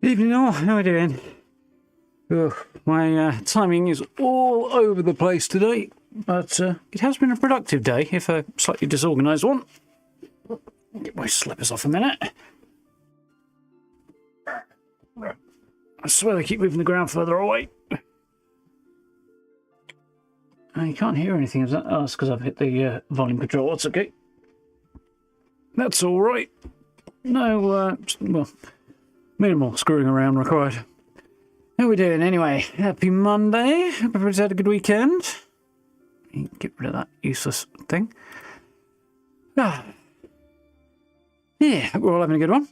Evening all, how are we doing? Oh, my timing is all over the place today, but it has been a productive day, if a slightly disorganised one. Get my slippers off a minute. I swear they keep moving the ground further away. You can't hear anything, is that? Oh, that's because I've hit the volume control. That's okay. That's alright. No, well, minimal screwing around required. How are we doing anyway? Happy Monday. Hope everybody's had a good weekend. Get rid of that useless thing. Yeah, we're all having a good one.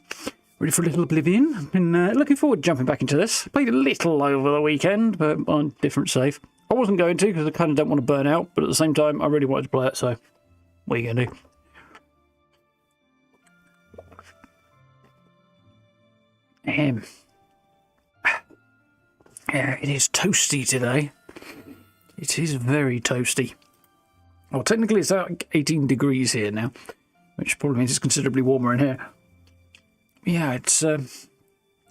Ready for a little Oblivion. I've been looking forward to jumping back into this. Played a little over the weekend, but on different save. I wasn't going to because I kind of don't want to burn out, but at the same time, I really wanted to play it, so what are you going to do? Yeah, it is toasty today. It is very toasty. Well, technically it's like 18 degrees here now, which probably means it's considerably warmer in here. Yeah, it's,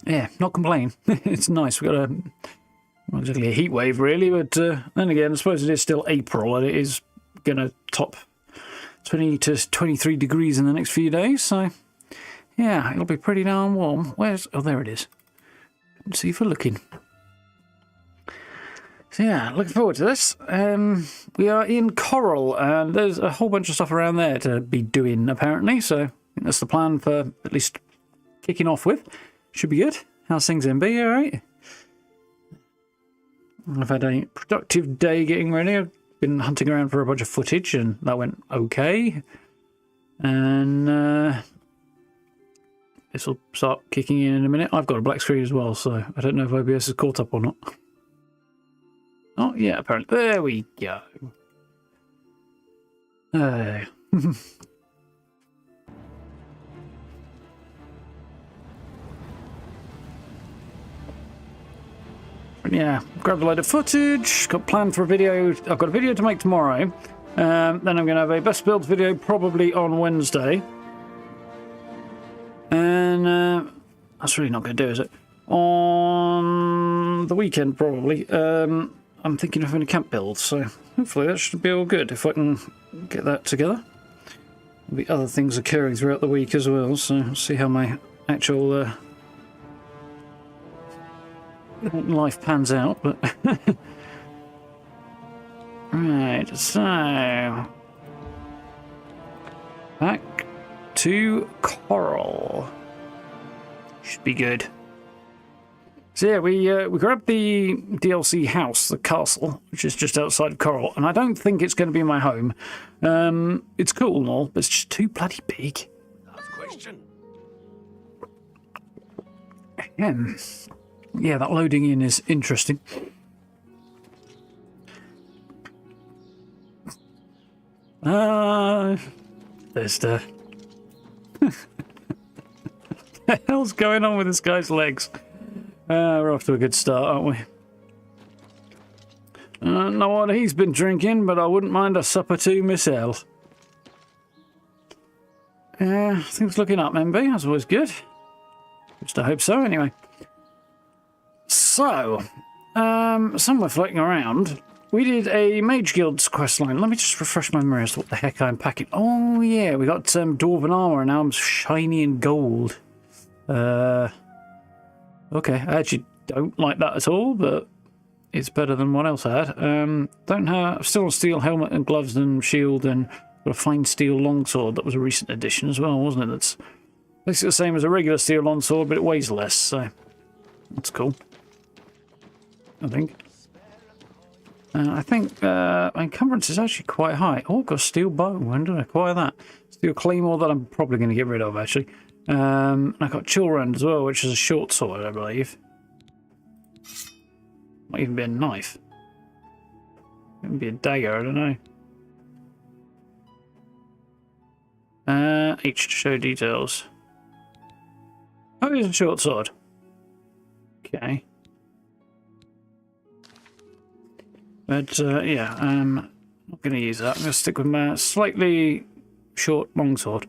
yeah, not complaining. It's nice. We've got not exactly a heat wave, really, but then again, I suppose it is still April, and it is going to top 20 to 23 degrees in the next few days, so yeah, it'll be pretty darn warm. Where's... oh, there it is. Let's see if we're looking. So yeah, looking forward to this. We are in Coral, and there's a whole bunch of stuff around there to be doing, apparently, so I think that's the plan for at least kicking off with. Should be good. How's things in B, alright? I've had a productive day getting ready. I've been hunting around for a bunch of footage, and that went okay. And this will start kicking in a minute. I've got a black screen as well, so I don't know if OBS is caught up or not. Oh, yeah, apparently. There we go. Yeah, grabbed a load of footage, got planned for a video. I've got a video to make tomorrow. Then I'm going to have a best builds video probably on Wednesday. And that's really not going to do, is it? On the weekend, probably. I'm thinking of having a camp build, so hopefully that should be all good if I can get that together. There'll be other things occurring throughout the week as well, so we'll see how my actual life pans out. But right, so back to Coral. Should be good. So yeah, we grabbed the DLC house, the castle, which is just outside of Coral, and I don't think it's going to be my home. It's cool and all, but it's just too bloody big. Last question. Yeah, that loading in is interesting. Bethesda. What the hell's going on with this guy's legs? We're off to a good start, aren't we? I don't know what he's been drinking, but I wouldn't mind a sup or two myself. Things looking up, MB. That's always good. Just I hope so, anyway. So, somewhere floating around, we did a Mage Guild's questline. Let me just refresh my memory as to what the heck I'm packing. Oh, yeah, we got Dwarven armor, and now I'm shiny and gold. Okay, I actually don't like that at all, but it's better than what else I had. Don't have still a steel helmet and gloves and shield, and got a fine steel longsword. That was a recent addition as well, wasn't it? That's basically the same as a regular steel longsword, but it weighs less, so that's cool. I think. I think my encumbrance is actually quite high. Oh, I've got a steel bow. When did I acquire that? Steel claymore that I'm probably going to get rid of, actually. And I got Chillrand as well, which is a short sword, I believe. Might even be a knife. Might be a dagger, I don't know. H to show details. Oh, it's a short sword. Okay. But, yeah, I'm not going to use that. I'm going to stick with my slightly short longsword.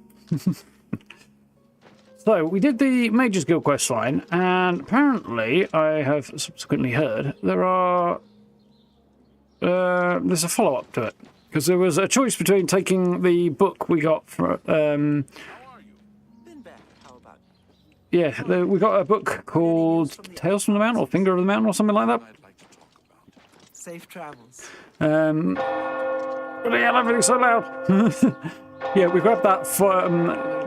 So, we did the Mages Guild quest line, and apparently, I have subsequently heard, there's a follow-up to it. Because there was a choice between taking the book we got for, yeah, we got a book called Tales from the Mountain, or Finger of the Mountain, or something like that. Safe travels. Bloody hell, everything's so loud. Yeah, we grabbed that for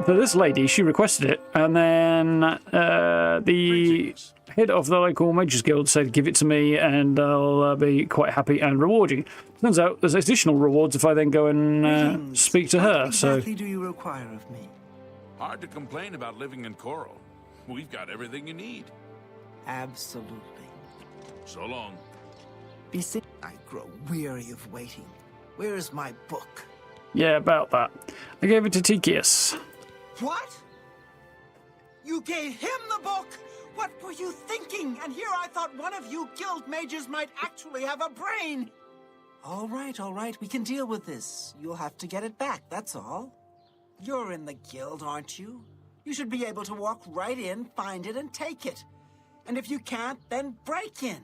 this lady. She requested it, and then the head of the local Mages Guild said, "Give it to me, and I'll be quite happy and rewarding." Turns out there's additional rewards if I then go and speak to her. What exactly do you require of me? Hard to complain about living in Coral. We've got everything you need. Absolutely. So long. I grow weary of waiting. Where is my book? Yeah, about that. I gave it to TES. What? You gave him the book? What were you thinking? And here I thought one of you guild mages might actually have a brain. All right. We can deal with this. You'll have to get it back, that's all. You're in the guild, aren't you? You should be able to walk right in, find it, and take it. And if you can't, then break in.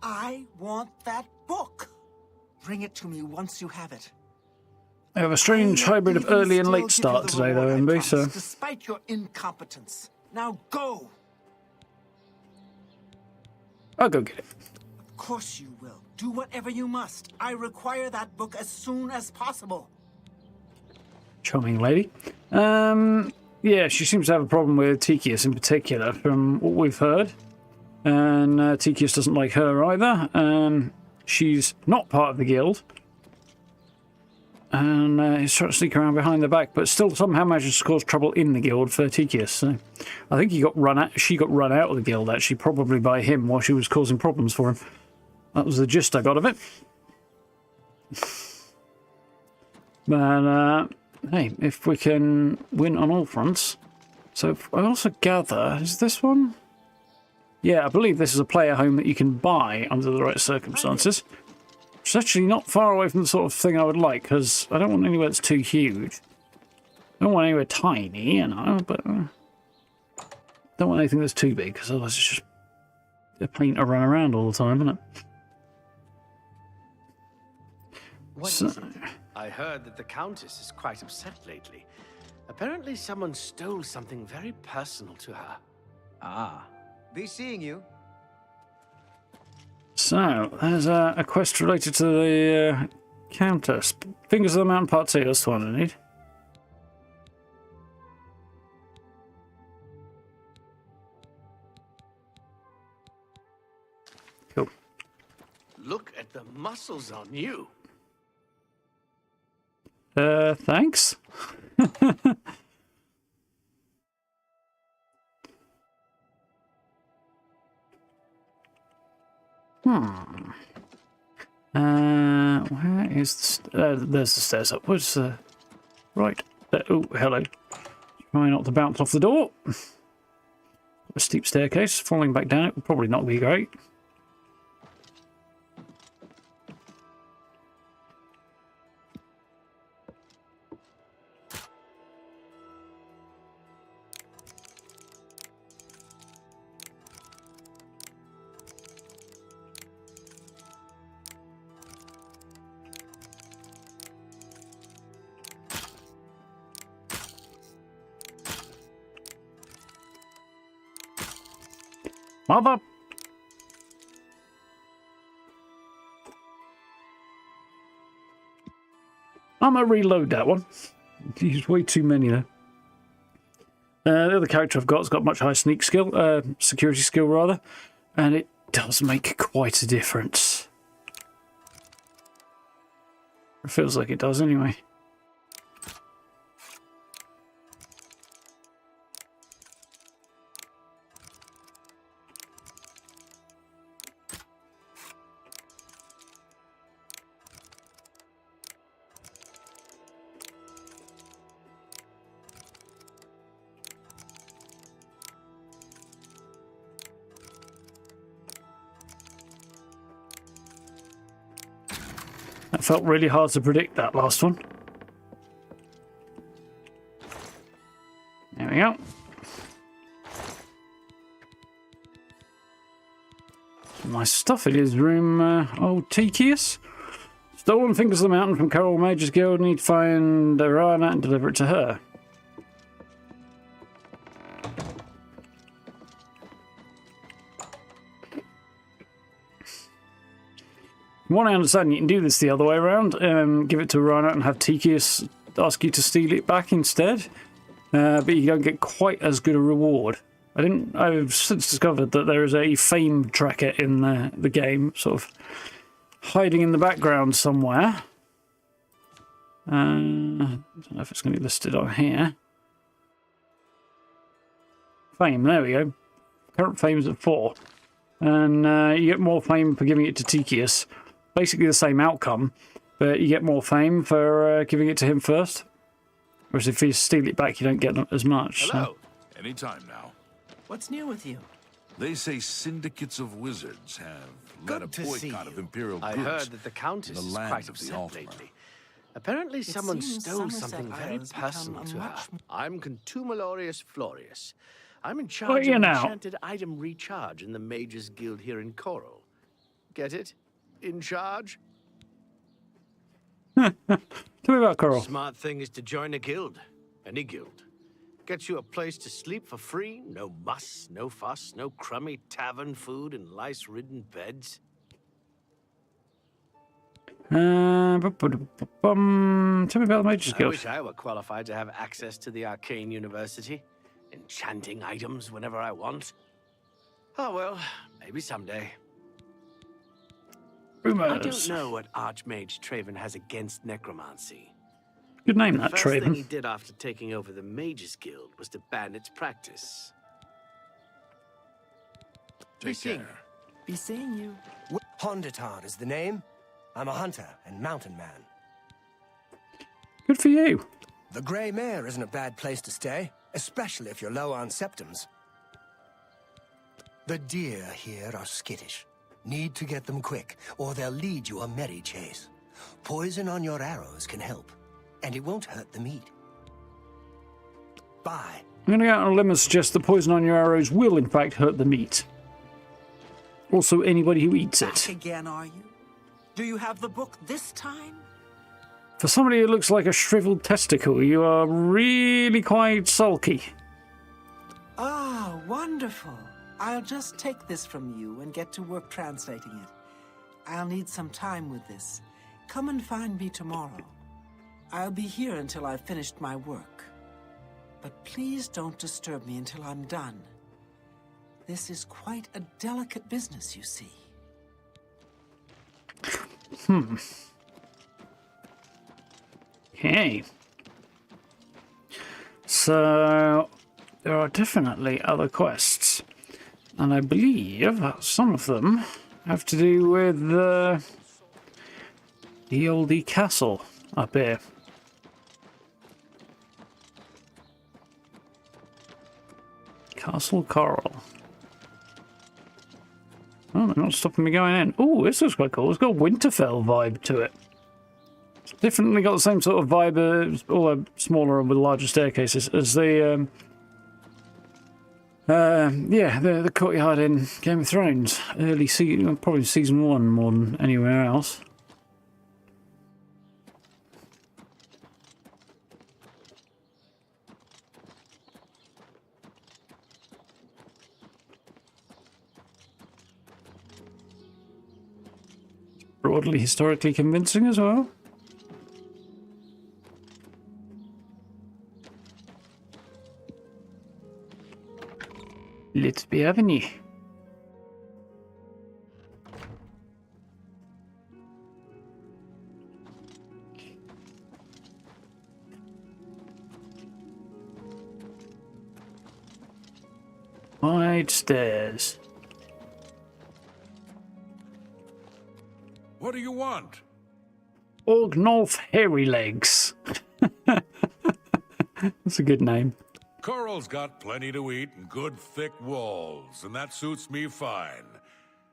I want that book. Bring it to me once you have it. I have a strange hybrid of early and late start today, though, MB, so... Despite your incompetence. Now go! I'll go get it. Of course you will. Do whatever you must. I require that book as soon as possible. Charming lady. Yeah, she seems to have a problem with TES in particular, from what we've heard. And TES doesn't like her either. She's not part of the guild. And he's trying to sneak around behind the back, but still somehow manages to cause trouble in the guild for TES. So I think she got run out of the guild, actually, probably by him while she was causing problems for him. That was the gist I got of it. But, hey, if we can win on all fronts. So I also gather, is this one? Yeah, I believe this is a player home that you can buy under the right circumstances. It's actually not far away from the sort of thing I would like, because I don't want anywhere that's too huge. I don't want anywhere tiny, you know, but don't want anything that's too big, because otherwise it's just a pain to run around all the time, isn't it? What is it? I heard that the Countess is quite upset lately. Apparently someone stole something very personal to her. Ah, be seeing you. So, there's a quest related to the Countess. Fingers of the Mountain Part 2, that's the one I need. Cool. Look at the muscles on you. Thanks. Where is the there's the stairs up. Where's the... Right. Oh, hello. Try not to bounce off the door. A steep staircase. Falling back down it would probably not be great. Mother! I'm gonna reload that one. There's way too many there. The other character I've got's got much higher sneak skill, security skill rather, and it does make quite a difference. It feels like it does anyway. That felt really hard to predict, that last one. There we go. my stuff in his room. Old TES. Stolen Fingers of the Mountain from Coral Mages Guild. Need to find Rana and deliver it to her. From what I understand, you can do this the other way around. Give it to Rana and have TES ask you to steal it back instead. But you don't get quite as good a reward. I've since discovered that there is a fame tracker in the game, sort of hiding in the background somewhere. I don't know if it's going to be listed on here. Fame, there we go. Current fame's at 4. And you get more fame for giving it to TES. Basically the same outcome, but you get more fame for giving it to him first. Whereas if you steal it back, you don't get as much. Hello. So. Anytime now. What's new with you? They say syndicates of wizards have led a boycott of Imperial goods. I heard that the Countess is quite upset lately. Apparently someone stole something very personal to her. I'm Contumelorius Florius. I'm in charge of enchanted item recharge in the Mages Guild here in Coral. Get it? In charge? Tell me about Coral. Smart thing is to join a guild. Any guild. Gets you a place to sleep for free. No muss, no fuss, no crummy tavern food and lice-ridden beds. Tell me about the Mages Guild. I wish I were qualified to have access to the Arcane University. Enchanting items whenever I want. Oh well, maybe someday. Rumors. I don't know what Archmage Traven has against necromancy. Good name, that The first thing Traven. he did after taking over the Mages Guild was to ban its practice. Take care. Be seeing you. Honditar is the name. I'm a hunter and mountain man. Good for you. The Grey Mare isn't a bad place to stay, especially if you're low on septums. The deer here are skittish. Need to get them quick, or they'll lead you a merry chase. Poison on your arrows can help, and it won't hurt the meat. Bye. I'm going to go out on a limb and suggest the poison on your arrows will, in fact, hurt the meat. Also, anybody who eats Back it. again, are you? Do you have the book this time? For somebody who looks like a shriveled testicle, you are really quite sulky. Ah, wonderful. I'll just take this from you and get to work translating it. I'll need some time with this. Come and find me tomorrow. I'll be here until I've finished my work. But please don't disturb me until I'm done. This is quite a delicate business, you see. Okay. So, there are definitely other quests. And I believe some of them have to do with the oldie castle up here. Castle Coral. Oh, they're not stopping me going in. Oh, this looks quite cool. It's got a Winterfell vibe to it. It's definitely got the same sort of vibe, although smaller and with larger staircases, as the the courtyard in Game of Thrones. Early season, probably season 1 more than anywhere else. Broadly historically convincing as well. Let's be having you. Wide stairs. What do you want? Orgnolf Hairy Legs. That's a good name. Coral's got plenty to eat and good thick walls, and that suits me fine.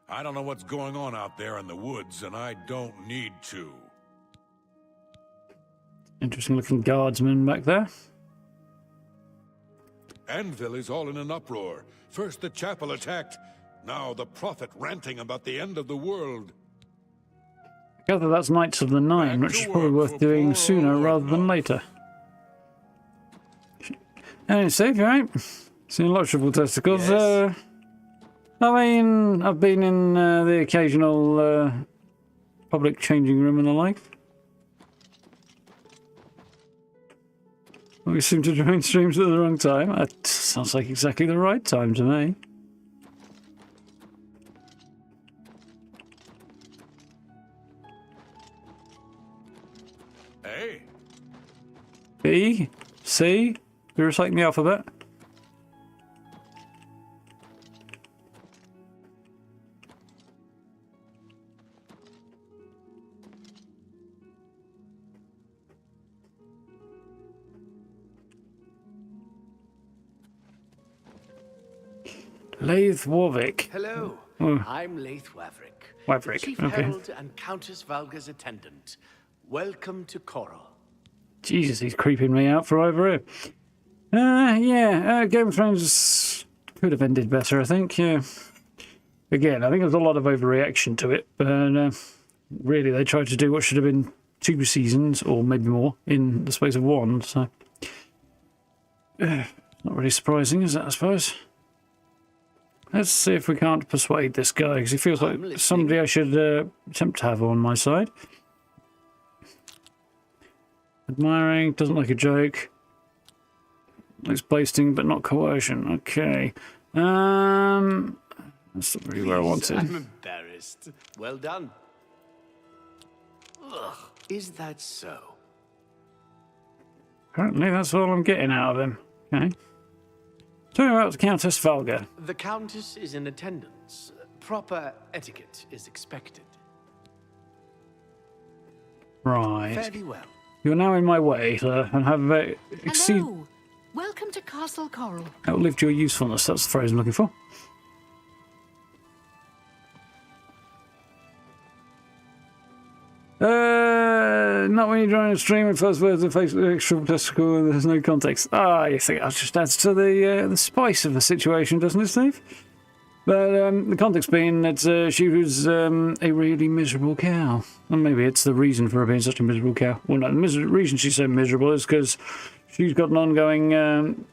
I don't know what's going on out there in the woods, and I don't need to. Interesting looking guardsman back there. Anvil is all in an uproar. First the chapel attacked, Now the prophet ranting about the end of the world. I gather that's Knights of the Nine, which is probably worth doing sooner rather than later. And Steve, you right? Seen lots of triple testicles. Yes. I mean, I've been in the occasional public changing room and the like. We seem to join streams at the wrong time. That sounds like exactly the right time to me. Hey. B, C, you're reciting the alphabet. Laith Warwick. Hello, Oh. I'm Laith Waverick. Waverick, Chief okay. Herald and Countess Valga's attendant. Welcome to Coral. Jesus, he's creeping me out from over here. Yeah, Game of Thrones could have ended better, I think, yeah. Again, I think there's a lot of overreaction to it, but really they tried to do what should have been 2 seasons, or maybe more, in the space of 1, so... not really surprising, is it, I suppose? Let's see if we can't persuade this guy, because he feels like somebody I should attempt to have on my side. Admiring, doesn't like a joke. Likes boasting, but not coercion. Okay. That's not really where I wanted. I'm embarrassed. Well done. Ugh, is that so? Apparently that's all I'm getting out of him. Okay. Tell me about the Countess Valga. The Countess is in attendance. Proper etiquette is expected. Right. Very well. You're now in my way, sir, and have Hello. Welcome to Castle Coral. outlived your usefulness. That's the phrase I'm looking for. Not when you join a stream and first words of Facebook extra testicle and there's no context. You think that just adds to the spice of the situation, doesn't it, Steve? But the context being that she was a really miserable cow. And maybe it's the reason for her being such a miserable cow. Well, no, the reason she's so miserable is because she's got an ongoing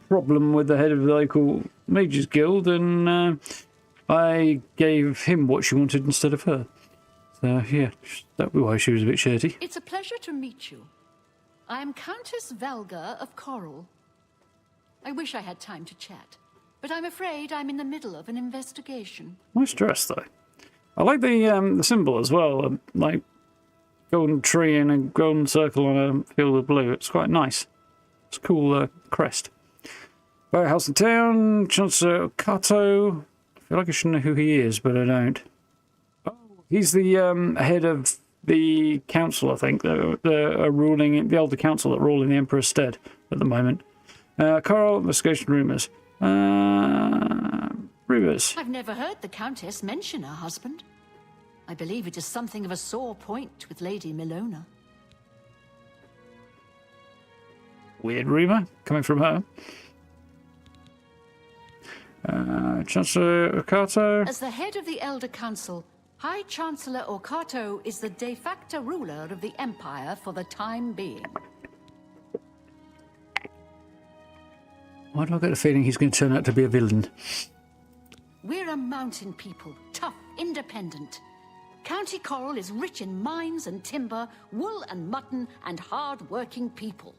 problem with the head of the local Mages Guild, and I gave him what she wanted instead of her. So, yeah, that'd be why she was a bit shirty. It's a pleasure to meet you. I am Countess Valga of Coral. I wish I had time to chat, but I'm afraid I'm in the middle of an investigation. Nice dress, though. I like the symbol as well, like golden tree and a golden circle on a field of blue. It's quite nice. It's a cool crest. House in town, Chancellor Kato. I feel like I should know who he is, but I don't. He's the head of the council, I think, the ruling, the elder council that rule in the Emperor's stead at the moment. Coral, investigation rumours. Rumours. I've never heard the Countess mention her husband. I believe it is something of a sore point with Lady Milona. Weird rumour coming from her. Chancellor Okato. As the head of the Elder Council, High Chancellor Okato is the de facto ruler of the Empire for the time being. Why do I get a feeling he's going to turn out to be a villain? We're a mountain people, tough, independent. County Coral is rich in mines and timber, wool and mutton, and hard-working people.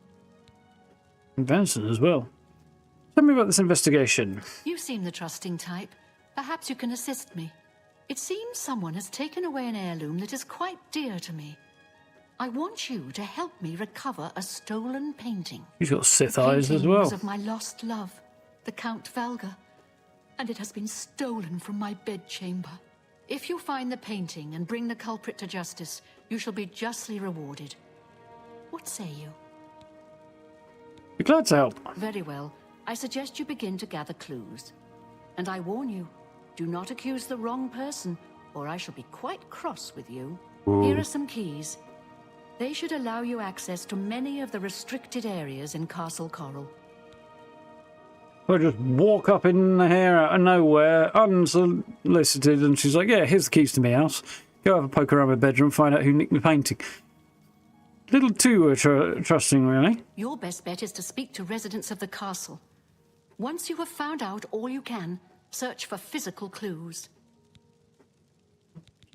And venison as well. Tell me about this investigation. You seem the trusting type. Perhaps you can assist me. It seems someone has taken away an heirloom that is quite dear to me. I want you to help me recover a stolen painting. He's got Sith eyes as well. Was of my lost love, the Count Valga, and it has been stolen from my bedchamber. If you find the painting and bring the culprit to justice, you shall be justly rewarded. What say you? Be glad to help. Very well. I suggest you begin to gather clues. And I warn you, do not accuse the wrong person, or I shall be quite cross with you. Ooh. Here are some keys. They should allow you access to many of the restricted areas in Castle Coral. I just walk up in here out of nowhere, unsolicited, and she's like, yeah, here's the keys to my house. Go have a poke around my bedroom, find out who nicked my painting. Little too trusting, really. Your best bet is to speak to residents of the castle. Once you have found out all you can, search for physical clues.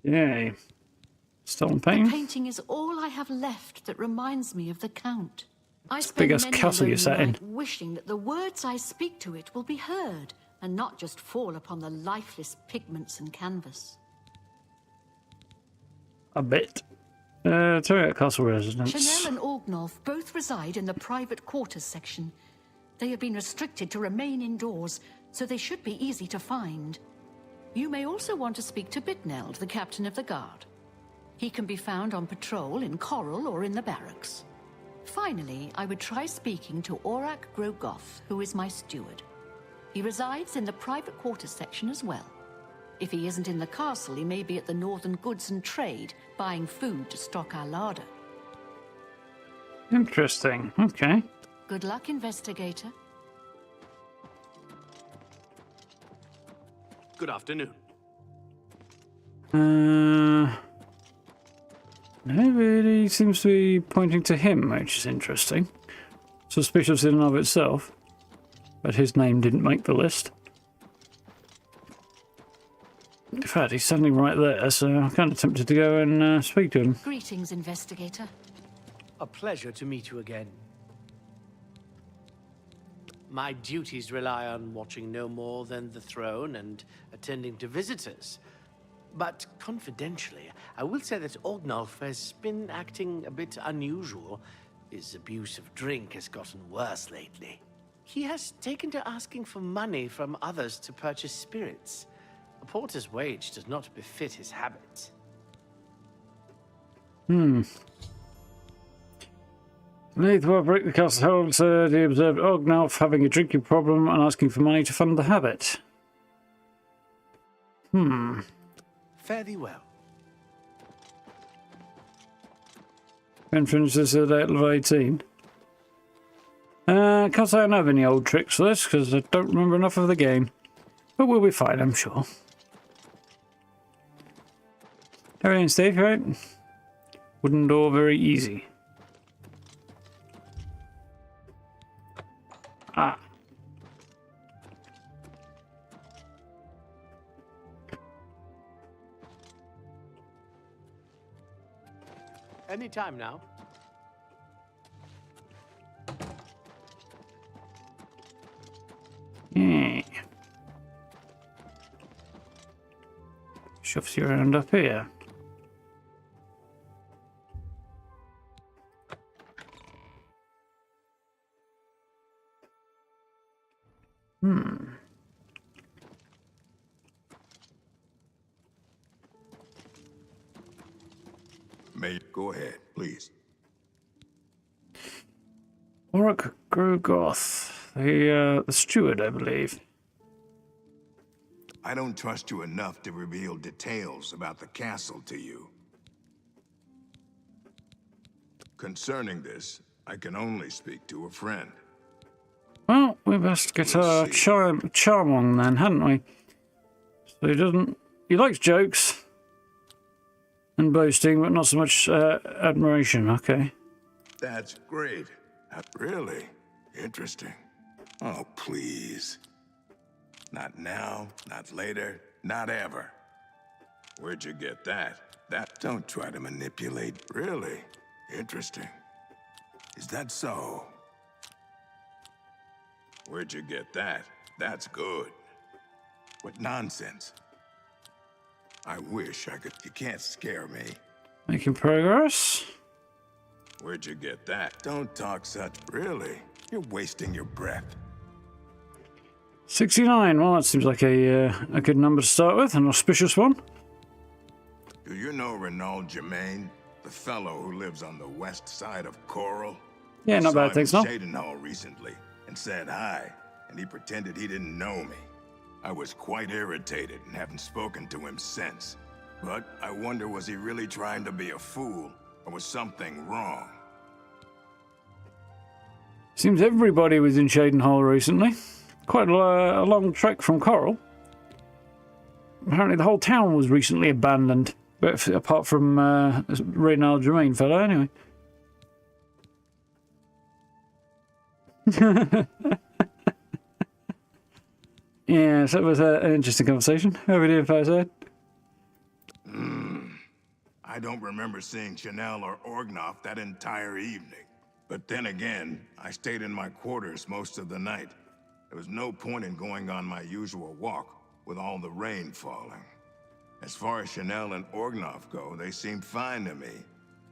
Yay. Stolen painting. The painting is all I have left that reminds me of the Count. I Big spend ass many castle you're a sat lonely in. night wishing that the words I speak to it will be heard, and not just fall upon the lifeless pigments and canvas. A bit. Turret Castle residents. Chanel and Orgnolf both reside in the private quarters section. They have been restricted to remain indoors, so they should be easy to find. You may also want to speak to Bitneld, the captain of the guard. He can be found on patrol in Coral or in the barracks. Finally, I would try speaking to Aurak Grogoth, who is my steward. He resides in the private quarters section as well. If he isn't in the castle, he may be at the Northern Goods and Trade, buying food to stock our larder. Interesting. Okay. Good luck, investigator. Good afternoon. Nobody seems to be pointing to him, which is interesting. Suspicious in and of itself. But his name didn't make the list. In fact, he's standing right there, so I'm kind of tempted to go and speak to him. Greetings, investigator. A pleasure to meet you again. My duties rely on watching no more than the throne and attending to visitors. But confidentially, I will say that Orgnolf has been acting a bit unusual. His abuse of drink has gotten worse lately. He has taken to asking for money from others to purchase spirits. A porter's wage does not befit his habits. Beneath where break the castle hold, he observed Orgnolf having a drinking problem and asking for money to fund the habit. Fare thee well. Entrance is at level 18. Can't say I know of any old tricks for this, because I don't remember enough of the game. But we'll be fine, I'm sure. Everything, Steve, right? Wooden door, very easy. Ah. Any time now. Yeah. Shoves you around up here. Go ahead, please. Aurak Grogoth, the steward, I believe. I don't trust you enough to reveal details about the castle to you. Concerning this, I can only speak to a friend. Well, we best get our charm on then, hadn't we? So he likes jokes and boasting, but not so much admiration. Okay. That's great. Really? Interesting. Oh, please. Not now, not later, not ever. Where'd you get that? Don't try to manipulate. Really? Interesting. Is that so? Where'd you get that? That's good. What nonsense. I wish I could. You can't scare me. Making progress. Where'd you get that? Don't talk such. Really? You're wasting your breath. 69. Well, that seems like a good number to start with, an auspicious one. Do you know Renaud Germain, the fellow who lives on the west side of Coral? Yeah, not bad, thanks, no. I saw him in Xion recently and said hi, and he pretended he didn't know me. I was quite irritated and haven't spoken to him since. But I wonder, was he really trying to be a fool, or was something wrong? Seems everybody was in Shaden Hall recently. quite a long trek from Coral. Apparently the whole town was recently abandoned, but apart from Reynald Germain fellow, anyway. Yeah, so it was an interesting conversation. How are we doing, Fireside? I don't remember seeing Chanel or Orgnoff that entire evening. But then again, I stayed in my quarters most of the night. There was no point in going on my usual walk with all the rain falling. As far as Chanel and Orgnoff go, they seemed fine to me.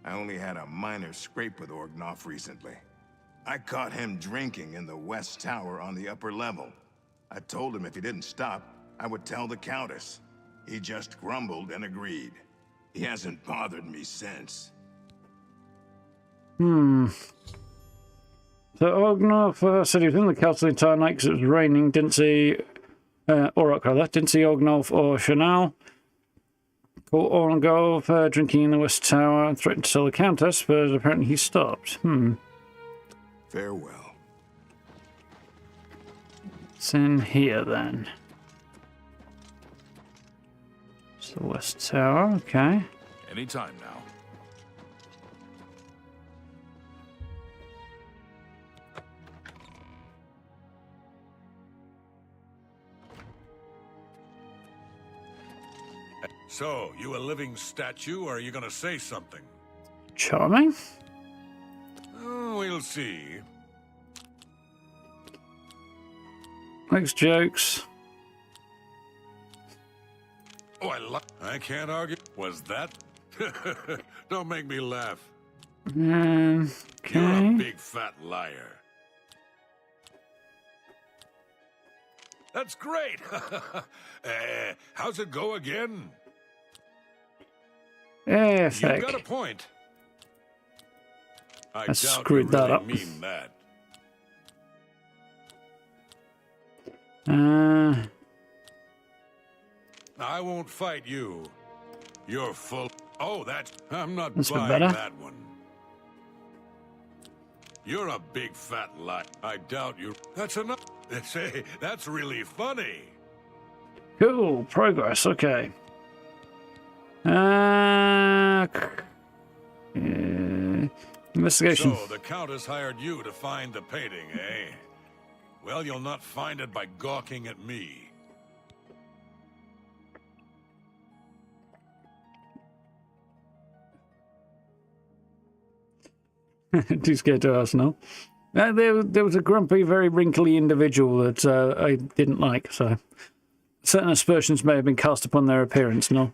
I only had a minor scrape with Orgnoff recently. I caught him drinking in the West Tower on the upper level. I told him if he didn't stop, I would tell the Countess. He just grumbled and agreed. He hasn't bothered me since. So Orgnoff said he was in the castle the entire night because it was raining. Didn't see Auroch, rather. Didn't see Orgnoff or Chanel. Caught Orgnoff drinking in the West Tower and threatened to tell the Countess, but apparently he stopped. Farewell. It's in here then. It's the West Tower, okay. Anytime now. So, you a living statue, or are you gonna say something? Charming. We'll see. Makes jokes. Oh, I can't argue. Was that? Don't make me laugh. You're Okay. a big fat liar. That's great. How's it go again? Yeah, You fake. got a point. I I doubt screwed you that really up. mean that. I won't fight you. You're full. Oh, I'm not That's a bit buying better. that one. You're a big fat lie. I doubt you. That's enough. Say, that's really funny. Cool. Progress. Okay. Investigation. So the Countess hired you to find the painting, eh? Well, you'll not find it by gawking at me. Too scared to ask now. There was a grumpy, very wrinkly individual that I didn't like, so certain aspersions may have been cast upon their appearance. No.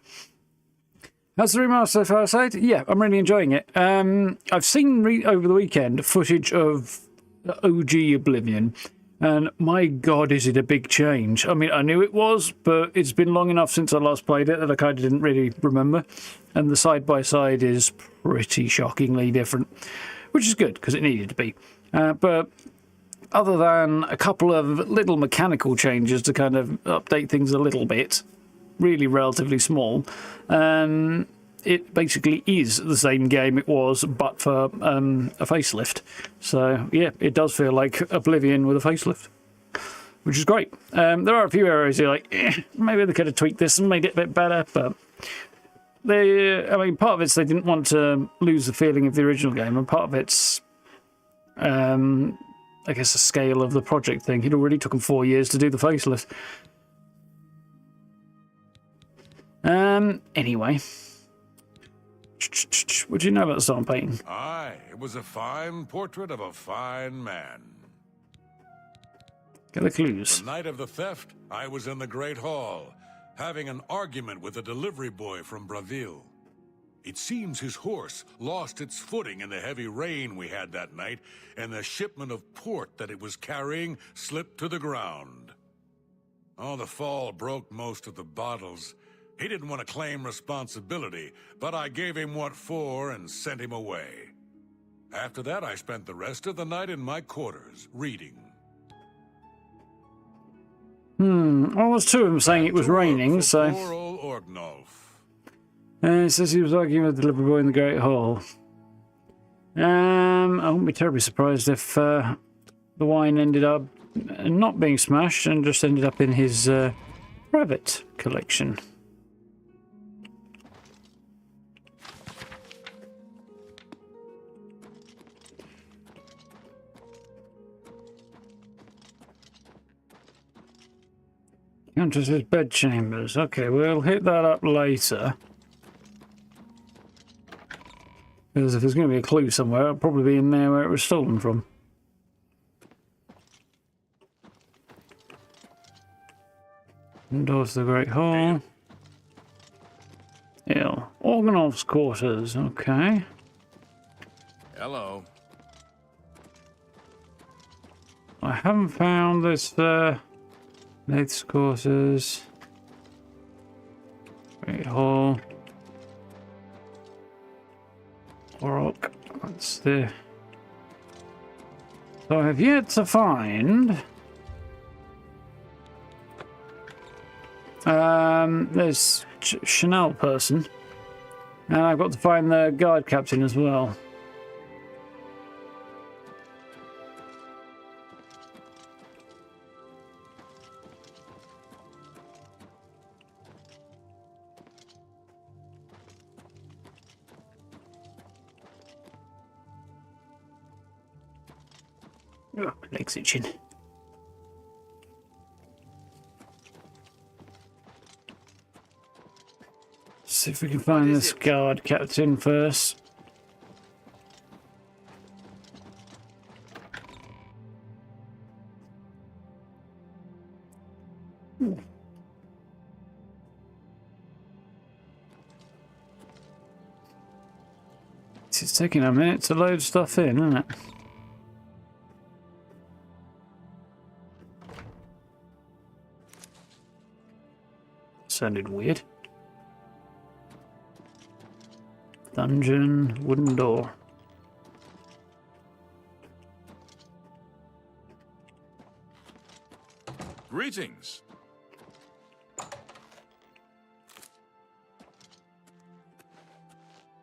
How's the remaster, Fireside? Yeah, I'm really enjoying it. I've seen over the weekend footage of OG Oblivion, and my God, is it a big change. I mean, I knew it was, but it's been long enough since I last played it that I kind of didn't really remember. And the side-by-side is pretty shockingly different, which is good, because it needed to be. But other than a couple of little mechanical changes to kind of update things a little bit, really relatively small, it basically is the same game it was, but for a facelift. So, yeah, it does feel like Oblivion with a facelift, which is great. There are a few areas you're like, maybe they could have tweaked this and made it a bit better, but part of it's they didn't want to lose the feeling of the original game, and part of it's, I guess, the scale of the project thing. It already took them 4 years to do the facelift. Anyway. What do you know about the stone painting? Aye, it was a fine portrait of a fine man. Get the clues. The night of the theft, I was in the Great Hall, having an argument with a delivery boy from Braville. It seems his horse lost its footing in the heavy rain we had that night, and the shipment of port that it was carrying slipped to the ground. Oh, the fall broke most of the bottles. He didn't want to claim responsibility, but I gave him what for and sent him away. After that, I spent the rest of the night in my quarters, reading. Well, there's two of them saying it was raining, so... Poor old Orgnoff. It says he was arguing with the delivery boy in the Great Hall. I wouldn't be terribly surprised if the wine ended up not being smashed and just ended up in his private collection. Countess's bed chambers. Okay, we'll hit that up later. Because if there's going to be a clue somewhere, it'll probably be in there where it was stolen from. Doors to the Great Hall. Ill. Organov's quarters. Okay. Hello. I haven't found this Nate's quarters. Great Hall. Rock. That's the. So I have yet to find. There's Chanel person, and I've got to find the guard captain as well. Oh, legs itching. See if we can find this guard captain first. It's taking a minute to load stuff in, isn't it? Sounded weird. Dungeon, wooden door. Greetings.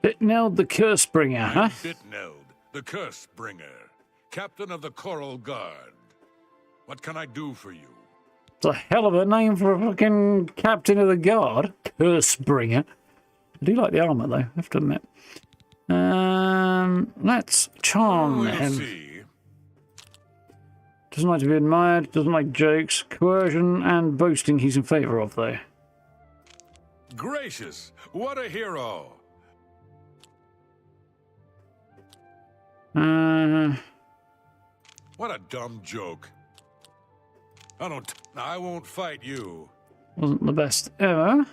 Bitneld the Cursebringer, huh? Bitneld, the Cursebringer, captain of the Coral Guard. What can I do for you? It's a hell of a name for a fucking captain of the guard. Cursebringer. I do like the armour, though, I have to admit. Let's charm him. See. Doesn't like to be admired, doesn't like jokes, coercion, and boasting he's in favour of, though. Gracious, what a hero! What a dumb joke. I won't fight you. Wasn't the best ever.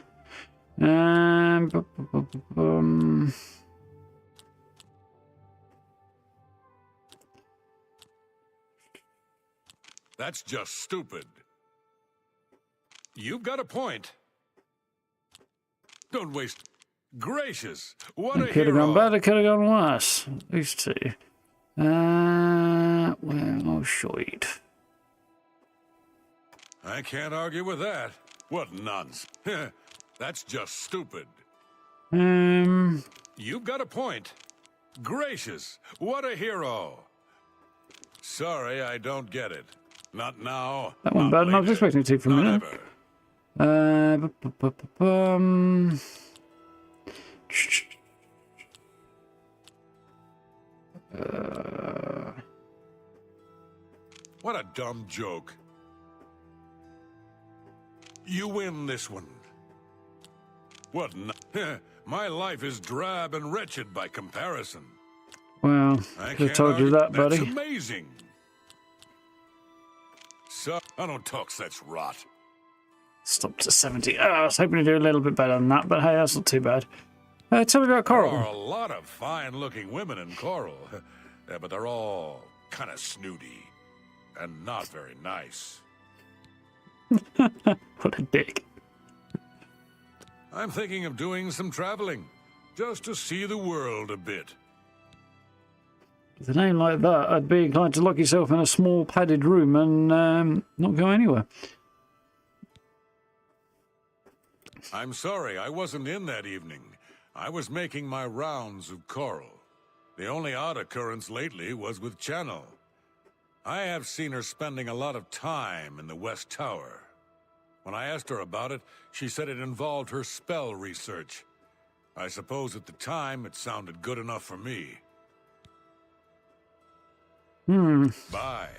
That's just stupid. You've got a point. Don't waste. Gracious, what a hero! Could have gone better, could have gone worse. These two. Well, shite. I can't argue with that. What nonsense. That's just stupid. You've got a point. Gracious, what a hero. Sorry, I don't get it. Not now. That one bad. I was expecting it to from a minute. What a dumb joke. You win this one. What? My life is drab and wretched by comparison. Well, I could have told you that, buddy. That's amazing. So, I don't talk such rot. Stop to 70. I was hoping to do a little bit better than that, but hey, that's not too bad. Tell me about Coral. There are a lot of fine-looking women in Coral, but they're all kind of snooty and not very nice. What a dick. I'm thinking of doing some traveling, just to see the world a bit. With a name like that, I'd be inclined to lock yourself in a small padded room and not go anywhere. I'm sorry, I wasn't in that evening. I was making my rounds of Coral. The only odd occurrence lately was with Channel. I have seen her spending a lot of time in the West Tower. When I asked her about it, she said it involved her spell research. I suppose at the time it sounded good enough for me. Bye.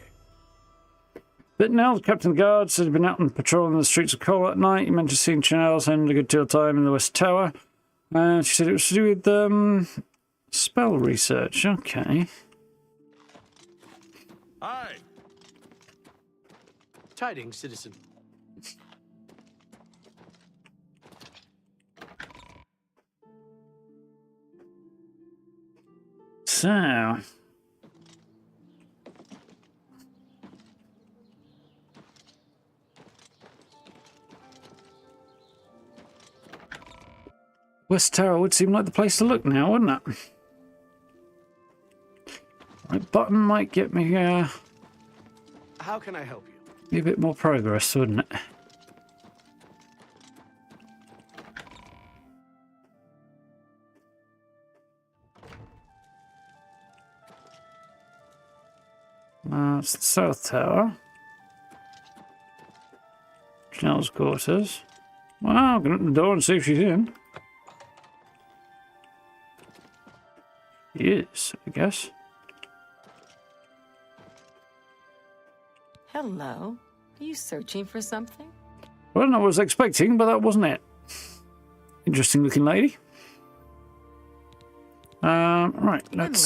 But now the Captain of the Guard said he'd been out on patrol in the streets of Cole at night. He mentioned seeing Charles and a good deal of time in the West Tower. She said it was to do with spell research. Okay. Hi. Tidings, citizen. So... West Tower would seem like the place to look now, wouldn't it? Right button might get me How can I help you? a bit more progress, wouldn't it? It's the South Tower. Chanel's quarters. Well, I'm going to open the door and see if she's in. She is, I guess. Hello. Are you searching for something? Well, I was expecting, but that wasn't it. Interesting looking lady. Right, let's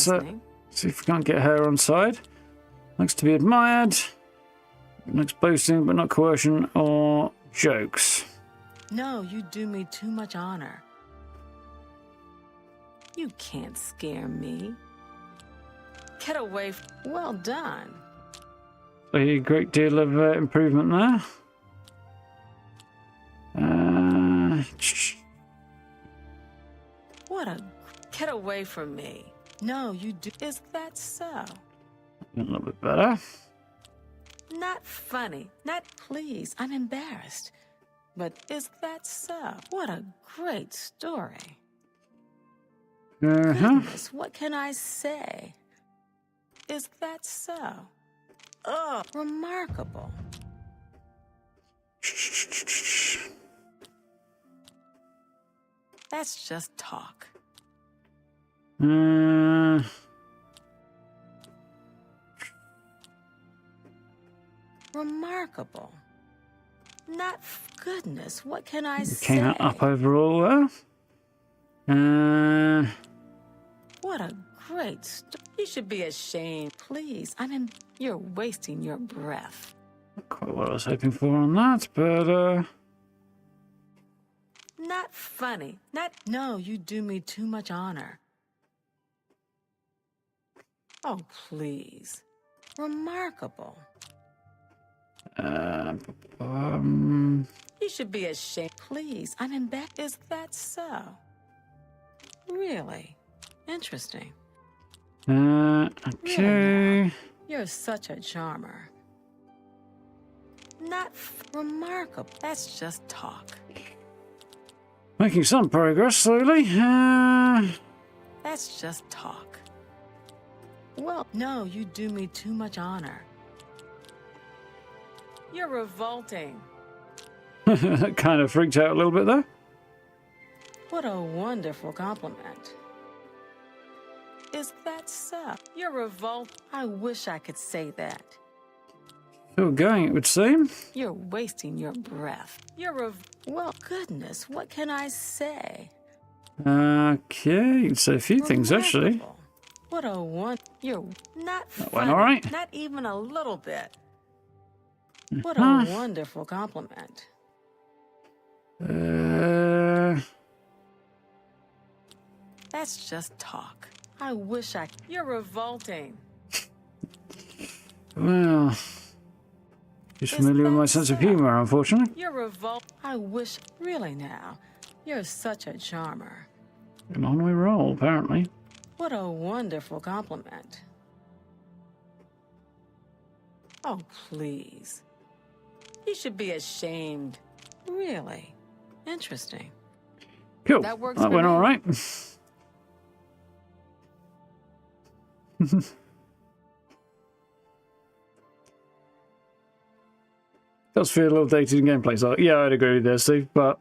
see if we can't get her on side. Likes to be admired. Likes boasting, but not coercion or jokes. No, you do me too much honor. You can't scare me. Get away. Well done. A great deal of improvement there. What a... Get away from me. No, you do... Is that so? A little bit better. Not funny. Not please. I'm embarrassed. But is that so? What a great story. Goodness, what can I say? Is that so? Oh, remarkable. That's just talk. Remarkable. Not goodness, what can I say? Came out up overall there. What a great story. You should be ashamed. Please, you're wasting your breath. Not quite what I was hoping for on that, but Not funny. No, you do me too much honor. Oh, please. Remarkable. You should be ashamed. Please, I'm in back. Is that so? Really? Interesting. Okay. Really, you're such a charmer. Not remarkable. That's just talk. Making some progress slowly. That's just talk. Well, no, you do me too much honor. You're revolting. That kind of freaked out a little bit there. What a wonderful compliment. Is that so? You're revolt. I wish I could say that. Still going, it would seem. You're wasting your breath. Well, goodness, what can I say? Okay, you can say a few things actually. What a You're not That funny. went all right. Not even a little bit. What a wonderful compliment. That's just talk. I wish I... You're revolting. Well, she's familiar with my sense of humor, unfortunately. You're I wish... Really now, you're such a charmer. And on we roll, apparently. What a wonderful compliment. Oh, please. You should be ashamed. Really? Interesting. Cool. That works That for went me. all right. does feel a little dated in gameplay. So yeah, I'd agree with that, Steve. But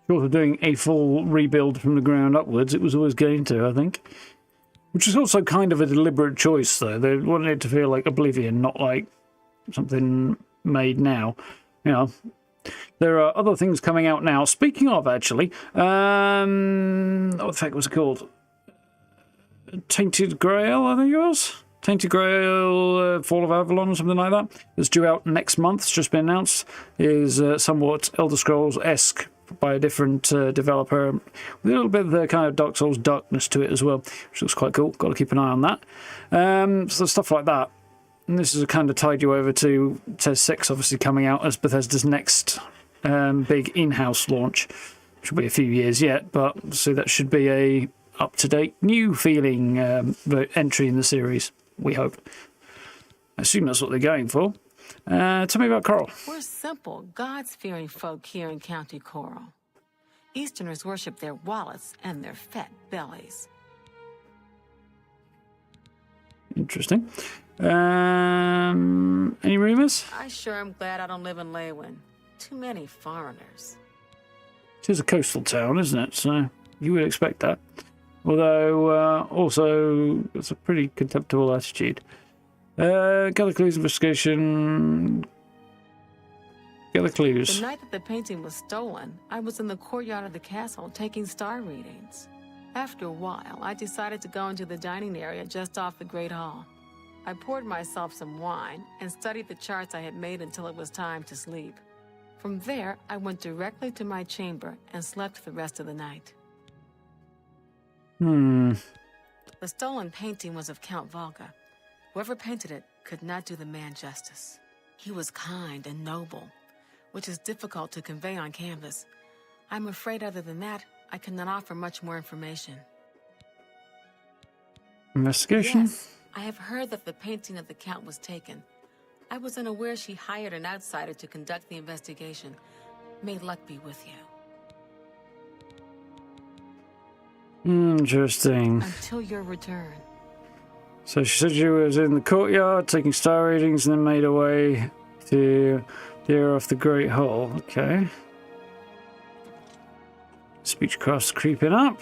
short of doing a full rebuild from the ground upwards, it was always going to, I think. Which is also kind of a deliberate choice, though. They wanted it to feel like Oblivion, not like something made now. You know, there are other things coming out now. Speaking of, actually, what the heck was it called? Tainted Grail, I think it was. Tainted Grail, Fall of Avalon, or something like that. It's due out next month. It's just been announced. Is somewhat Elder Scrolls-esque by a different developer, with a little bit of the kind of Dark Souls darkness to it as well, which looks quite cool. Got to keep an eye on that. So stuff like that. And this is kind of tied you over to TES 6, obviously coming out as Bethesda's next big in-house launch, which will be a few years yet, but so that should be a up-to-date, new feeling entry in the series, we hope. I assume that's what they're going for. Tell me about Coral. We're simple, gods-fearing folk here in County Coral. Easterners worship their wallets and their fat bellies. Interesting. Any rumours? I sure am glad I don't live in Leywin. Too many foreigners. It is a coastal town, isn't it? So you would expect that. Although, also, it's a pretty contemptible attitude. Gather clues, investigation. Gather clues. The night that the painting was stolen, I was in the courtyard of the castle taking star readings. After a while, I decided to go into the dining area just off the Great Hall. I poured myself some wine and studied the charts I had made until it was time to sleep. From there, I went directly to my chamber and slept the rest of the night. The stolen painting was of Count Volga. Whoever painted it could not do the man justice. He was kind and noble, which is difficult to convey on canvas. I'm afraid other than that, I cannot offer much more information. Investigation? Yes, I have heard that the painting of the Count was taken. I was unaware she hired an outsider to conduct the investigation. May luck be with you. Interesting. Until your return. So she said she was in the courtyard taking star readings and then made her way to the area off the Great Hall. Okay. Speechcraft's creeping up.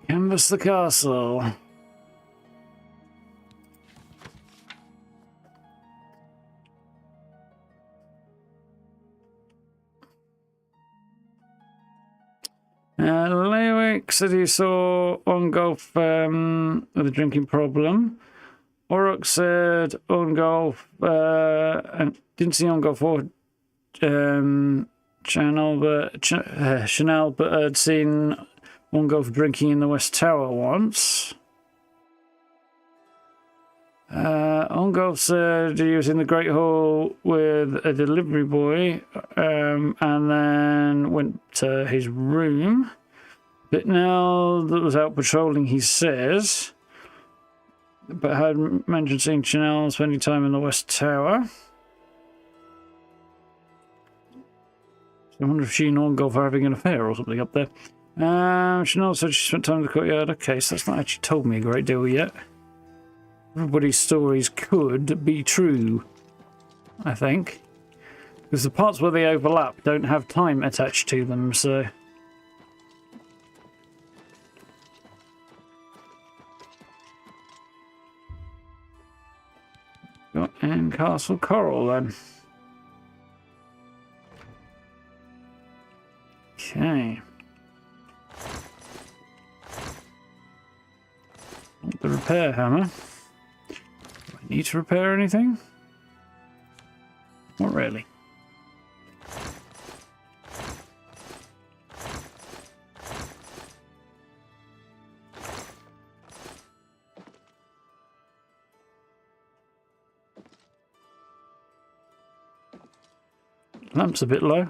Canvass the castle. Lewick said he saw Ongolf with a drinking problem. Orok said Ongolf and didn't see Ongolf or Chanel, but had seen Ongolf drinking in the West Tower once. Ongolf said he was in the Great Hall with a delivery boy and then went to his room. But now that was out patrolling, he says, but had mentioned seeing Chanel spending time in the West Tower. So I wonder if she and Ongolf are having an affair or something up there. Chanel said she spent time in the courtyard. Okay, so that's not actually told me a great deal yet. Everybody's stories could be true, I think. Because the parts where they overlap don't have time attached to them, so... And Castle Coral, then. Okay. The repair hammer. Do I need to repair anything? Not really. Lamp's a bit low.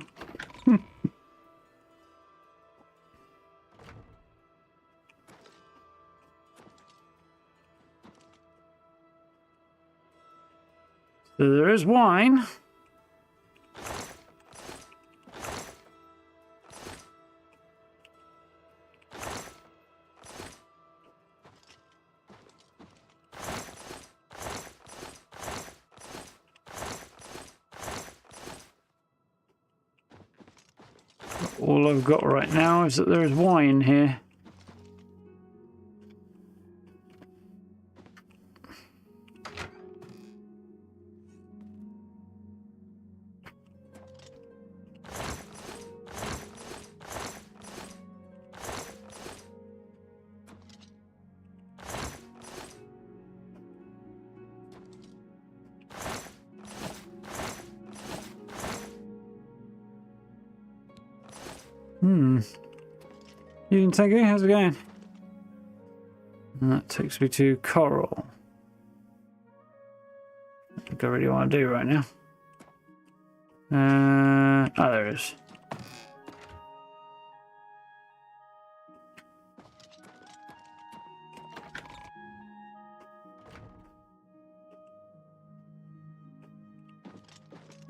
So there is wine. all I've got right now is that there is wine here. Evening, Tango. How's it going? And that takes me to Coral. I think I really want to do right now. Oh, there it is.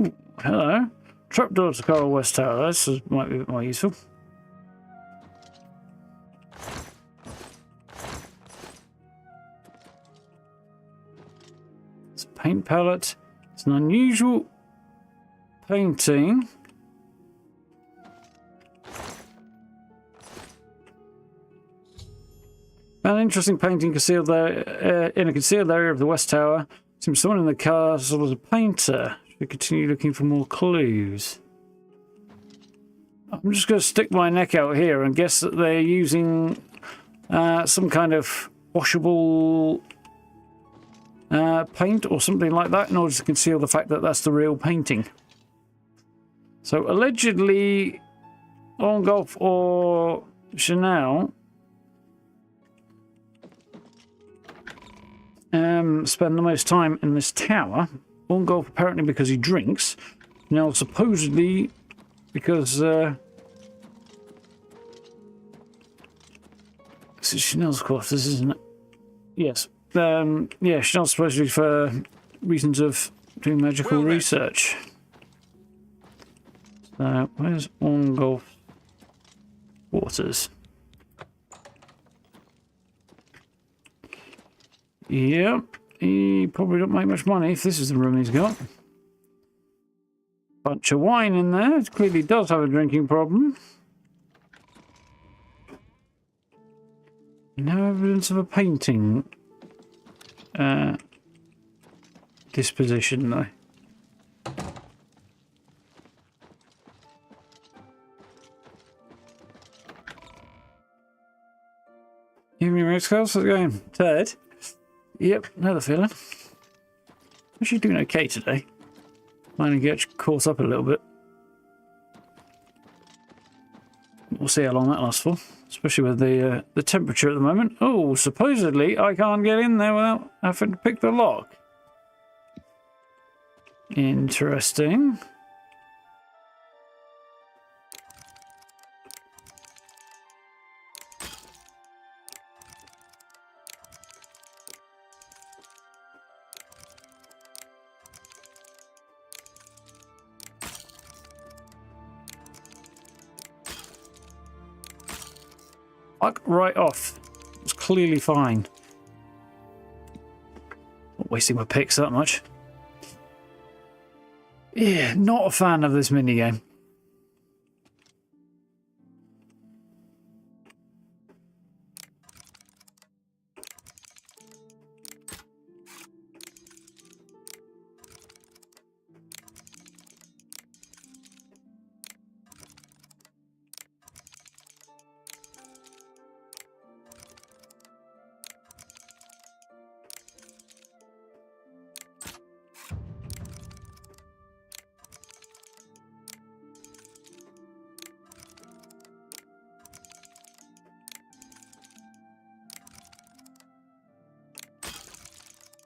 Ooh, hello. Trapdoor to Coral West Tower. This might be a bit more useful. It's a paint palette. It's an unusual painting. An interesting painting concealed there in a concealed area of the West Tower. Seems someone in the castle was a painter. We continue looking for more clues. I'm just going to stick my neck out here and guess that they're using some kind of washable paint or something like that in order to conceal the fact that that's the real painting. So allegedly, Orngolf or Chanel spend the most time in this tower. Orngolf apparently because he drinks. Now supposedly because this is Chanel's quarters, isn't it? Yes. Yeah, Chanel's supposedly for reasons of doing magical research. So where's Orngolf's quarters? Yep. He probably don't make much money if this is the room he's got. Bunch of wine in there. It clearly does have a drinking problem. No evidence of a painting disposition, though. Evening, Rosecars. How's it going? Ted? Yep, another feeling. Actually doing okay today. Might get caught up a little bit. We'll see how long that lasts for, especially with the temperature at the moment. Oh, supposedly I can't get in there without having to pick the lock. Interesting. Fuck right off. It's clearly fine. Not wasting my picks that much. Yeah, not a fan of this minigame.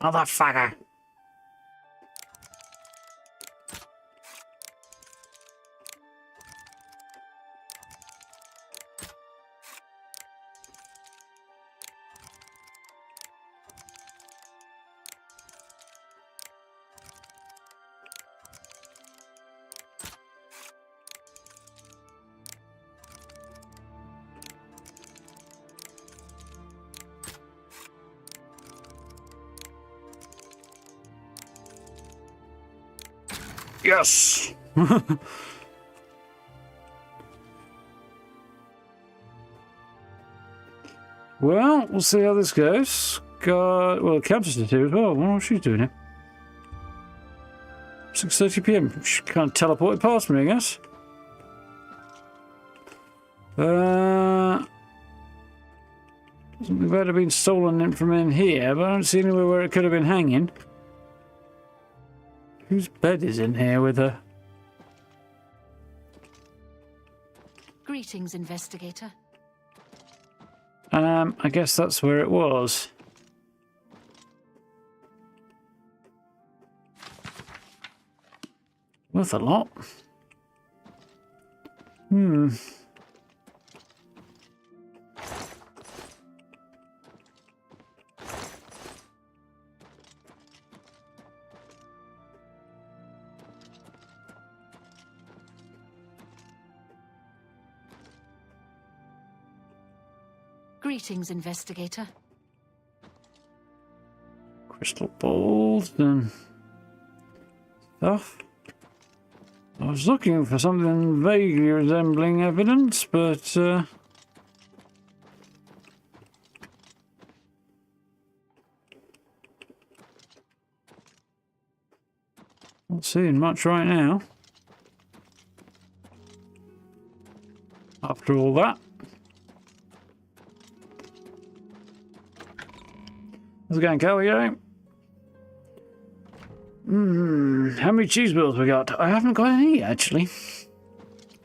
Motherfucker. Yes! Well, we'll see how this goes. Well, Countess is here as well. I wonder what she's doing here. 6:30 PM. She kind of teleported past me, I guess. Something might have been stolen in from in here, but I don't see anywhere where it could have been hanging. Whose bed is in here with her? Greetings, investigator. I guess that's where it was. Worth a lot. Greetings, investigator. Crystal balls and stuff. I was looking for something vaguely resembling evidence, but not seeing much right now. After all that. How's it going, Cal? You alright? How many cheese wheels we got? I haven't got any, actually.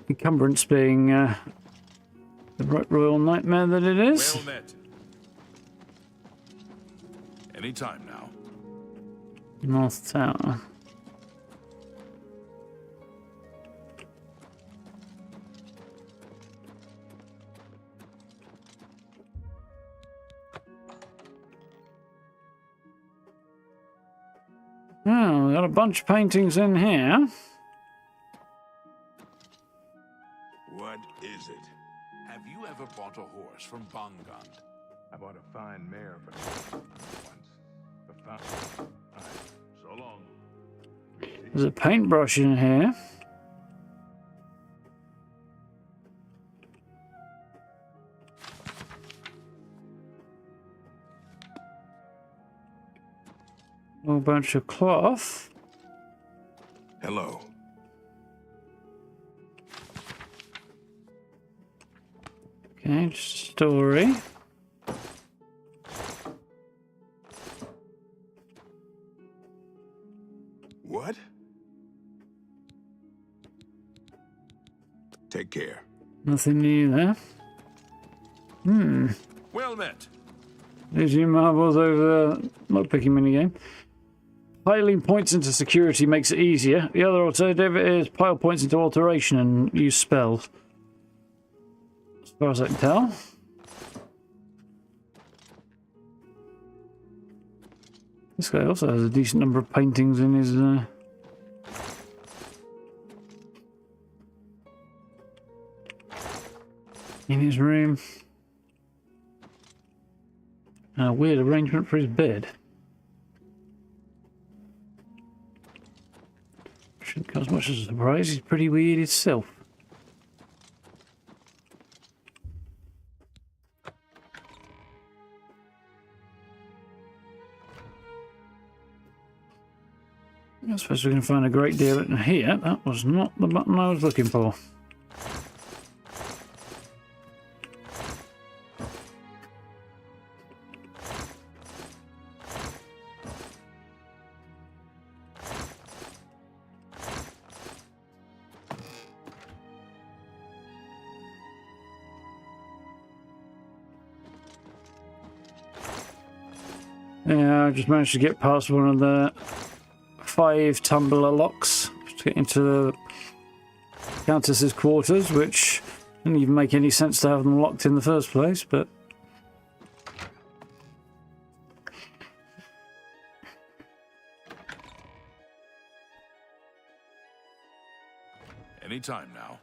Encumbrance being the right royal nightmare that it is. Well met. Anytime now. North Tower. Oh, we got a bunch of paintings in here. What is it? Have you ever bought a horse from Bongand? I bought a fine mare for once. So long. There's a paintbrush in here. A whole bunch of cloth. Hello. Okay, just a story. What? Take care. Nothing new there. Well met. There's your marbles over the lockpicking minigame. Piling points into security makes it easier. The other alternative is pile points into alteration and use spells. As far as I can tell. This guy also has a decent number of paintings in his room. And a weird arrangement for his bed. Shouldn't come as much as a surprise, he's pretty weird himself. I suppose we can find a great deal in here. That was not the button I was looking for. Yeah, I just managed to get past one of the 5 tumbler locks to get into the Countess's quarters, which didn't even make any sense to have them locked in the first place, but... Anytime now.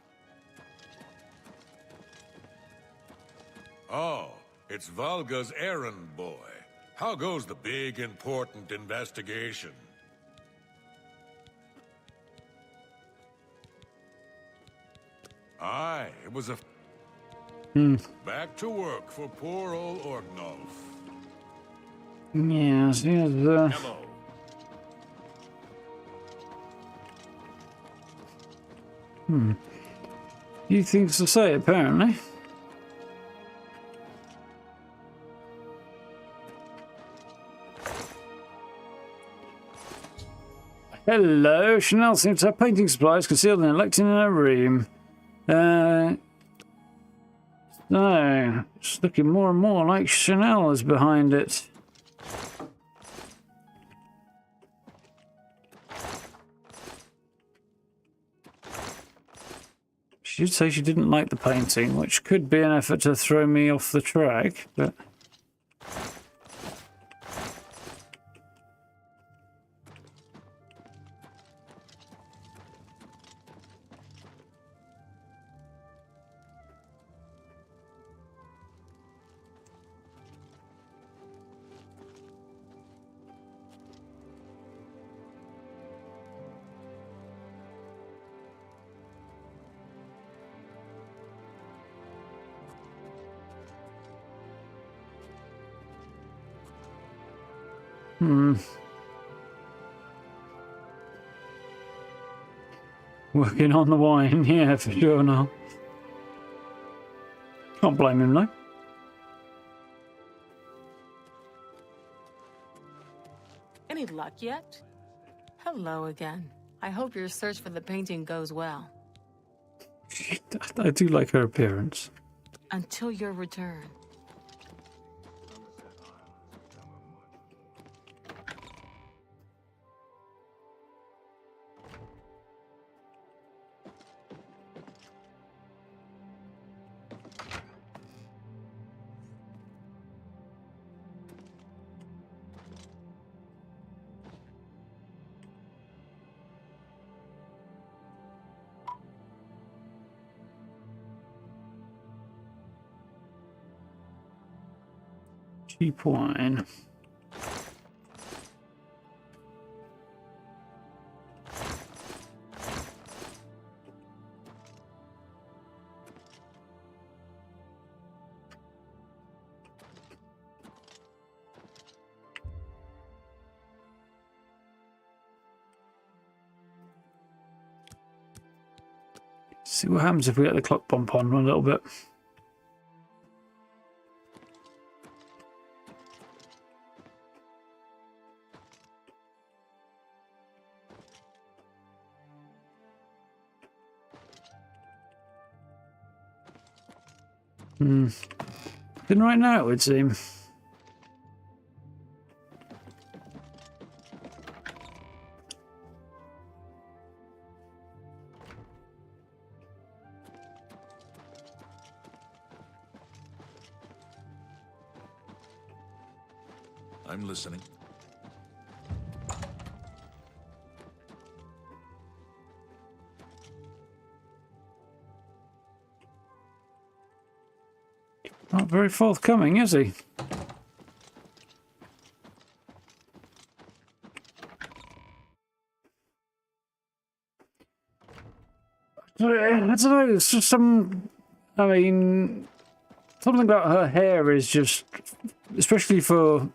Oh, it's Valga's errand boy. How goes the big, important investigation? Aye, it was a... Back to work for poor old Orgnolf. Yes, Hello. few things to say, apparently. Hello, Chanel seems to have painting supplies concealed in a lectern in her room. So, it's looking more and more like Chanel is behind it. She did say she didn't like the painting, which could be an effort to throw me off the track, but... Working on the wine, yeah, for sure now. Can't blame him, though. Any luck yet? Hello again. I hope your search for the painting goes well. I do like her appearance. Until your return. Cheap wine. See what happens if we get the clock bump on a little bit. Didn't right now, it would seem. I'm listening. Not very forthcoming, is he? I don't know, it's just some... I mean... Something about her hair is just... Especially for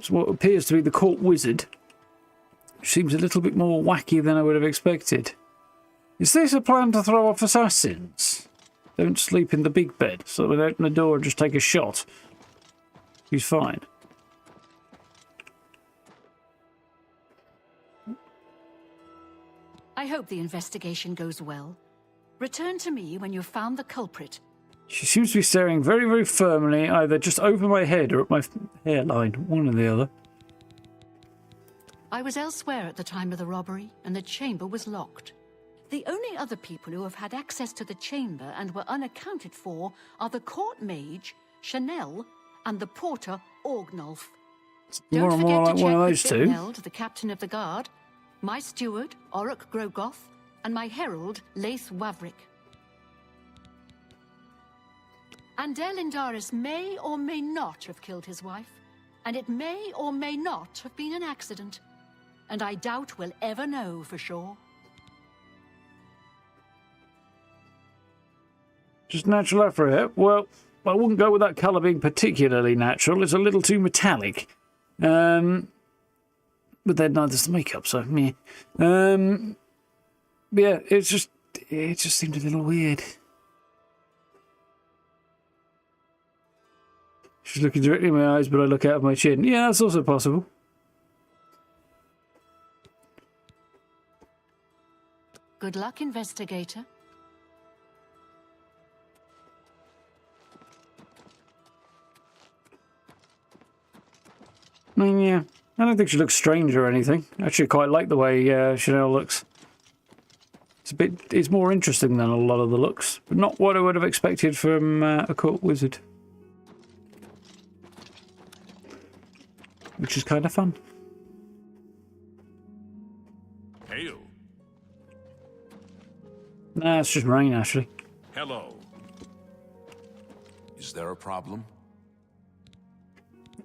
what appears to be the court wizard. Seems a little bit more wacky than I would have expected. Is this a plan to throw off assassins? Don't sleep in the big bed, so when they open the door and just take a shot. He's fine. I hope the investigation goes well. Return to me when you've found the culprit. She seems to be staring very, very firmly, either just over my head or at my hairline, one or the other. I was elsewhere at the time of the robbery, and the chamber was locked. The only other people who have had access to the chamber and were unaccounted for are the court mage, Chanel, and the porter, Orgnolf. More and more like one of those two. Finneld, the captain of the guard, my steward, Orok Grogoth, and my herald, Laith Wavrik. Andel Indaris may or may not have killed his wife, and it may or may not have been an accident. And I doubt we'll ever know for sure. Just natural afro. Well, I wouldn't go with that colour being particularly natural. It's a little too metallic. But then neither's the makeup, so meh. Yeah, it just seemed a little weird. She's looking directly in my eyes, but I look out of my chin. Yeah, that's also possible. Good luck, investigator. I mean, yeah, I don't think she looks strange or anything. I actually quite like the way Chanel looks. It's more interesting than a lot of the looks, but not what I would have expected from a court wizard. Which is kind of fun. Hail. Nah, it's just rain, actually. Hello. Is there a problem?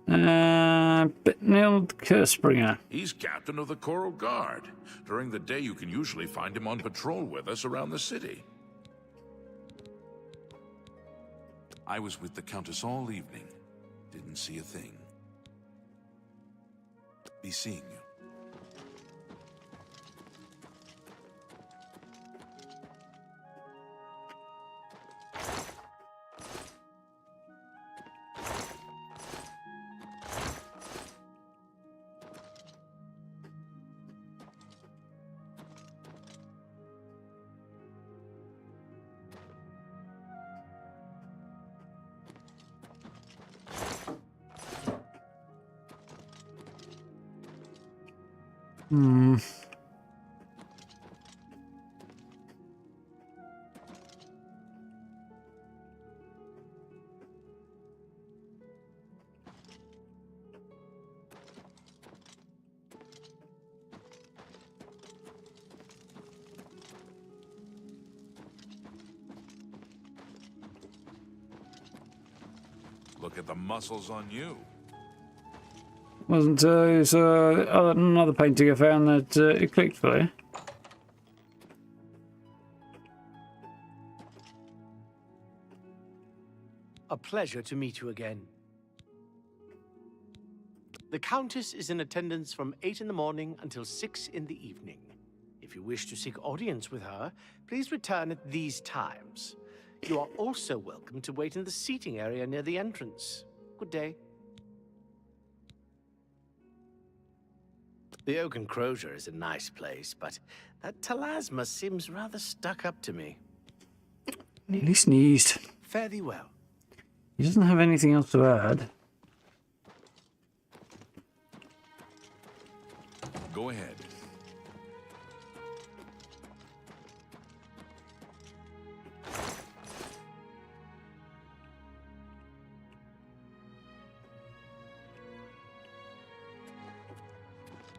Bitnild Cursebringer. He's captain of the Coral Guard. During the day, you can usually find him on patrol with us around the city. I was with the Countess all evening. Didn't see a thing. Be seeing you. Look at the muscles on you. Wasn't it's another painting I found that it clicked for you. A pleasure to meet you again. The Countess is in attendance from 8 in the morning until 6 in the evening. If you wish to seek audience with her, please return at these times. You are also welcome to wait in the seating area near the entrance. Good day. The Oak Enclosure is a nice place, but that Talasma seems rather stuck up to me. Nearly sneezed. Fare thee well. He doesn't have anything else to add. Go ahead.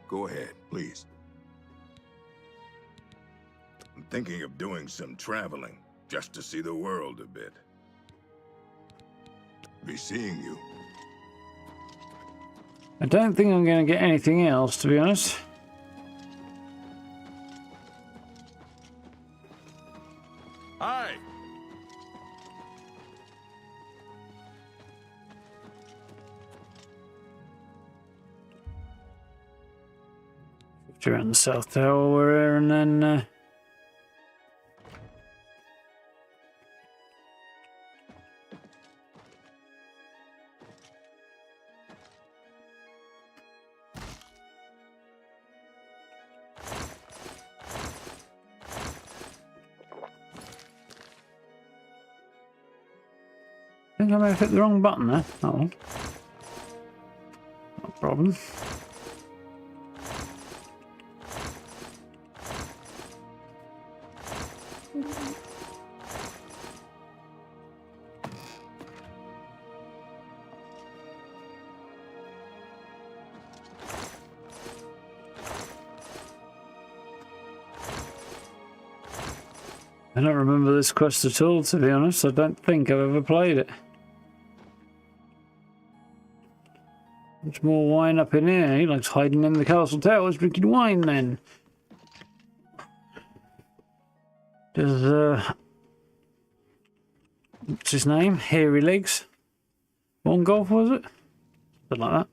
Go ahead, please. I'm thinking of doing some traveling, just to see the world a bit. Be seeing you. I don't think I'm going to get anything else, to be honest. Hi. Around the South Tower we're here, and then I think I may have hit the wrong button there. Oh, not a problem. I don't remember this quest at all, to be honest. I don't think I've ever played it. Much more wine up in here. He likes hiding in the castle towers drinking wine then. Does what's his name? Hairy Legs. One golf, was it? Something like that.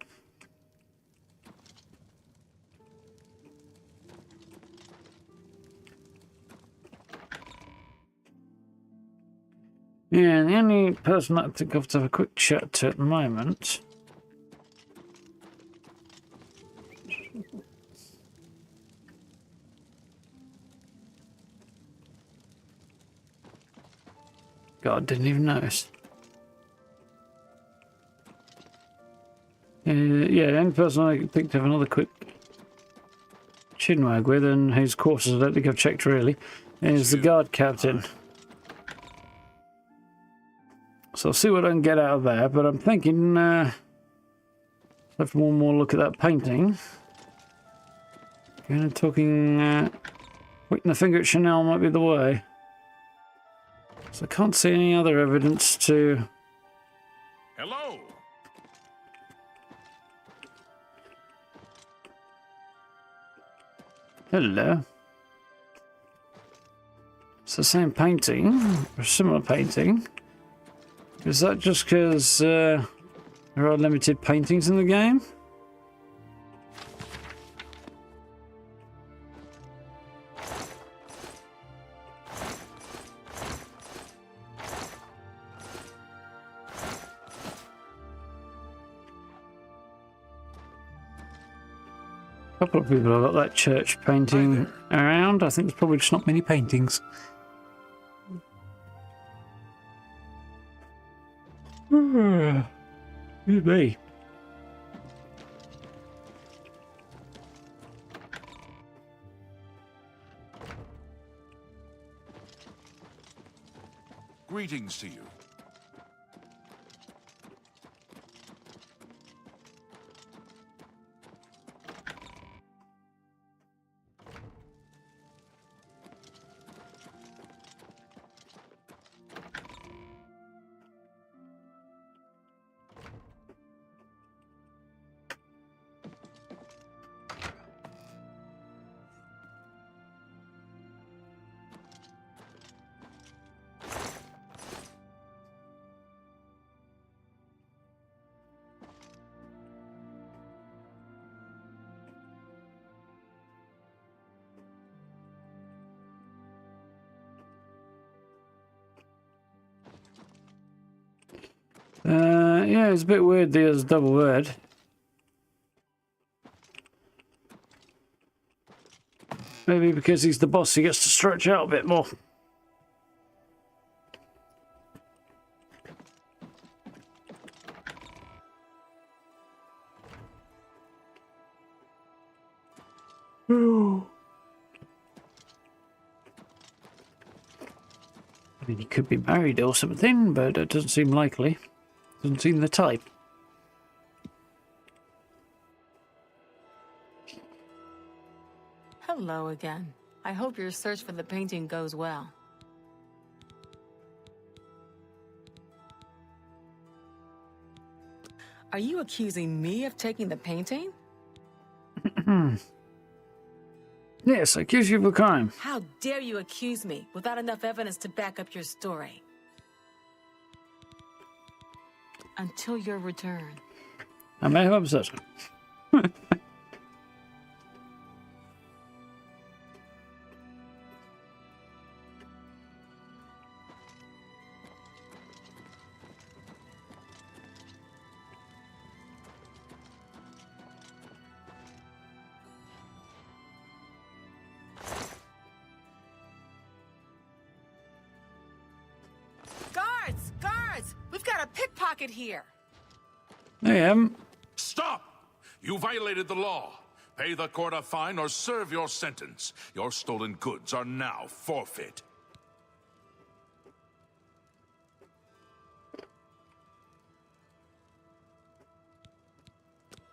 Yeah, the only person I think of to have a quick chat to at the moment. God, didn't even notice. Yeah, the only person I think to have another quick chinwag with, and whose courses I don't think I've checked really, is the guard captain. So I'll see what I can get out of there, but I'm thinking, have one more look at that painting. Kind of talking, pointing the finger at Chanel might be the way. So I can't see any other evidence to... Hello! Hello. It's the same painting, or a similar painting. Is that just because there are limited paintings in the game? A couple of people have got that church painting around. I think there's probably just not many paintings. Could be. Greetings to you. Yeah, it's a bit weird there's double red. Maybe because he's the boss he gets to stretch out a bit more. I mean, he could be married or something, but it doesn't seem likely. Doesn't seem the type. Hello again. I hope your search for the painting goes well. Are you accusing me of taking the painting? Yes, I accuse you of a crime. How dare you accuse me without enough evidence to back up your story? Until your return. I may have upset her. Guards! We've got a pickpocket here. I am. Stop! You violated the law. Pay the court a fine or serve your sentence. Your stolen goods are now forfeit.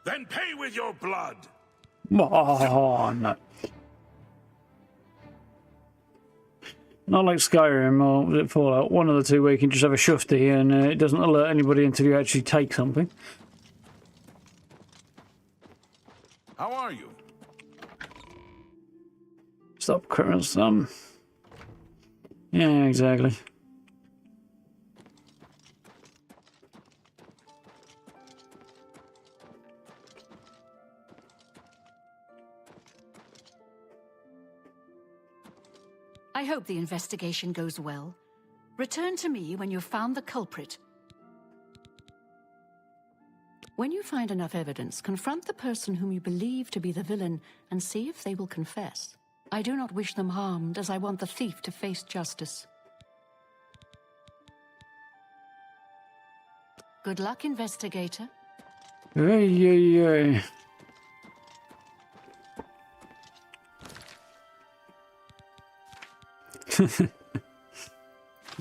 Then pay with your blood. Oh, no. Not like Skyrim or was it Fallout, one of the two where you can just have a shufty and it doesn't alert anybody until you actually take something. How are you? Stop criminals, yeah, exactly. I hope the investigation goes well. Return to me when you've found the culprit. When you find enough evidence, confront the person whom you believe to be the villain and see if they will confess. I do not wish them harmed, as I want the thief to face justice. Good luck, investigator. Hey, hey, hey.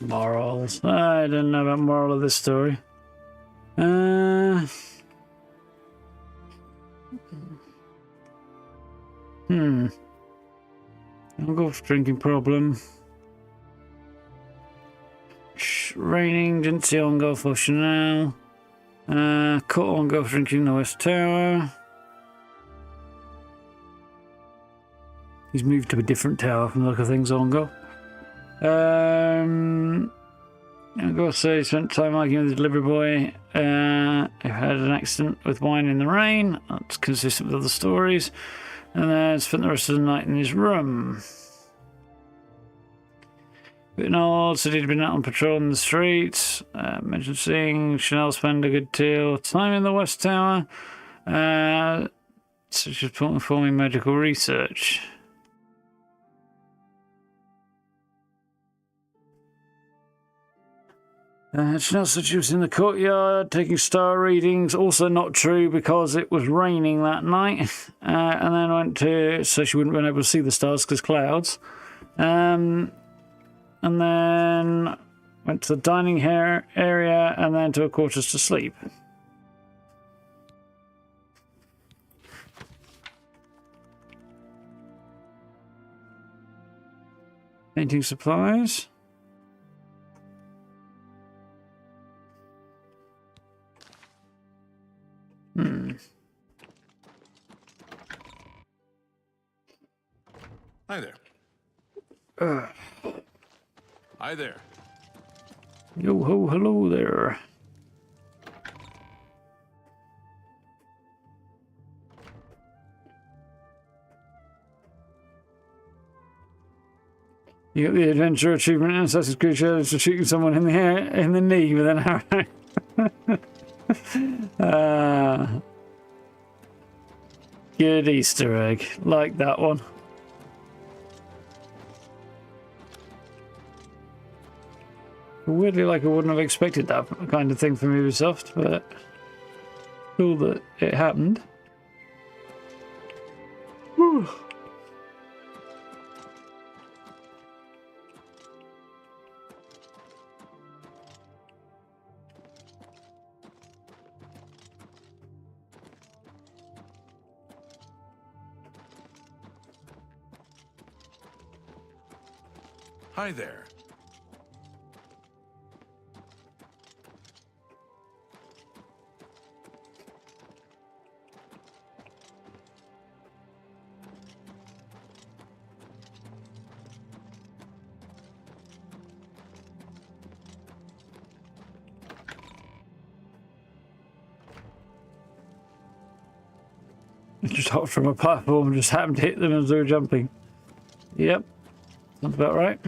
Morals. I don't know about moral of this story. I'll go for drinking problem. Raining, didn't see on go for Chanel. Cut on go for drinking the West Tower. He's moved to a different tower from the look of things on go. I'll go say spent time arguing with the delivery boy. Who had an accident with wine in the rain. That's consistent with other stories. And then spent the rest of the night in his room. Bit old, said he'd been out on patrol in the streets. Mentioned seeing Chanel spend a good deal of time in the West Tower. Such as performing medical research. Chanel said she was in the courtyard taking star readings. Also not true because it was raining that night. And then went to, so she wouldn't have been able to see the stars because clouds. And then went to the dining area and then to her quarters to sleep. Painting supplies. Hi there. Hi there. Yo ho, hello there. You got the adventure achievement in Assassin's Creed Shadows for shooting someone in the knee with an arrow. Good Easter egg. Like that one. Weirdly, like I wouldn't have expected that kind of thing from Ubisoft, but cool that it happened. Whew. Hi there. Just hopped from a platform and just happened to hit them as they were jumping. Yep. Sounds about right.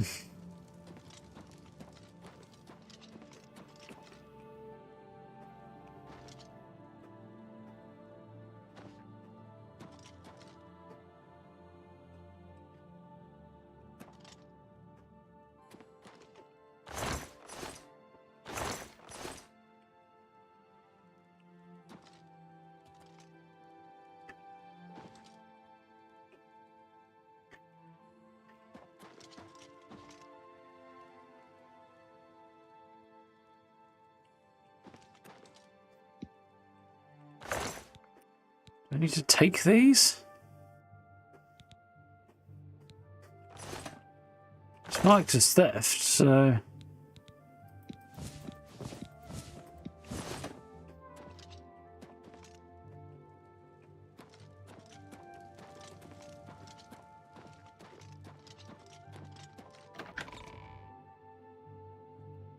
Do I need to take these? It's marked as theft, so...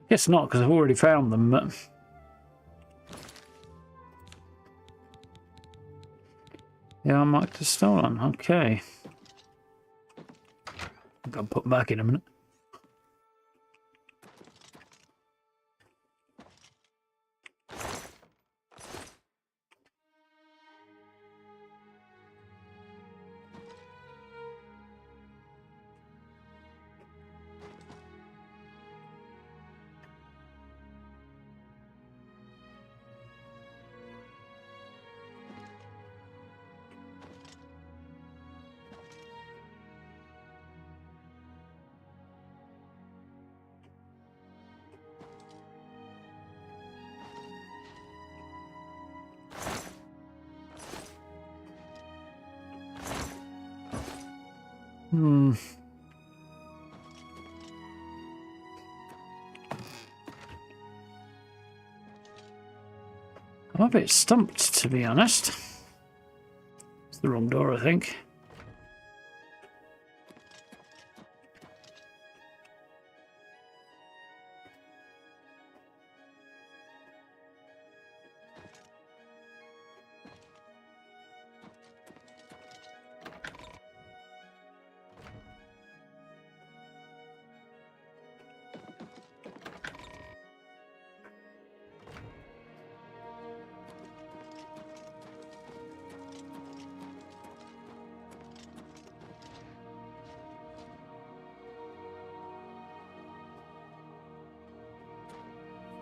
Guess not, because I've already found them, but... Yeah, I'm marked as stolen. Okay. I'm going to put them back in a minute. I'm a bit stumped, to be honest. It's the wrong door, I think.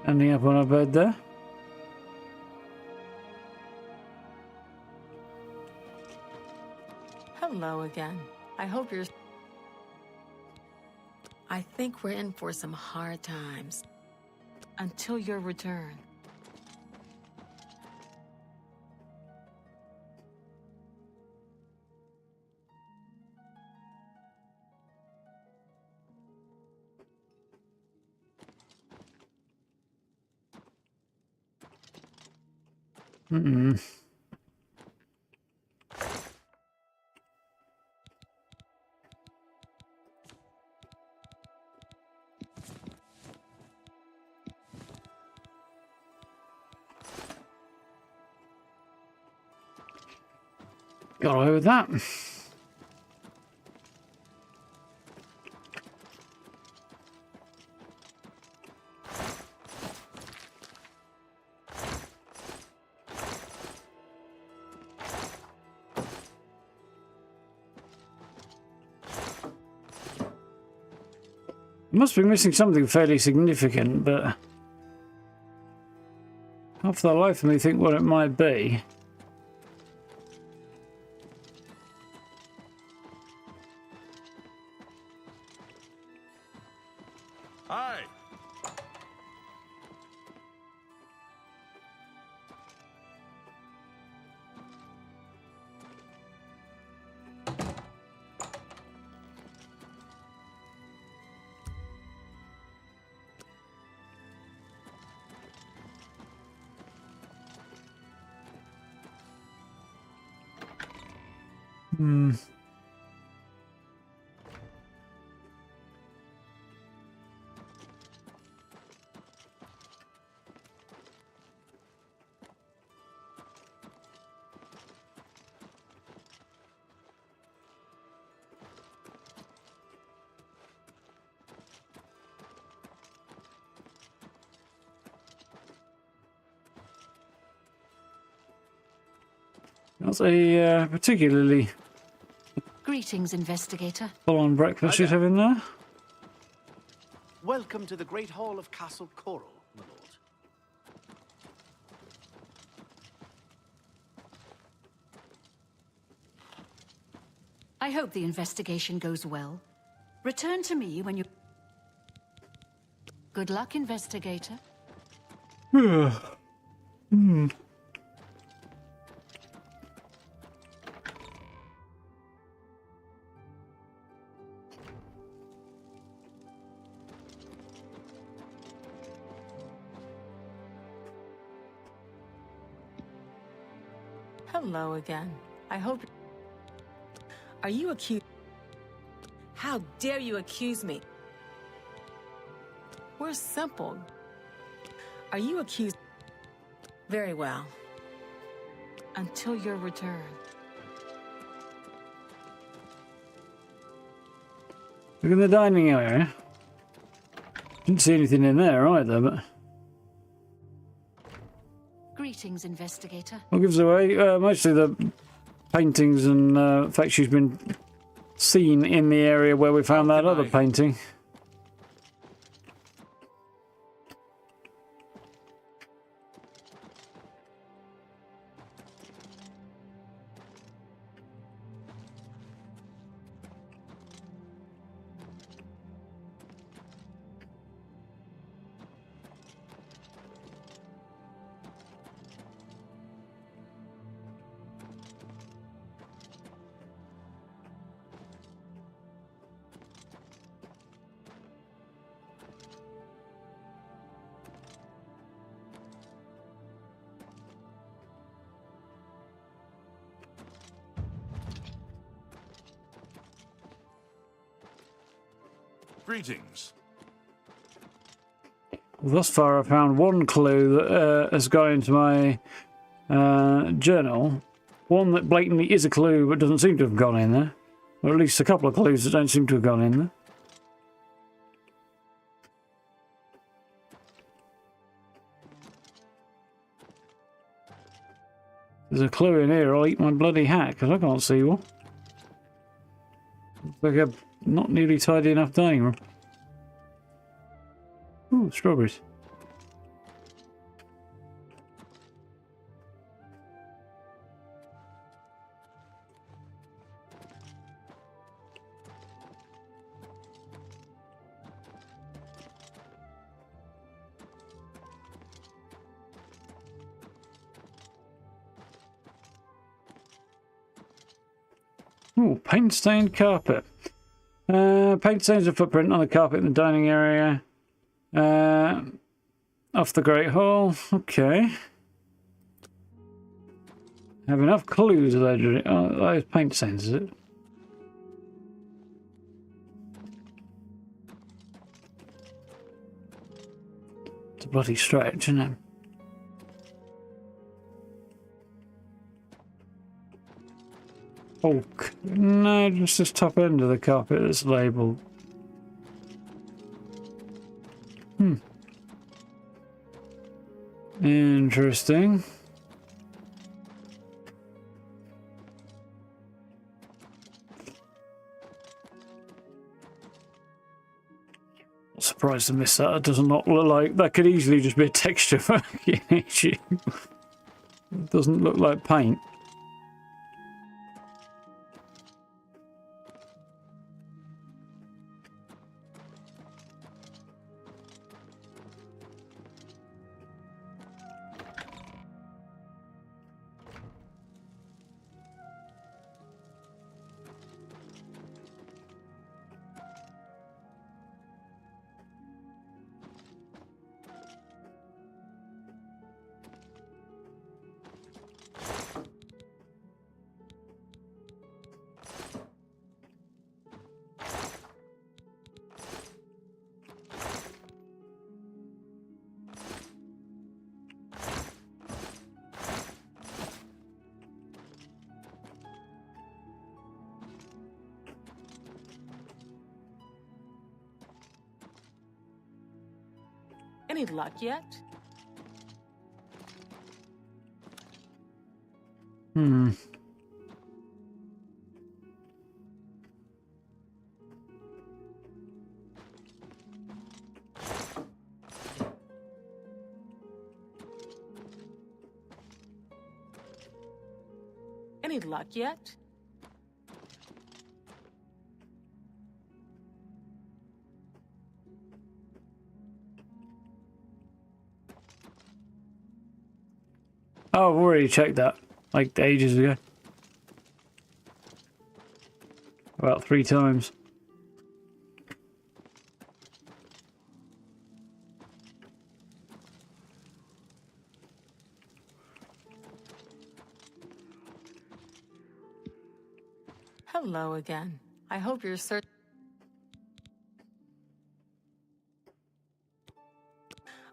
Ending up on a bed there. Hello again. I hope you're... I think we're in for some hard times. Until your return. Got away with that. Must be missing something fairly significant, but half the life of me think what it might be. Hi. That's a particularly Greetings, investigator. full-on breakfast you're having there. Welcome to the Great Hall of Castle Coral, my lord. I hope the investigation goes well. Return to me when you... Good luck, investigator. Hello again. I hope... Are you accused? How dare you accuse me? We're simple. Are you accused? Very well. Until your return. Look in the dining area. Didn't see anything in there either, but... Greetings, investigator. What gives away? Mostly the paintings and fact she's been seen in the area where we found that other painting. Greetings. Thus far, I've found one clue that has gone into my journal. One that blatantly is a clue but doesn't seem to have gone in there. Or at least a couple of clues that don't seem to have gone in there. There's a clue in here, I'll eat my bloody hat, because I can't see one. Looks like a not nearly tidy enough dining room. Ooh, strawberries. Ooh, paint-stained carpet. Paint stains a footprint on the carpet in the dining area. Off the Great Hall. Okay. Have enough clues there. Oh, those paint stains, is it? It's a bloody stretch, isn't it? Oak. No, just this top end of the carpet that's labelled. Interesting. Surprised to miss that. It does not look like that. Could easily just be a texture fucking issue. It doesn't look like paint. Any luck yet? Any luck yet? Oh, I've already checked that, like ages ago. About 3 times. Hello again. I hope you're certain.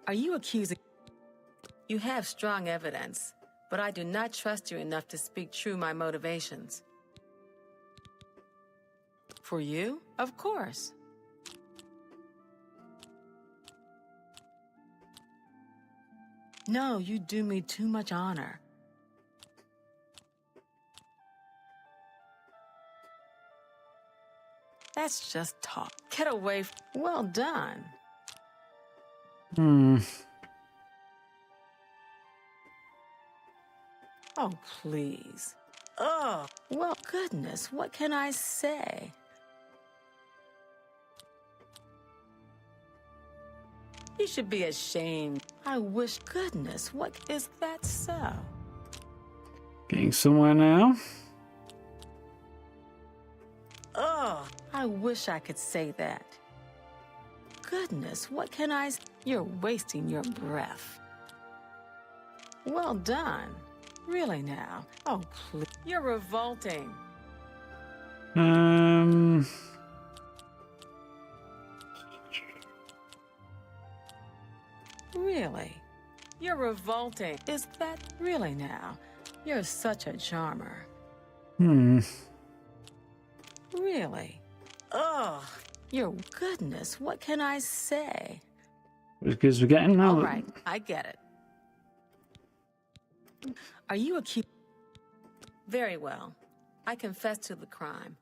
Are you accusing? You have strong evidence, but I do not trust you enough to speak true my motivations. For For you? Of course. No, you do me too much honor. That's just talk. Get away. Well done. Oh, please. Oh, well, goodness, what can I say? You should be ashamed. I wish, goodness, what is that so? Getting somewhere now. Oh, I wish I could say that. Goodness, what can I say? You're wasting your breath. Well done. Really now? Oh, please. You're revolting. Really? You're revolting. Is that really now? You're such a charmer. Really? Ugh. Your goodness, what can I say? Because we're getting now. All right, I get it. Are you accused? Very well. I confess to the crime.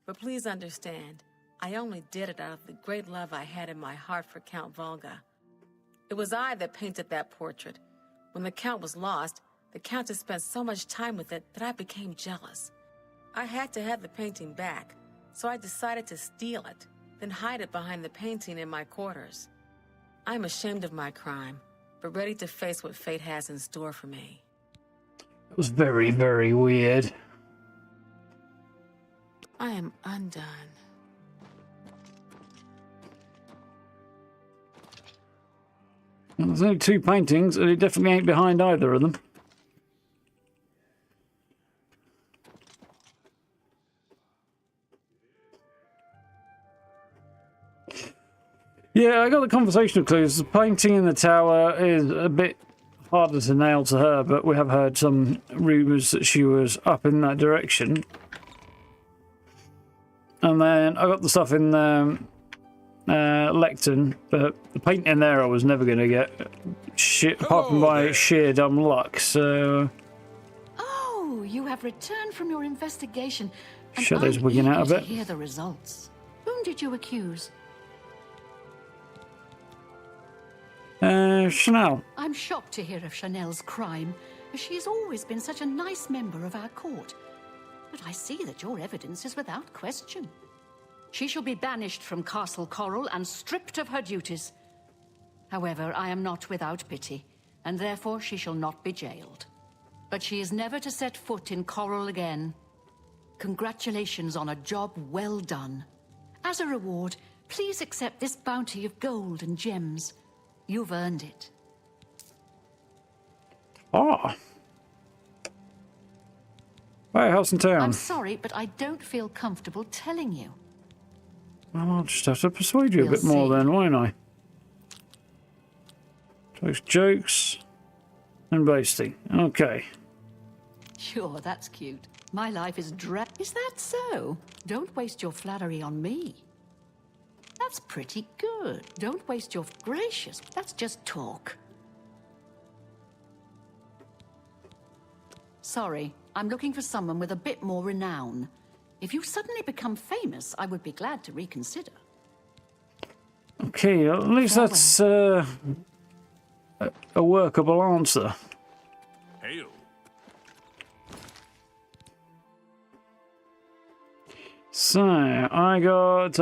But please understand, I only did it out of the great love I had in my heart for Count Volga. It was I that painted that portrait. When the Count was lost, the Countess spent so much time with it that I became jealous. I had to have the painting back, so I decided to steal it, then hide it behind the painting in my quarters. I'm ashamed of my crime, but ready to face what fate has in store for me. It was very, very weird. I am undone. Well, there's only 2 paintings, and it definitely ain't behind either of them. Yeah, I got the conversational clues. The painting in the tower is a bit harder to nail to her, but we have heard some rumours that she was up in that direction. And then I got the stuff in Lecton, but the painting there I was never going to get, apart from by sheer dumb luck, so... Oh, you have returned from your investigation, and Shadow's I'm wigging eager out a to bit. hear the results. Whom did you accuse? Chanel. I'm shocked to hear of Chanel's crime, as she has always been such a nice member of our court. But I see that your evidence is without question. She shall be banished from Castle Coral and stripped of her duties. However, I am not without pity, and therefore she shall not be jailed. But she is never to set foot in Coral again. Congratulations on a job well done. As a reward, please accept this bounty of gold and gems. You've earned it. Ah. Hey, house in town. I'm sorry, but I don't feel comfortable telling you. Well, I'll just have to persuade you a We'll bit more see. then, won't I? Jokes and boasting. Okay. Sure, that's cute. My life is Is that so? Don't waste your flattery on me. That's pretty good. Don't waste your... Gracious, that's just talk. Sorry, I'm looking for someone with a bit more renown. If you suddenly become famous, I would be glad to reconsider. Okay, at least that's a workable answer. Hail. So, I got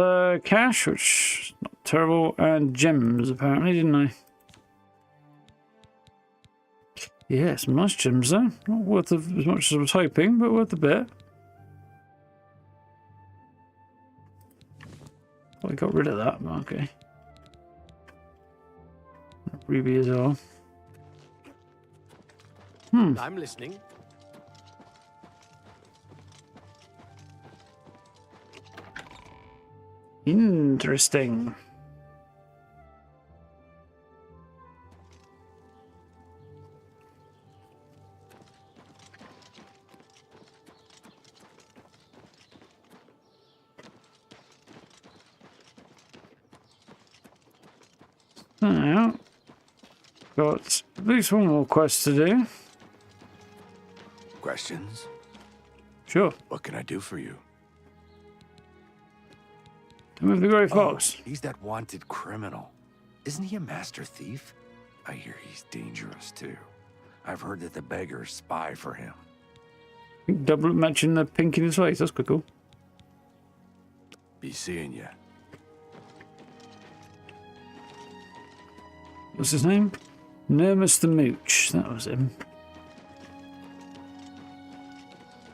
cash, which is not terrible, and gems, apparently, didn't I? Yeah, some nice gems there. Not worth as much as I was hoping, but worth a bit. Well, I got rid of that, okay. Ruby as well. I'm listening. Interesting. Now, got at least one more quest to do. Questions? Sure. What can I do for you? With the Grey Fox. He's that wanted criminal. Isn't he a master thief? I hear he's dangerous too. I've heard that the beggars spy for him. Double matching the pink in his face. That's quite cool. Be seeing ya. What's his name? Nermus the Mooch. That was him.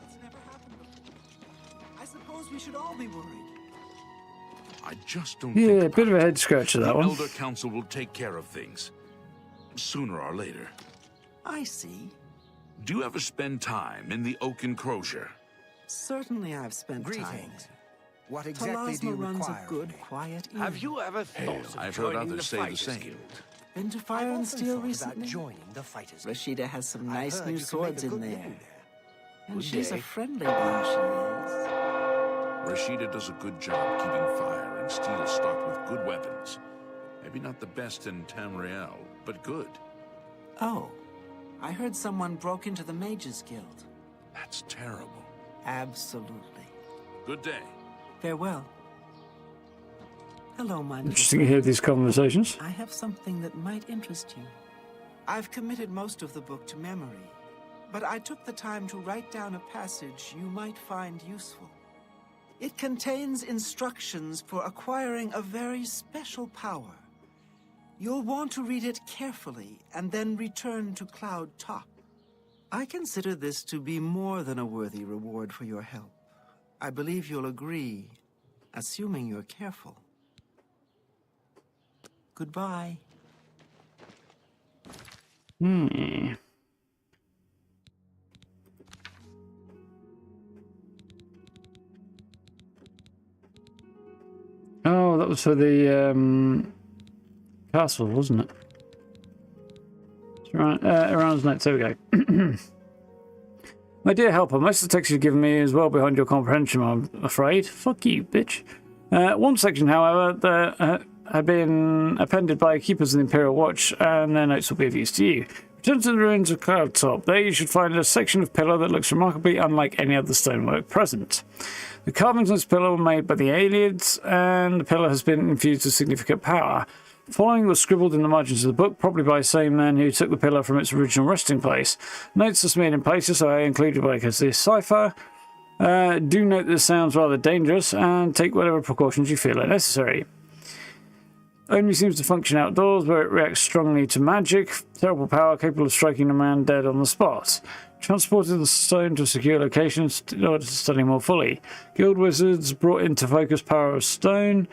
It's never happened before. I suppose we should all be worried. I just don't Yeah, think a bit of a about head scratcher, that the one. Elder Council will take care of things. Sooner or later. I see. Do you ever spend time in the Oak Enclosure? Certainly I've spent time. Greetings. What exactly do Talasma you runs require? a good, quiet inn. Have you ever thought of I've heard joining others the say the Fighters same. Guild? Been to Fire and Steel recently? Joining the fighters. Rashida has some I've nice heard new you can swords make a in good there. living And Good she's day. a friendly one, she is. Rashida does a good job keeping fire and steel stocked with good weapons. Maybe not the best in Tamriel, but good. Oh, I heard someone broke into the Mages Guild. That's terrible. Absolutely. Good day. Farewell. Hello, my little Interesting to hear these conversations. I have something that might interest you. I've committed most of the book to memory, but I took the time to write down a passage you might find useful. It contains instructions for acquiring a very special power. You'll want to read it carefully and then return to Cloud Top. I consider this to be more than a worthy reward for your help. I believe you'll agree, assuming you're careful. Goodbye. Oh, that was for the castle, wasn't it? Around next. There we go. My dear helper, most of the text you've given me is well behind your comprehension, I'm afraid. Fuck you, bitch. One section, however, that had been appended by keepers of the Imperial Watch, and their notes will be of use to you. Return to the ruins of Cloud Top. There you should find a section of pillar that looks remarkably unlike any other stonework present. The carvings on this pillar were made by the aliens, and the pillar has been infused with significant power. The following was scribbled in the margins of the book, probably by the same man who took the pillar from its original resting place. Notes are smeared in places, so I included what I consider cipher. Do note that this sounds rather dangerous, and take whatever precautions you feel are necessary. Only seems to function outdoors, where it reacts strongly to magic. Terrible power, capable of striking a man dead on the spot. Transported the stone to a secure location in order to study more fully. Guild wizards brought into focus power of stone.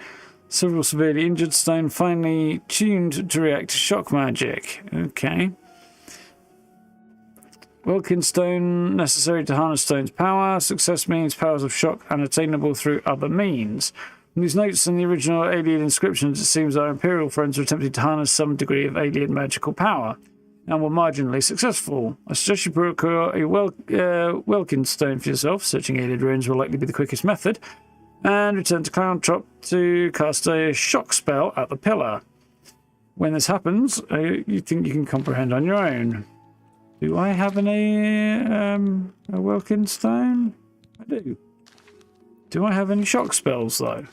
Several severely injured stone, finely tuned to react to shock magic. Okay. Welkin stone, necessary to harness stone's power. Success means powers of shock unattainable through other means. From these notes and the original alien inscriptions, it seems our Imperial friends were attempting to harness some degree of alien magical power, and were marginally successful. I suggest you procure a Welkin stone for yourself. Searching alien ruins will likely be the quickest method. And return to Cloud Top to cast a shock spell at the pillar. When this happens, you think you can comprehend on your own. Do I have a Welkin stone? I do. Do I have any shock spells, though?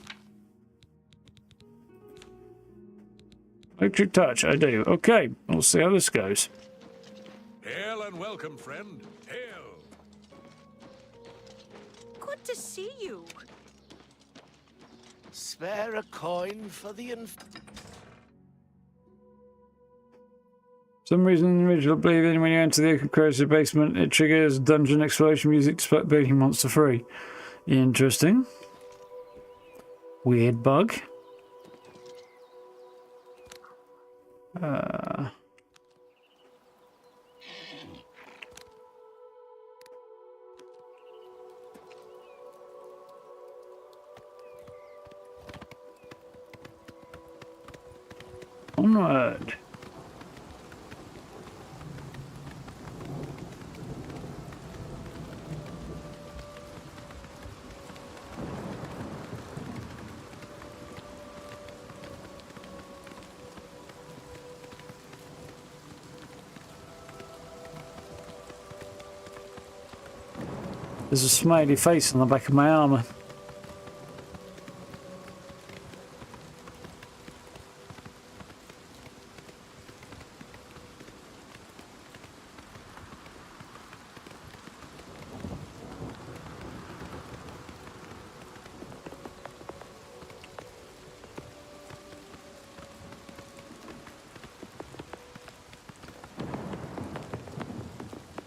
Electric touch, I do. Okay, we'll see how this goes. Hail and welcome, friend. Hail. Good to see you. Spare a coin for the For some reason, in the original Oblivion, when you enter the Oak Enclosure basement, it triggers dungeon exploration music to split beating monster free. Interesting. Weird bug. Onward. There's a smiley face on the back of my armor.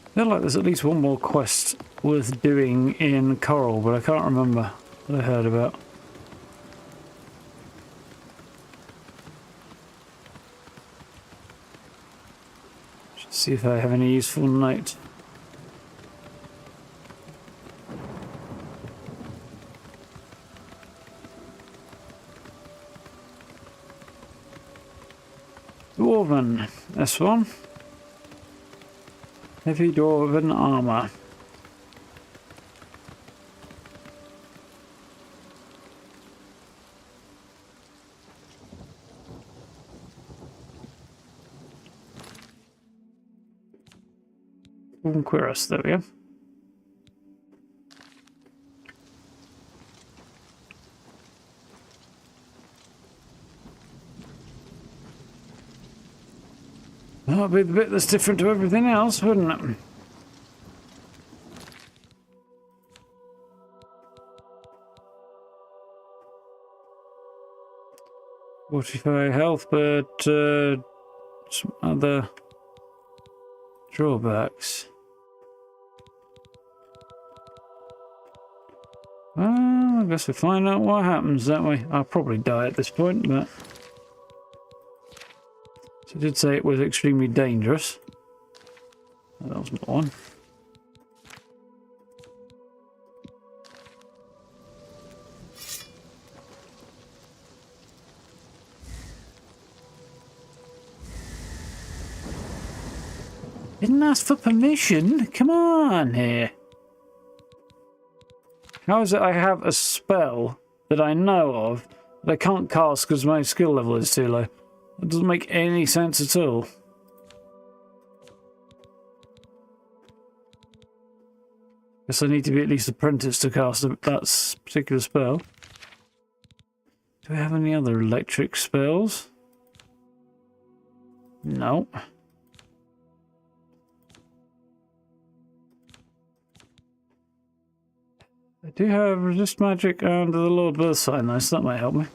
I feel like there's at least one more quest worth doing in Coral, but I can't remember what I heard about. Should see if I have any useful note. Dwarven, this one. Heavy dwarven armor. Cuirass, there we go. That'll be the bit that's different to everything else, wouldn't it? $45 health, but some other drawbacks. Well, I guess we'll find out what happens that way. I'll probably die at this point, but... So I did say it was extremely dangerous. That was not one. Didn't ask for permission. Come on here. How is it I have a spell that I know of that I can't cast because my skill level is too low? That doesn't make any sense at all. Guess I need to be at least apprenticed to cast that particular spell. Do we have any other electric spells? No. I do have resist magic under the Lord Birth sign though, so that might help me.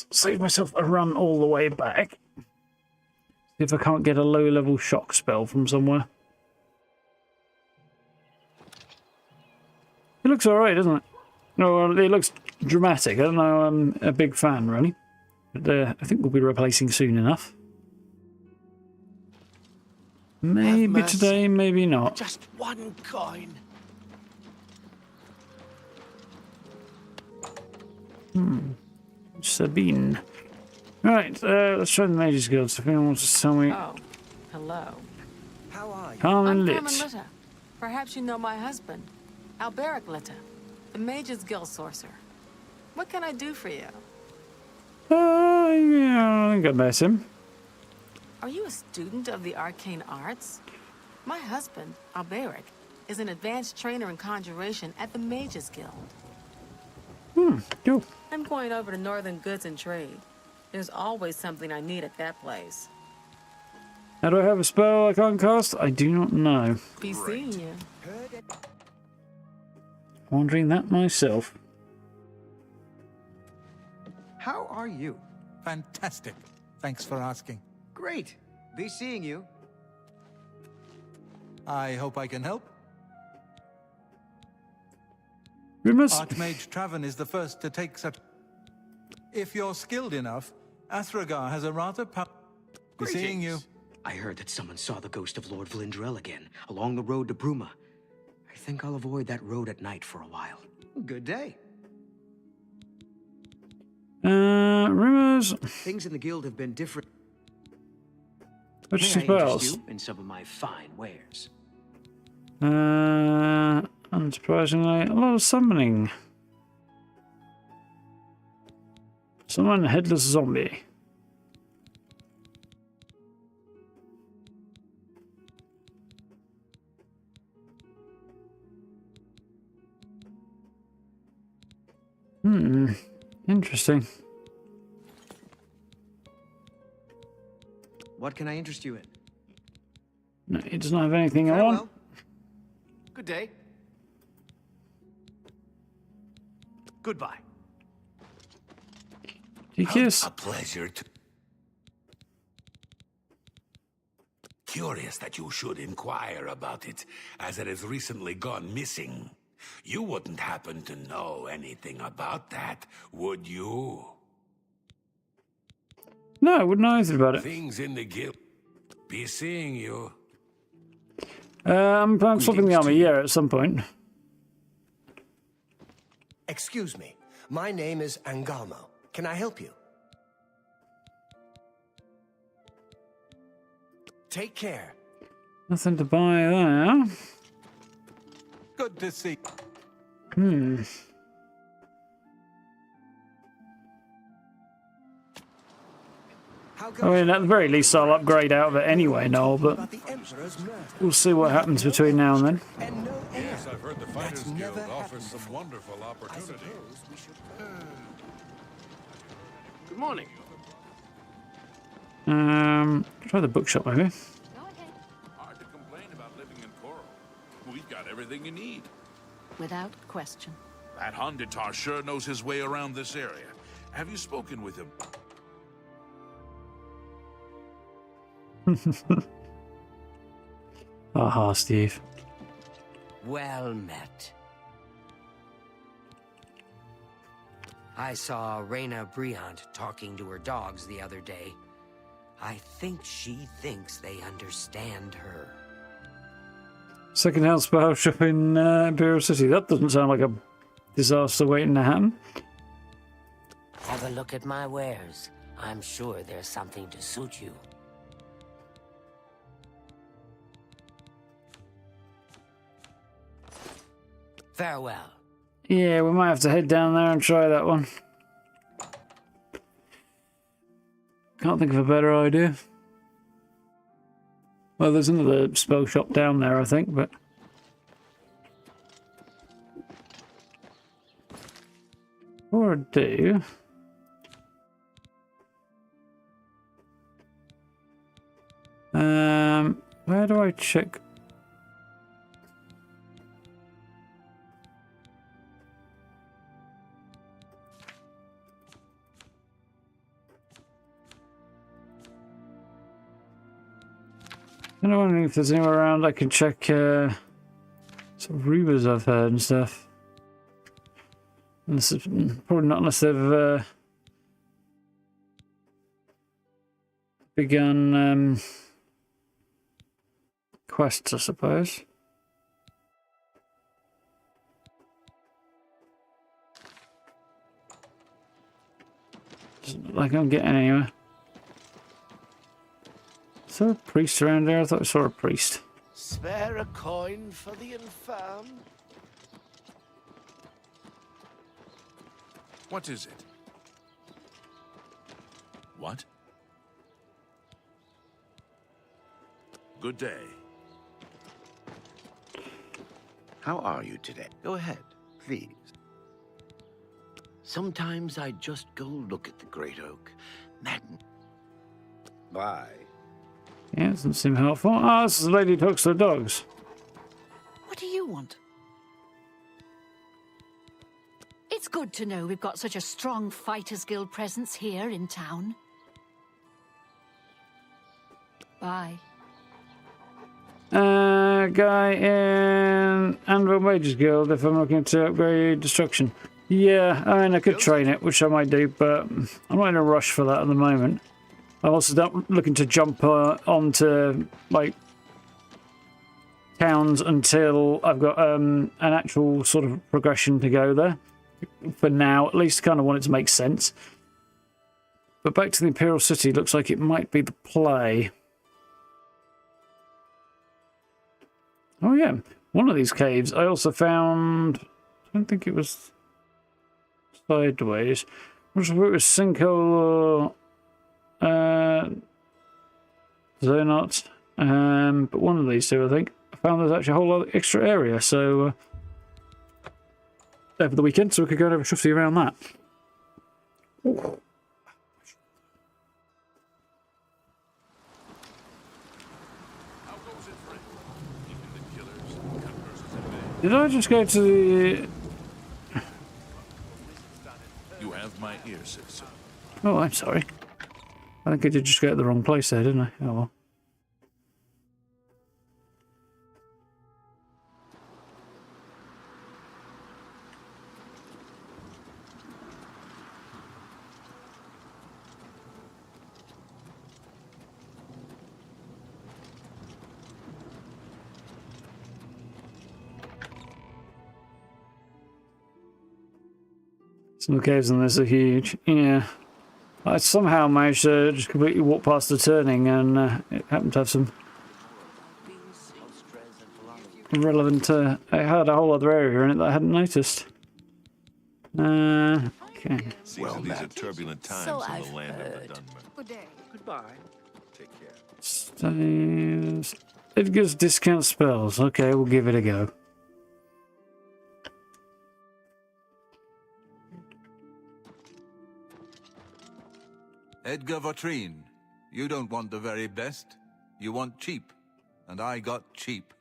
Save myself a run all the way back. See if I can't get a low level shock spell from somewhere. It looks alright, doesn't it? No, it looks dramatic. I don't know, I'm a big fan really. But I think we'll be replacing soon enough. Maybe today, maybe not. Just one coin. Sabine. Right, let's try the Mage's Guild. So if anyone wants to tell me. Oh, hello. How are you? Carmen I'm Lit. Carmen Litta. Perhaps you know my husband, Alberic Litta, the Mage's Guild sorcerer. What can I do for you? Yeah, I think I met him. Are you a student of the arcane arts? My husband, Alberic, is an advanced trainer in conjuration at the Mage's Guild. Cool. I'm going over to Northern Goods and Trade. There's always something I need at that place. How do I have a spell I can't cast? I do not know. Be seeing you. Wondering that myself. How are you? Fantastic. Thanks for asking. Great. Be seeing you. I hope I can help. Archmage Traven is the first to take such... If you're skilled enough, Athragar has a rather Be seeing you. I heard that someone saw the ghost of Lord Vlindrel again, along the road to Bruma. I think I'll avoid that road at night for a while. Good day. Rumors. Things in the guild have been different. Which May I interest spells? you in some of my fine wares? Unsurprisingly, a lot of summoning. Summon a headless zombie. Interesting. What can I interest you in? No, he doesn't have anything I want. Good day. Goodbye. Kiss. A pleasure to... Curious that you should inquire about it, as it has recently gone missing. You wouldn't happen to know anything about that, would you? No, I wouldn't know anything about it. Things in the guild. Be seeing you. I'm swapping the army, yeah, at some point. Excuse me. My name is Angalmo. Can I help you? Take care. Nothing to buy there. Good to see. I mean, at the very least, I'll upgrade out of it anyway, Noel, but we'll see what happens between now and then. Yes, I've heard the Fighters Guild offers some wonderful opportunities. Good morning. Try the bookshop, maybe. Hard to complain about living in Coral. We've got everything you need. Without question. That Honditar sure knows his way around this area. Have you spoken with him? Aha, Steve. Well met. I saw Reyna Briant talking to her dogs the other day. I think she thinks they understand her. Second-hand spell shop in Imperial City. That doesn't sound like a disaster waiting to happen. Have a look at my wares. I'm sure there's something to suit you. Farewell. Yeah, we might have to head down there and try that one. Can't think of a better idea. Well, there's another spell shop down there, I think, but... Or do... Where do I check? I'm wondering if there's anywhere around I can check sort of rumors I've heard and stuff. And this is probably not unless they've begun quests, I suppose. Doesn't look like I'm getting anywhere. Is there a priest around there? I thought I saw a priest. Spare a coin for the infirm? What is it? What? Good day. How are you today? Go ahead, please. Sometimes I just go look at the Great Oak. Bye. Yeah, doesn't seem helpful. Ah, this is the lady who talks to the dogs. What do you want? It's good to know we've got such a strong Fighters Guild presence here in town. Bye. Guy in Anvil Mages Guild if I'm looking to upgrade destruction. Yeah, I mean, I could train it, which I might do, but I'm not in a rush for that at the moment. I'm also not looking to jump onto, like, towns until I've got an actual sort of progression to go there. For now, at least, kind of want it to make sense. But back to the Imperial City, looks like it might be the play. Oh yeah, one of these caves, I also found... I don't think it was sideways. I'm not sure if it was sinkhole or zonot. But one of these two, I think. I found there's actually a whole lot of extra area, so... over the weekend, so we could go and have a shufty around that. Ooh. Did I just go to the... You have my ear, citizen. Oh, I'm sorry. I think I did just go to the wrong place there, didn't I? Oh well. Some of the caves in this are huge. Yeah. I somehow managed to just completely walk past the turning and it happened to have some relevant... it had a whole other area in it that I hadn't noticed. Okay. Well, these are turbulent times in the land of the Dunmer. Good day. Goodbye. Take care. Staves. It gives discount spells. Okay, we'll give it a go. Edgar Vautrin, you don't want the very best. You want cheap. And I got cheap.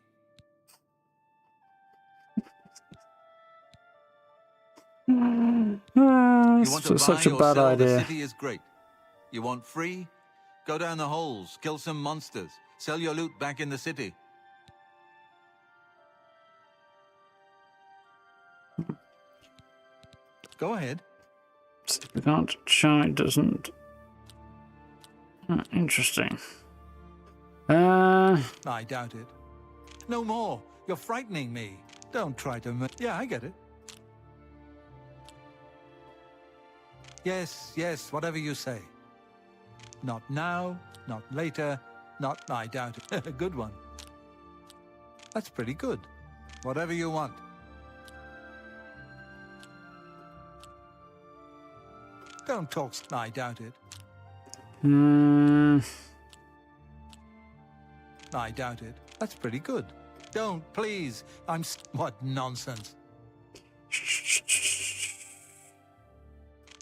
It's such a bad idea. The city is great. You want free? Go down the holes, kill some monsters, sell your loot back in the city. Go ahead. We can't try, doesn't... interesting. I doubt it. No more. You're frightening me. Don't try to... Yeah, I get it. Yes, yes, whatever you say. Not now, not later, not... I doubt it. A good one. That's pretty good. Whatever you want. Don't talk... I doubt it. I doubt it. That's pretty good. Don't, please. What nonsense.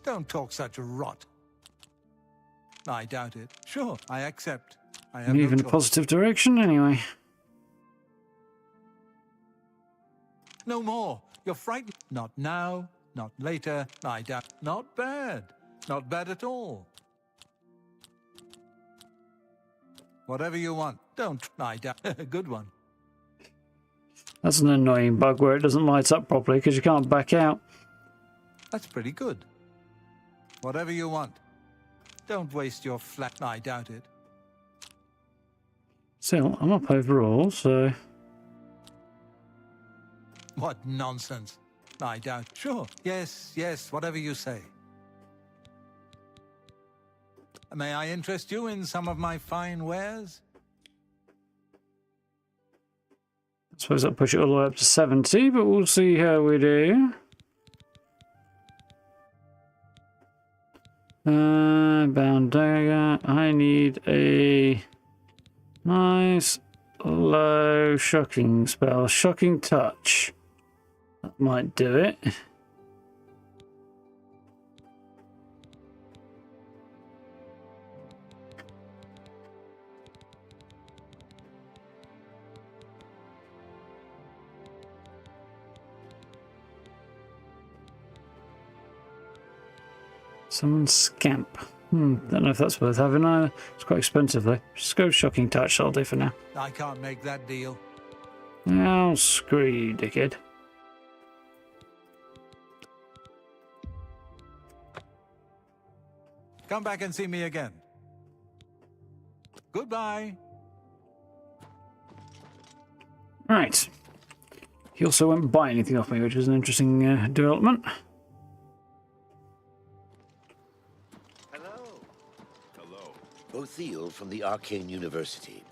Don't talk such rot. I doubt it. Sure, I accept. I have Move in a positive direction, anyway. No more. You're frightened. Not now, not later. I doubt. Not bad. Not bad at all. Whatever you want. Don't. I doubt. A good one. That's an annoying bug where it doesn't light up properly because you can't back out. That's pretty good. Whatever you want. Don't waste your flat. I doubt it. Still, I'm up overall, so... What nonsense. I doubt. Sure. Yes, yes, whatever you say. May I interest you in some of my fine wares? I suppose I'll push it all the way up to 70, but we'll see how we do. Bound dagger. I need a nice low shocking spell. Shocking touch. That might do it. Summon Scamp. Don't know if that's worth having either. It's quite expensive though. Just go Shocking Touch, that'll do for now. I can't make that deal. Oh, screw you, dickhead. Come back and see me again. Goodbye. Right. He also won't buy anything off me, which is an interesting development. Othiel from the Arcane University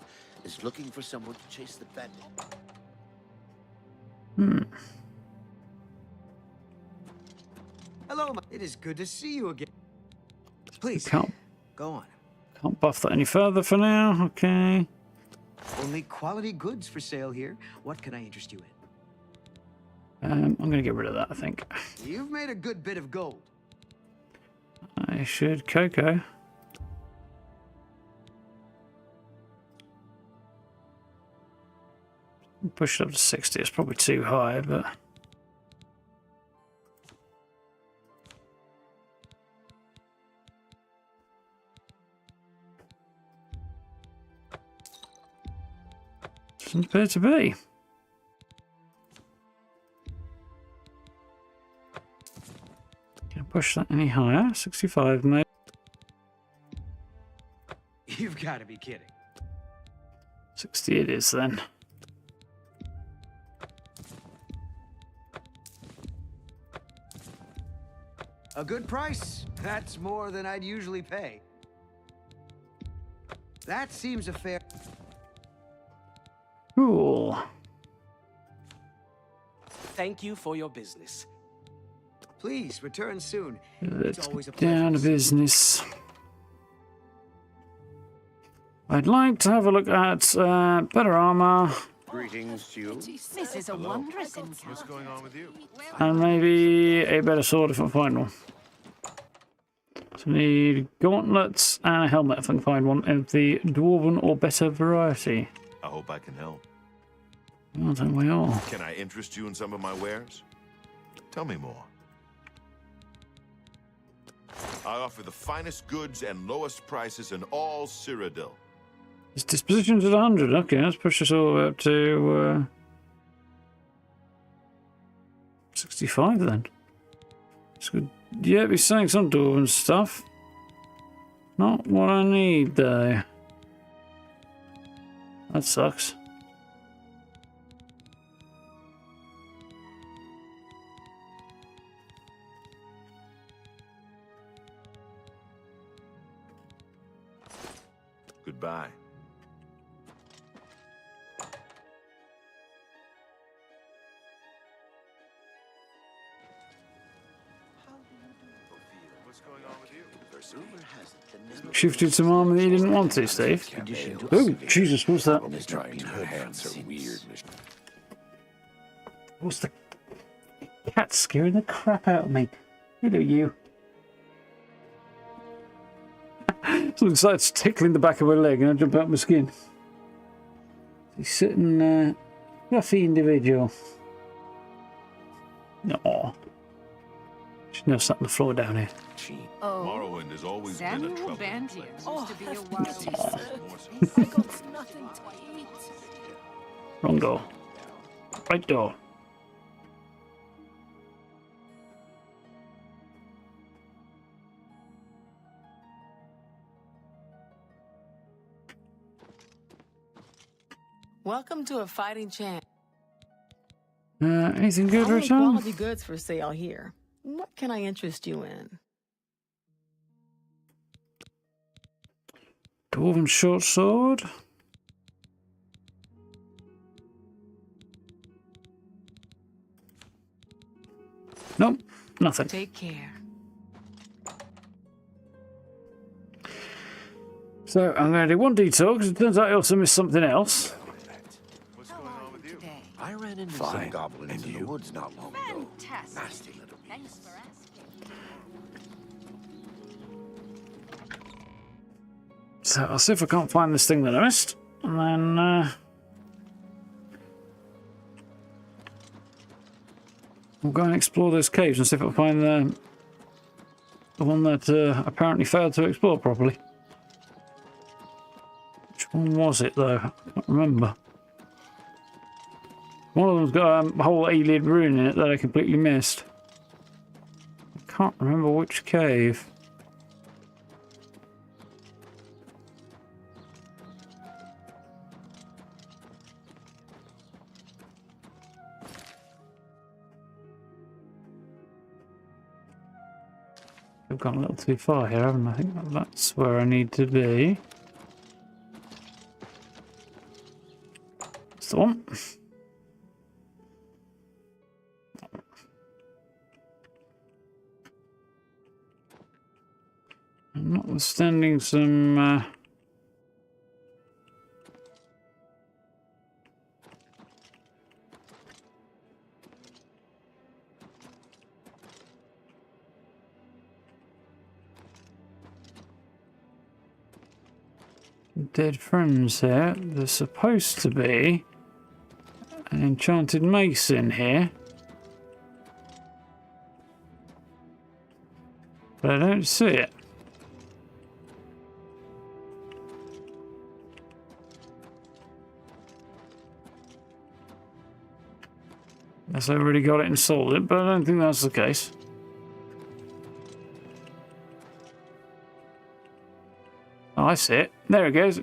is looking for someone to chase the bandit. Hello, it is good to see you again. Please, go on. Can't buff that any further for now. Okay. Only quality goods for sale here. What can I interest you in? I'm going to get rid of that, I think. You've made a good bit of gold. I should Cocoa. Push it up to 60. It's probably too high, but... doesn't appear to be. Can I push that any higher? 65, maybe. You've got to be kidding. 60 it is then. A good price. That's more than I'd usually pay. That seems a fair... Cool. Thank you for your business. Please, return soon. Let's It's always a get pleasure. down to business. I'd like to have a look at better armor. Greetings to you. This is a wondrous encounter. What's going on with you? And maybe a better sword if I find one. So I need gauntlets and a helmet if I can find one of the dwarven or better variety. I hope I can help. Well, don't we all? Can I interest you in some of my wares? Tell me more. I offer the finest goods and lowest prices in all Cyrodil. His disposition's at 100. Okay, let's push this all the way up to 65 then. It's good. Yeah, he's saying some dwarven stuff. Not what I need though. That sucks. Goodbye. What's going on with you? Shifted some armor that you didn't want to, Steve. Oh, Jesus, what's that? What's the cat scaring the crap out of me? Hello, you. Looks like it's tickling the back of my leg and I jump out my skin. He's sitting fluffy individual. No. Should never sat on the floor down here. Oh, Morrowind has always been a Samuel trouble. Bantier Oh, used to be a wild I got nothing to eat. Wrong door. Right door. Welcome to a fighting chance. Anything good, Only Richard? quality goods for sale here. What can I interest you in? Dwarven short sword. Nope, nothing. Take care. So I'm going to do one detour because it turns out I also missed something else. What's going on with you? I ran into some goblins in the woods not long ago. Fantastic. Nasty little Thanks for asking. So I'll see if I can't find this thing that I missed. And then we'll go and explore those caves and see if I can find the one that apparently failed to explore properly. Which one was it though? I can't remember. One of them's got a whole alien ruin in it that I completely missed. I can't remember which cave. I've gone a little too far here, haven't I? I think that's where I need to be. That's the one. Notwithstanding some... dead friends here. There's supposed to be an enchanted mace in here. But I don't see it. Unless I already got it and sold it, but I don't think that's the case. Oh, I see it. There it goes.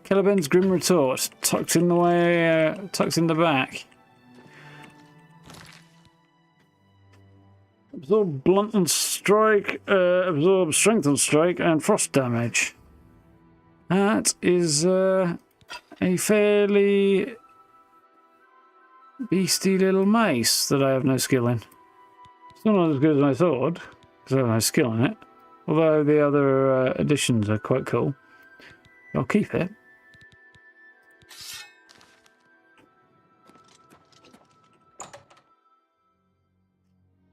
Caliban's Grim Retort, tucked in the way, tucked in the back. Absorb blunt and strike, absorb strength and strike, and frost damage. That is a fairly beastly little mace that I have no skill in. Still not as good as I thought, because I have no skill in it. Although the other additions are quite cool. I'll keep it.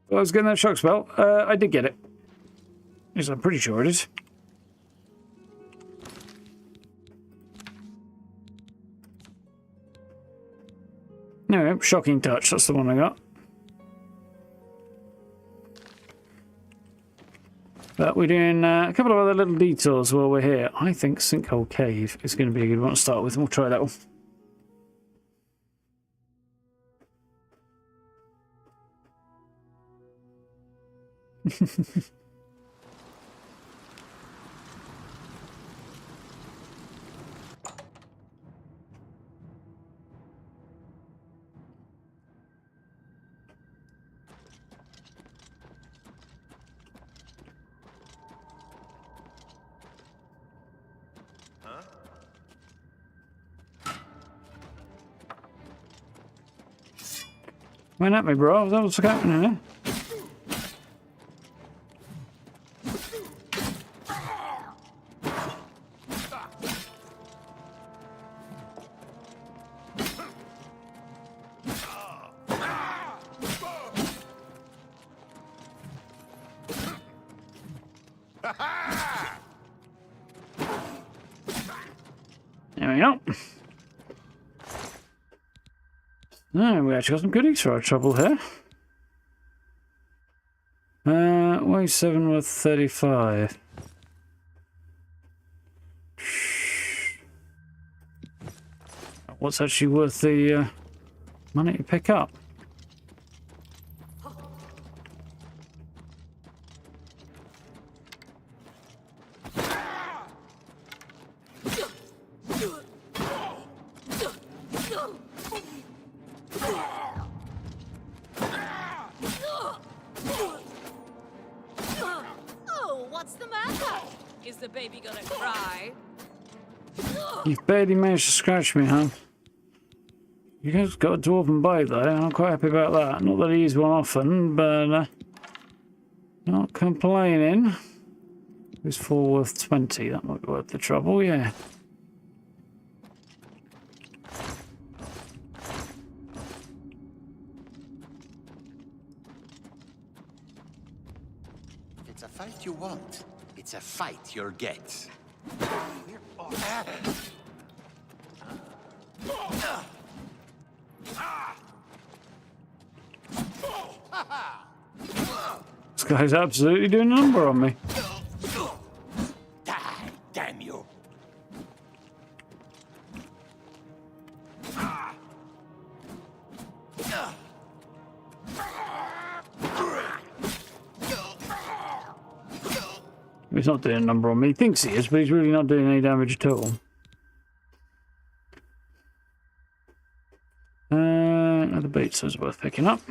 I was getting that shock spell. I did get it. Yes, I'm pretty sure it is. No, shocking touch. That's the one I got. But we're doing a couple of other little detours while we're here. I think Sinkhole Cave is going to be a good one to start with, and we'll try that one. Went at me, bro. That was what's happening here. There we go. No, we actually got some goodies for our trouble here. Wave 7 worth 35. What's actually worth the money to pick up? You've barely managed to scratch me, huh? You guys got a dwarven blade though, I'm quite happy about that. Not that I use one often, but not complaining. It's 4 worth 20, that might be worth the trouble, yeah. It's a fight you want. It's a fight you'll get. This guy's absolutely doing a number on me. Die, damn you. He's not doing a number on me. He thinks he is, but he's really not doing any damage at all. Another beats is worth picking up.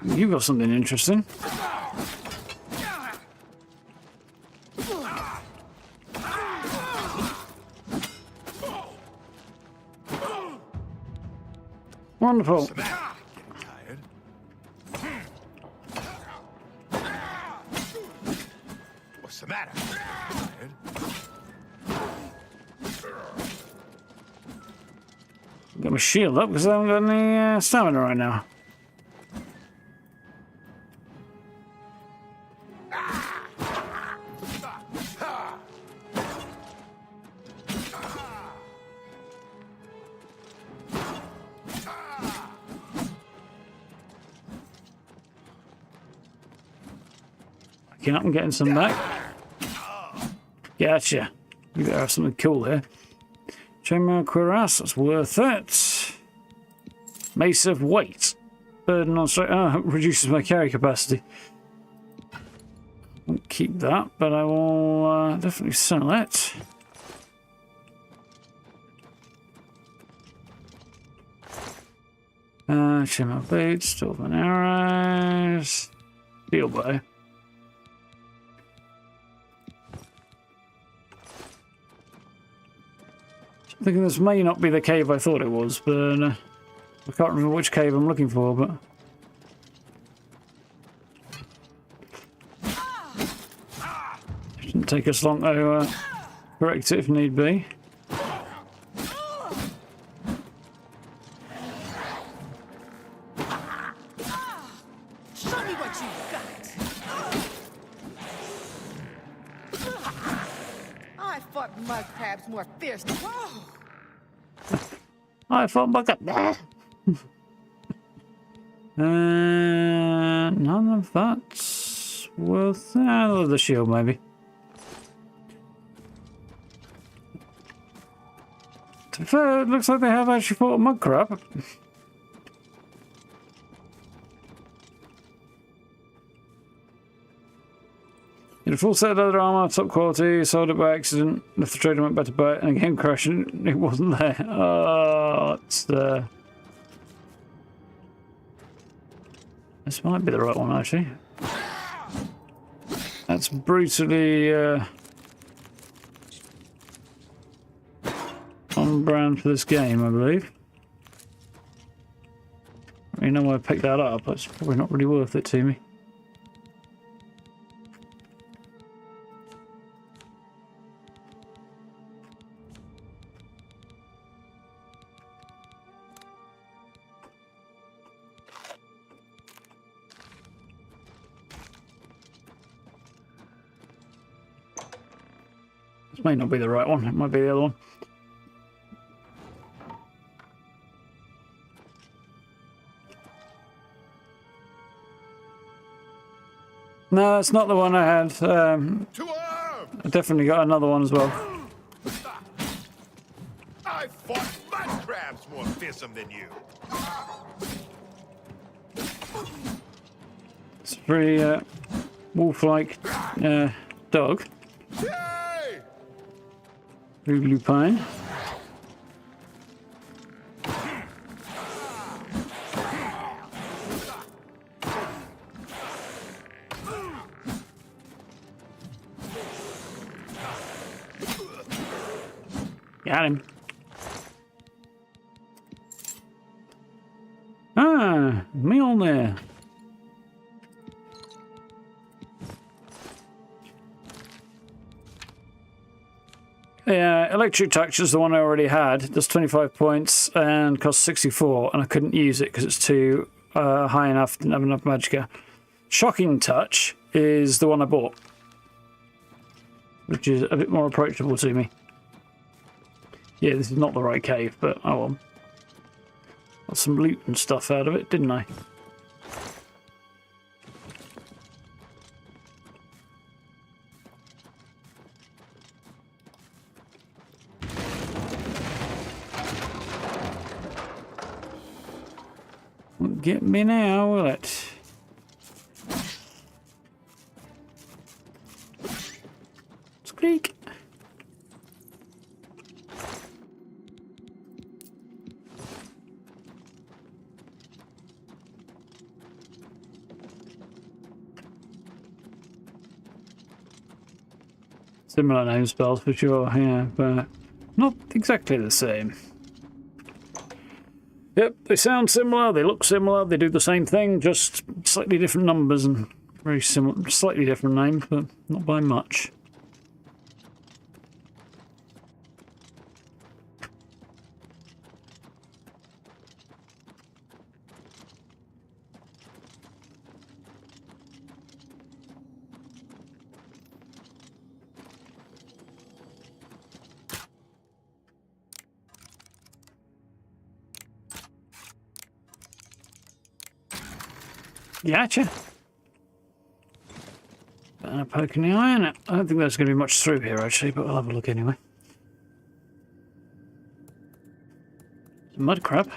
You've got something interesting. Wonderful. What's the matter? Get my shield up because I haven't got any stamina right now. Backing up and getting some back. Gotcha. You better have something cool here. Chainmail cuirass, that's worth it. Mace of weight. Burden on strength. Oh, reduces my carry capacity. Won't keep that, but I will definitely sell it. Chainmail boots, steel and arrows. Steel bow. I'm thinking this may not be the cave I thought it was, but I can't remember which cave I'm looking for, but... Shouldn't take us long to correct it if need be. Show me what you got. I fought mud crabs more fiercely. I thought back up there. None of that's worth the shield, maybe. To be fair, it looks like they have actually fought a mud crab. In a full set of leather armor, top quality, sold it by accident. If the trader went back to buy it and again crashed, it wasn't there. Oh, it's there. This might be the right one, actually. That's brutally on brand for this game, I believe. I know why I picked that up, but it's probably not really worth it to me. This may not be the right one, it might be the other one. No, it's not the one I had. I definitely got another one as well. I fought mud crabs more fearsome than you. It's a very wolf-like dog. Very lupine. Got him. Ah, Mjolnir. Yeah, Electric Touch is the one I already had. Does 25 points and costs 64, and I couldn't use it because it's too high enough, didn't have enough magicka. Shocking Touch is the one I bought, which is a bit more approachable to me. Yeah, this is not the right cave, but oh well. Got some loot and stuff out of it, didn't I? Won't get me now, will it? Squeak. Similar name spells for sure, yeah, but not exactly the same. Yep, they sound similar, they look similar, they do the same thing, just slightly different numbers and very similar, slightly different names, but not by much. Gotcha. And a poke in the eye, and I don't think there's going to be much through here actually, but I'll have a look anyway. Mud crab.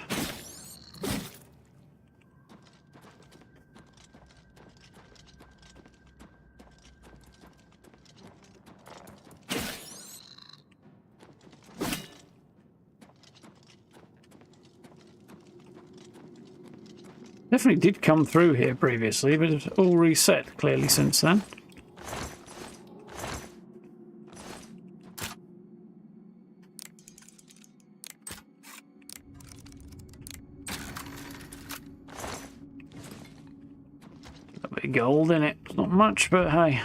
Definitely did come through here previously, but it's all reset clearly since then. A bit of gold in it. It's not much, but hey.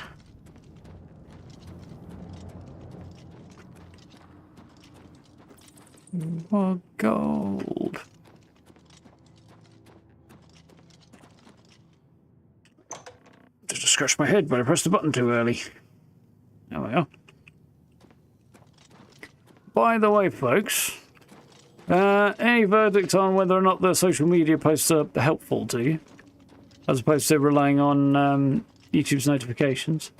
More gold. Just scratched my head, but I pressed the button too early. There we are. By the way, folks, any verdict on whether or not the social media posts are helpful to you, as opposed to relying on YouTube's notifications?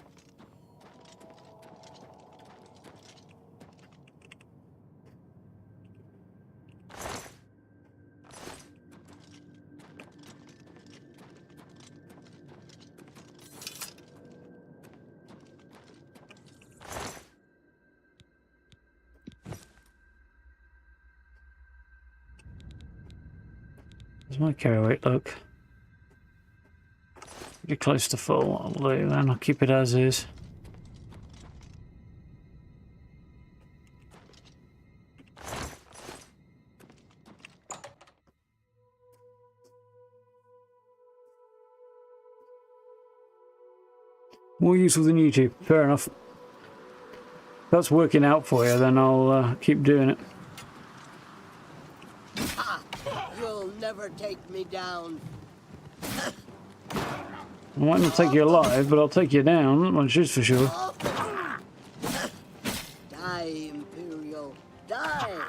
There's my carry weight, look. Pretty close to full. I'll do then. I'll keep it as is. More useful than YouTube. Fair enough. If that's working out for you, then I'll keep doing it. You'll never take me down. I might not take you alive, but I'll take you down, that much is for sure. Die, Imperial. Die.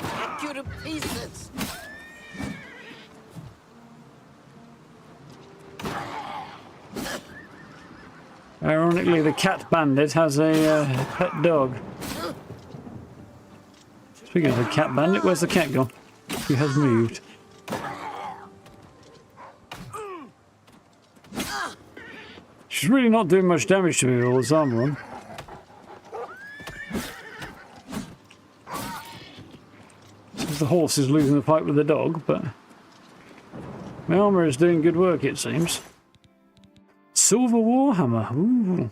Hack you to pieces. Ironically, the cat bandit has a pet dog. Speaking of the cat bandit, where's the cat gone? He has moved. She's really not doing much damage to me with all this armor on. Seems the horse is losing the fight with the dog, but my armor is doing good work, it seems. Silver Warhammer. Ooh.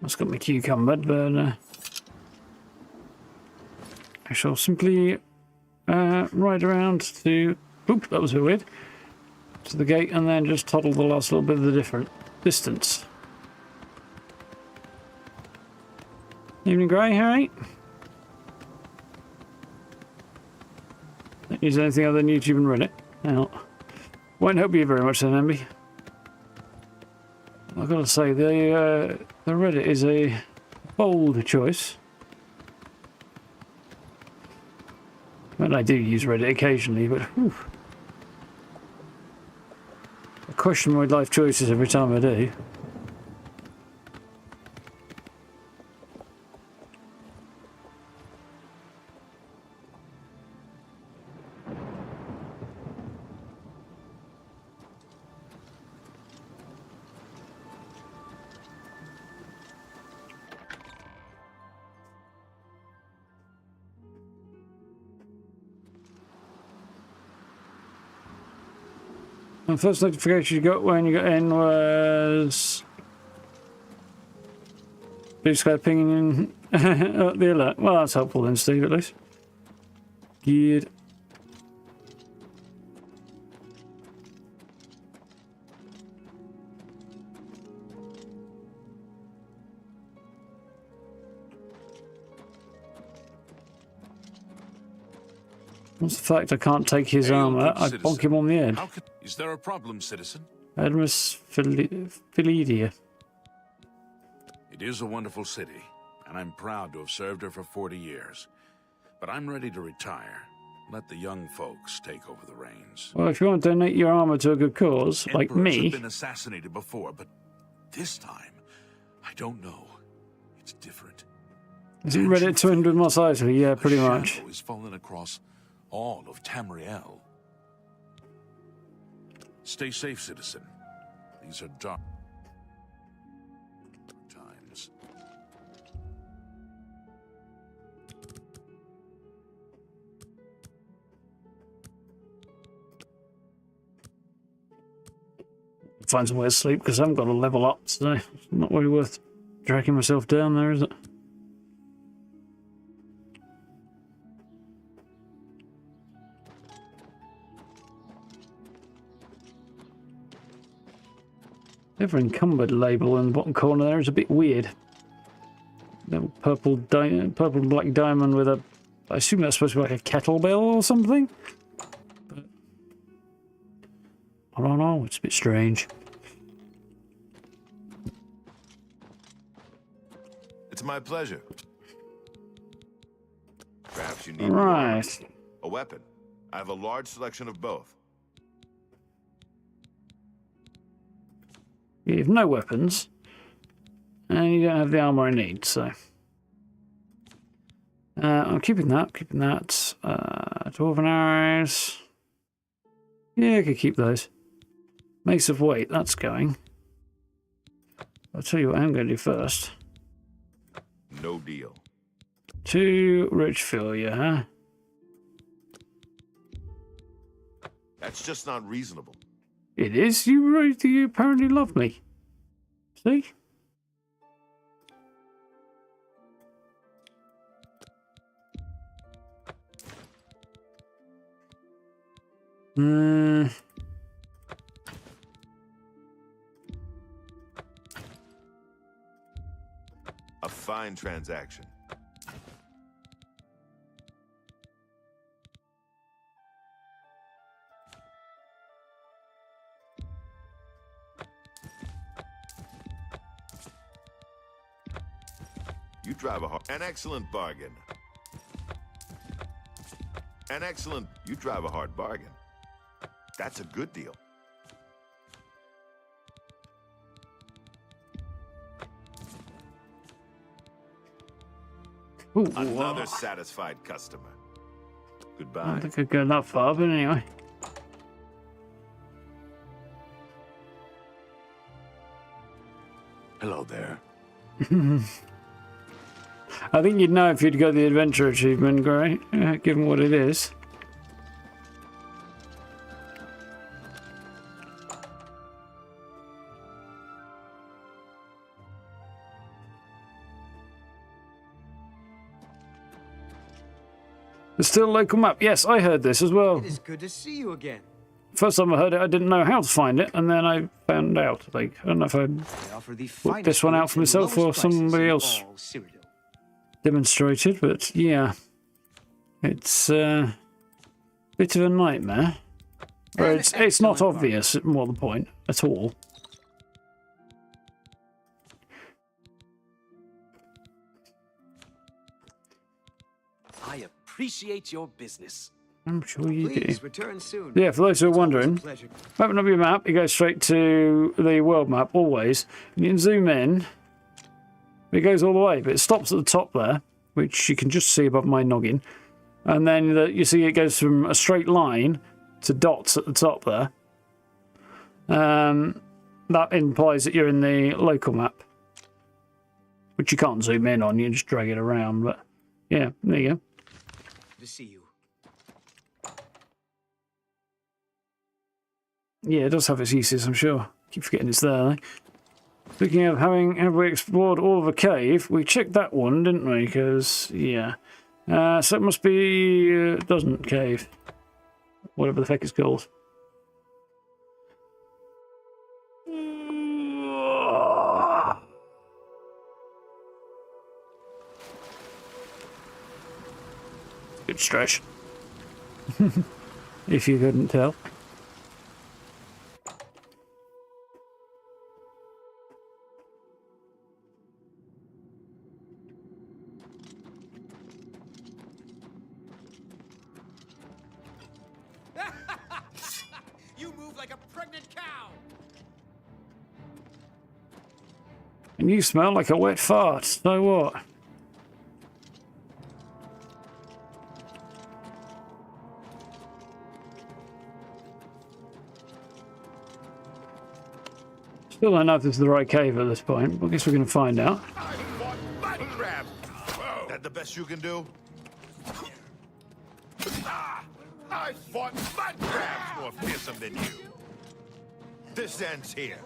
That's got me cucumbered, but I shall simply ride around to... Oop, that was a bit weird. To the gate and then just toddle the last little bit of the different distance. Evening Grey, Harry? Don't use anything other than YouTube and Reddit. No. Won't help you very much then, Amby. I've got to say, the Reddit is a bold choice. Well, I do use Reddit occasionally, but whew, I question my life choices every time I do. The first notification you got when you got in was blue sky pinging the alert. Well, that's helpful then, Steve, at least. Good. What's the fact I can't take his armor? I bonk him on the head. Is there a problem, citizen? Admus Philidia. It is a wonderful city, and I'm proud to have served her for 40 years. But I'm ready to retire. Let the young folks take over the reins. Well, if you want to donate your armor to a good cause, like Emperors me... have been assassinated before, but this time, I don't know. It's different. Is it ready to end with Mos Eisley? Yeah, pretty much. Shadow is fallen across all of Tamriel. Stay safe, citizen. These are dark times. Find somewhere to sleep because I haven't got a level up today. It's not really worth dragging myself down there, is it? Ever encumbered label in the bottom corner there is a bit weird. Little purple and black diamond with a... I assume that's supposed to be like a kettlebell or something? But I don't know, it's a bit strange. It's my pleasure. Perhaps you need a weapon. I have a large selection of both. You have no weapons, and you don't have the armor I need, so... I'm keeping that, Dwarven arrows... Yeah, I could keep those. Mace of Weight, that's going. I'll tell you what I'm going to do first. No deal. 2 rich failure, huh? That's just not reasonable. It is. You apparently love me. See? A fine transaction. You drive an excellent bargain. You drive a hard bargain. That's a good deal. Ooh, another satisfied customer. Goodbye. I don't think I'd go that far, but anyway. Hello there. I think you'd know if you'd got the adventure achievement, Gray, given what it is. There's still a local map. Yes, I heard this as well. It is good to see you again. First time I heard it, I didn't know how to find it, and then I found out. Like, I don't know if I worked this one out for myself or somebody else demonstrated, but yeah. It's a bit of a nightmare. Or it's not obvious, more the point, at all. I appreciate your business. I'm sure you Please do. return soon. Yeah, for those who are wondering, open up your map, you go straight to the world map, always. And you can zoom in. It goes all the way, but it stops at the top there, which you can just see above my noggin. And then you see it goes from a straight line to dots at the top there. That implies that you're in the local map, which you can't zoom in on, you just drag it around. But yeah, there you go. To see you. Yeah, it does have its uses, I'm sure. Keep forgetting it's there, though. Speaking of have we explored all of a cave? We checked that one, didn't we? Because, yeah. So it must be Doesn't Cave. Whatever the heck it's called. Good stretch. If you couldn't tell. You move like a pregnant cow. And you smell like a wet fart. So what? Still don't know if this is the right cave at this point, but I guess we're going to find out. That the best you can do? I fought mud crabs more fearsome than you. This ends here.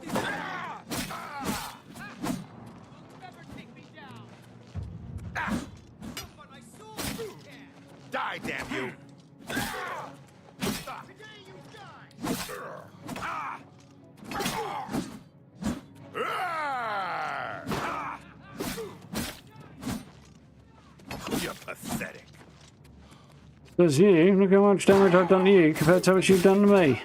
Die, damn you! You're pathetic. Says you, look how much damage I've done to you compared to how much you've done to me.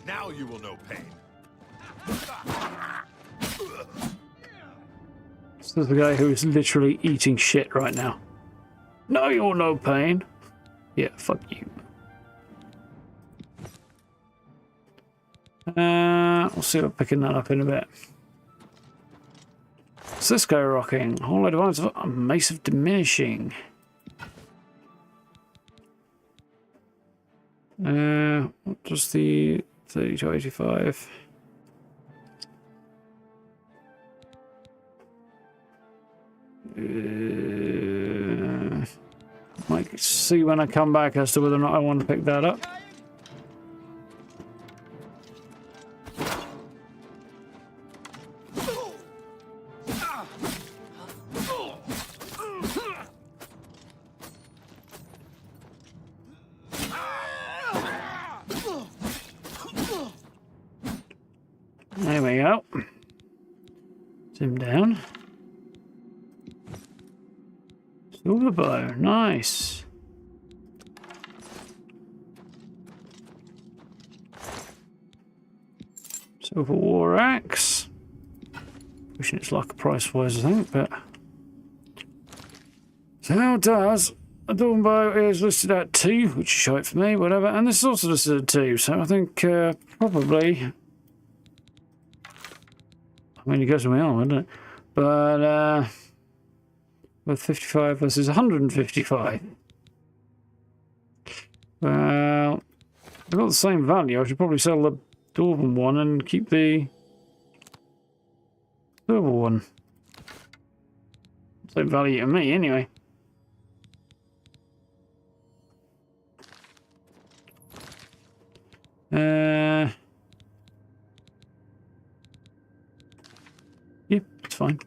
Now you will know pain. This is the guy who is literally eating shit right now. No, you're no pain. Yeah, fuck you. We'll see about picking that up in a bit. What's this guy rocking? Whole advance of a Mace of Diminishing. What does the 30 to 85? Might see when I come back as to whether or not I want to pick that up. There we go. Zoom down. Silver bow, nice. Silver war axe. Wishing it's like a price wise, I think, but. So how does a dawn bow is listed at 2, which is shite for me, whatever, and this is also listed at 2, so I think probably. I mean, it goes with my arm, doesn't it? But with 55 versus 155. Well, they've got the same value. I should probably sell the Dwarven one and keep the silver one. Same value to me, anyway. Yep, it's fine.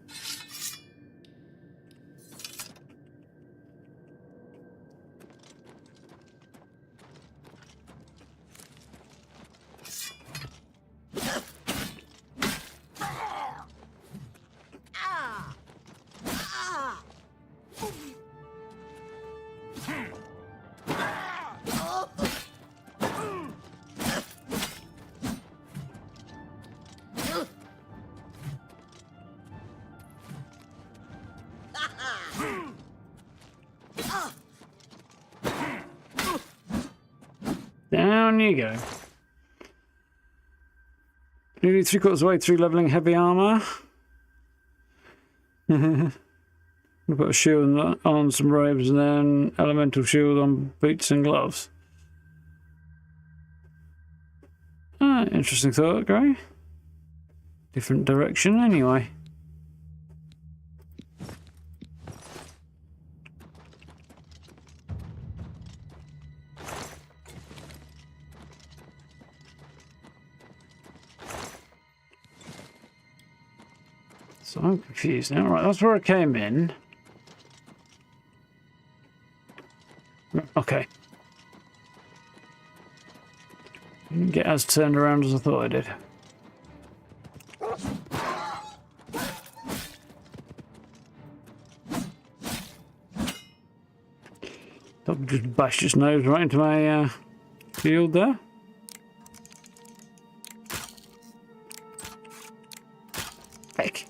Down you go. Nearly 3/4 of the way through leveling heavy armor. We'll put a shield on some robes and then elemental shield on boots and gloves. Ah, interesting thought, Gray. Different direction anyway. So I'm confused now. Right, that's where I came in. Okay. Didn't get as turned around as I thought I did. Dog just bashed his nose right into my field there. Heck.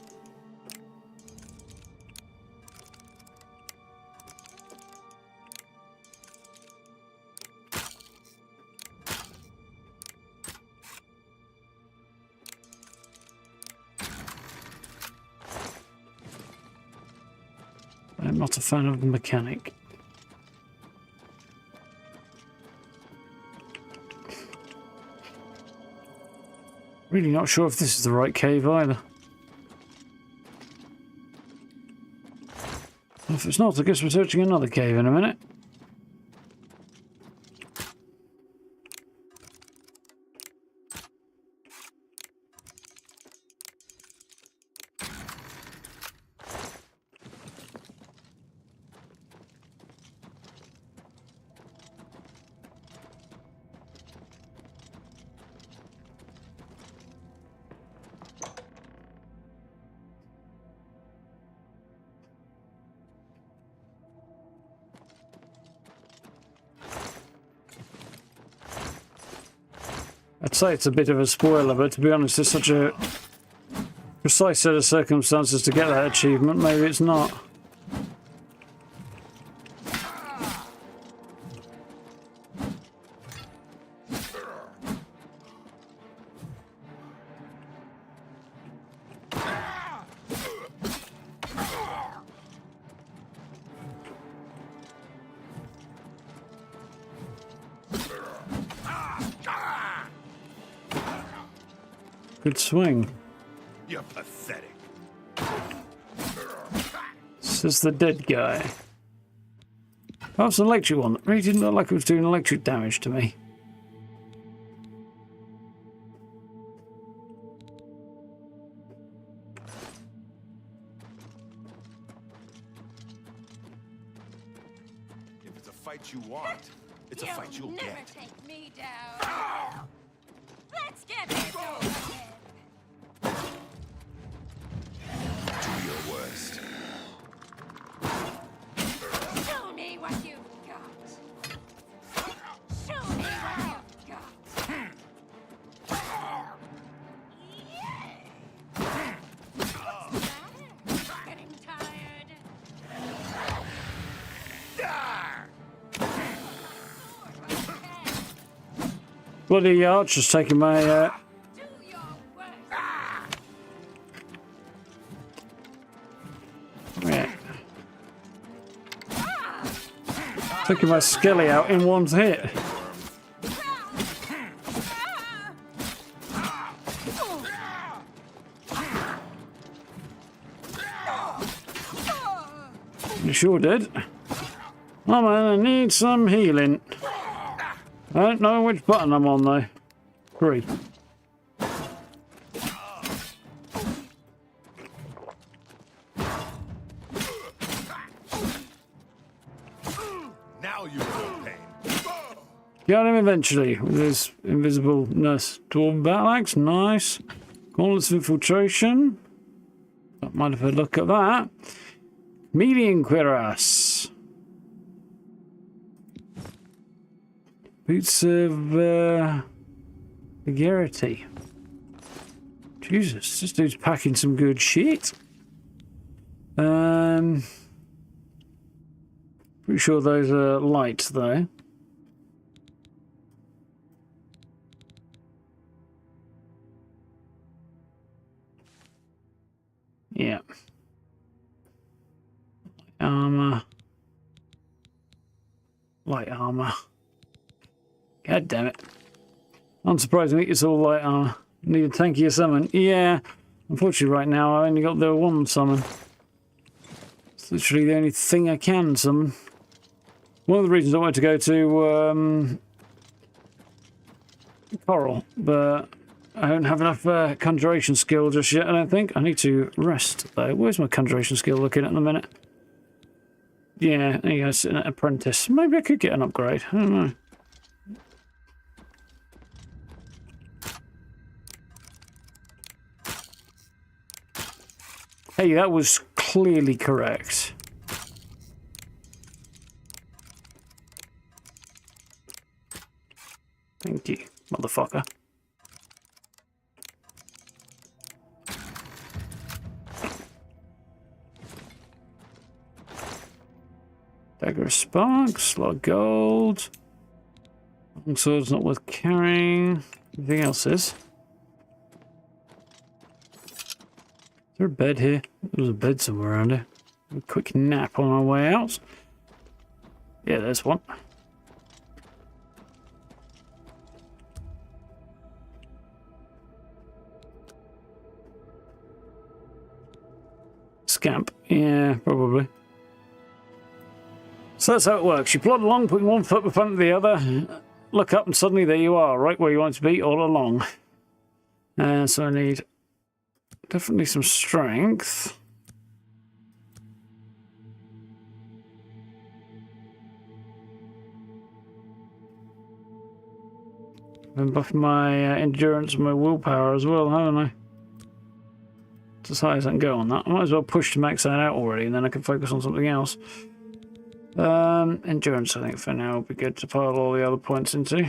I'm not a fan of the mechanic. Really not sure if this is the right cave either. If it's not, I guess we're searching another cave in a minute. I'd say it's a bit of a spoiler, but to be honest, there's such a precise set of circumstances to get that achievement. Maybe it's not. Good swing. You're pathetic. This is the dead guy. Oh, it's an electric one. It really didn't look like it was doing electric damage to me. If it's a fight you want, it's a fight you'll never get. Take me down. Let's get this over with. Do your worst. Show me what you've got. Show me what you've got. What's the matter? Getting tired? Bloody archer's taking my yeah. Taking my skelly out in one hit. You sure did. Oh man, I need some healing. I don't know which button I'm on though. 3. Now you feel pain. Got him eventually with his invisibleness. Dwarven battle axe, nice. Gauntlets of infiltration. Don't mind if I look at that. Median cuirass. Boots of Vigility. Jesus, this dude's packing some good shit. Pretty sure those are light though. Yeah. Armor. Light armor. God damn it. Unsurprisingly, it's all light armor. Need a tankier summon. Yeah. Unfortunately, right now, I only got the one summon. It's literally the only thing I can summon. One of the reasons I wanted to go to Coral, but I don't have enough conjuration skill just yet, I don't think. I need to rest, though. Where's my conjuration skill looking at in a minute? Yeah, there you go, sitting at apprentice. Maybe I could get an upgrade. I don't know. Hey, that was clearly correct. Thank you, motherfucker. Dagger of Sparks, a lot of gold. Long sword's not worth carrying. Anything else is? Is there a bed here? There's a bed somewhere around here. A quick nap on our way out. Yeah, there's one. Scamp. Yeah, probably. So that's how it works. You plod along, putting one foot in front of the other, look up and suddenly there you are, right where you want to be all along. So I need definitely some strength. I've been buffing my endurance and my willpower as well, haven't I? It's as high as I can go on that. I might as well push to max that out already and then I can focus on something else. Endurance, I think, for now would be good to pile all the other points into.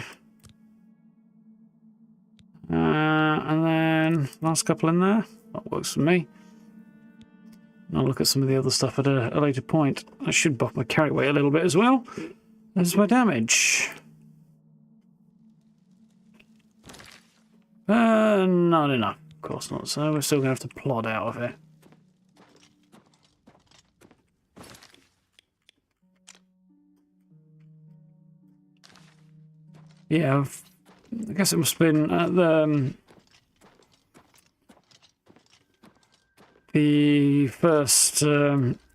And then last couple in there. That works for me. And I'll look at some of the other stuff at a later point. I should buff my carry weight a little bit as well. There's my damage. Not enough. Of course not. So we're still going to have to plod out of it. Yeah, I guess it must have been at the first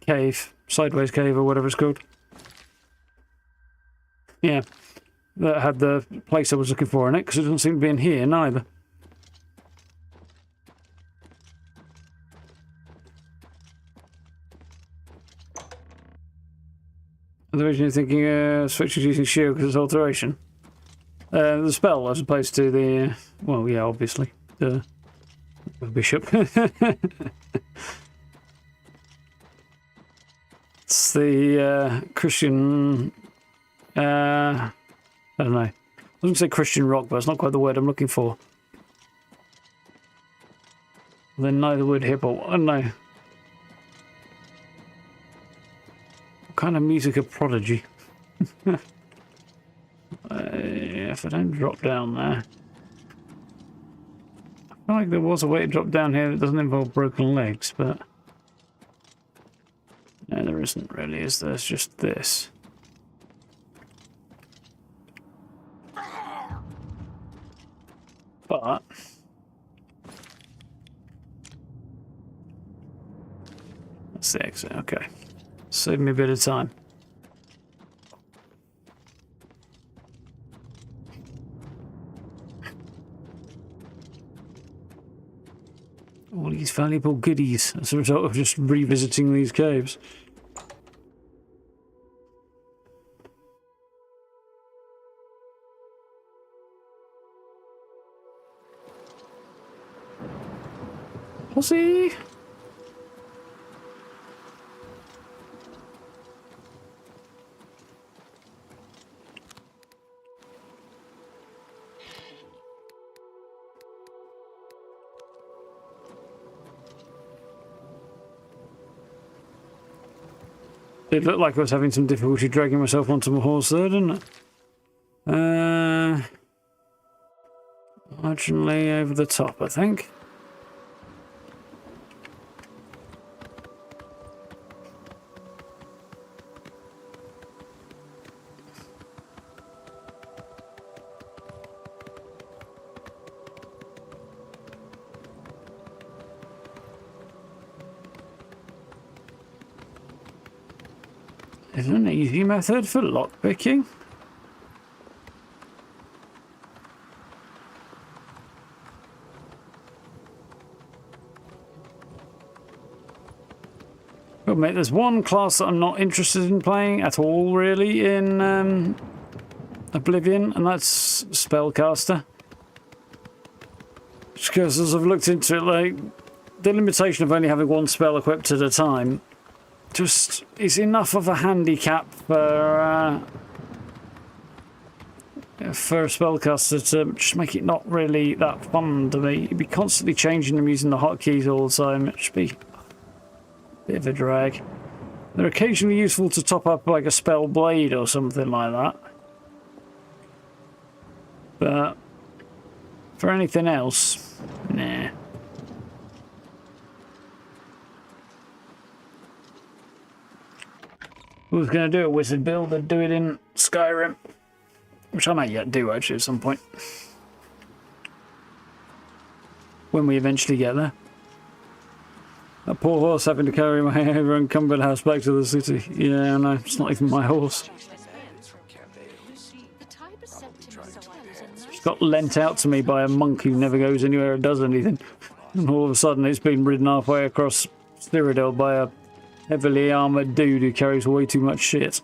cave, sideways cave or whatever it's called. Yeah, that had the place I was looking for in it, because it doesn't seem to be in here neither. I was originally thinking switches using shield because it's alteration. The spell as opposed to the... well, yeah, obviously. The bishop. It's the Christian... I don't know. I was going to say Christian rock, but it's not quite the word I'm looking for. Then neither would hippo. I don't know. What kind of music of prodigy? If I don't drop down there. I feel like there was a way to drop down here that doesn't involve broken legs, but... no, there isn't really, is there? It's just this. But... that's the exit, okay. Save me a bit of time. All these valuable goodies as a result of just revisiting these caves. Posse! It looked like I was having some difficulty dragging myself onto my horse there, didn't it? Marginally over the top, I think. Is there an easy method for lockpicking? admit, there's one class that I'm not interested in playing at all, really, in Oblivion, and that's Spellcaster. Just because as I've looked into it, like, the limitation of only having one spell equipped at a time just is enough of a handicap for a spellcaster to just make it not really that fun to me. You'd be constantly changing them using the hotkeys all the time. It'd just be a bit of a drag. They're occasionally useful to top up like a spell blade or something like that. But for anything else, nah. I was going to do a wizard build and do it in Skyrim, which I might yet do actually at some point. When we eventually get there. That poor horse having to carry my encumbered house back to the city. Yeah, I know, it's not even my horse. It's got lent out to me by a monk who never goes anywhere or does anything. And all of a sudden it's been ridden halfway across Cyrodil by a heavily armoured dude who carries way too much shit.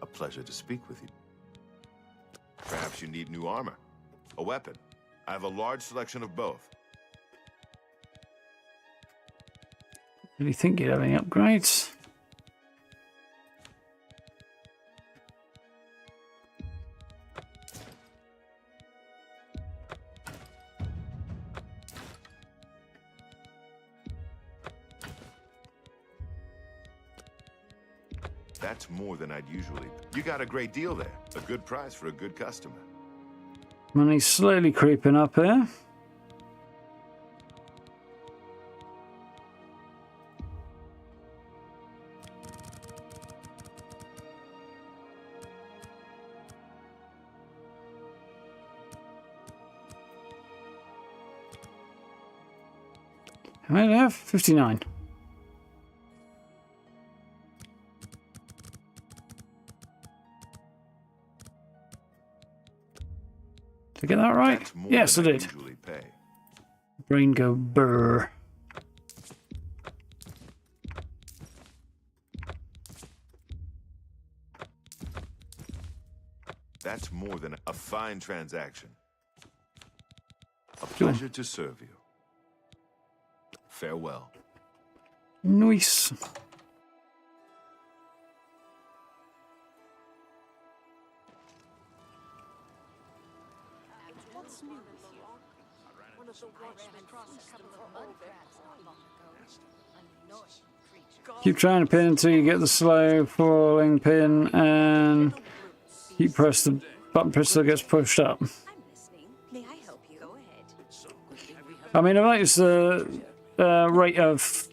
A pleasure to speak with you. Perhaps you need new armor, a weapon. I have a large selection of both. Do you think you'd have any upgrades? That's more than I'd usually. You got a great deal there. A good price for a good customer. Money's slowly creeping up here. How many do I have? 59. Did I get that right? Yes, I did. Brain go brr. That's more than a fine transaction. A pleasure to serve you. Farewell. Nice. What's new with you? One of the watchmen crossed a couple of mud crabs not long ago. Annoying creature. Keep trying to pin until you get the slow falling pin and keep press the button press till it gets pushed up. May I help you? Go ahead. I mean, I've noticed the rate of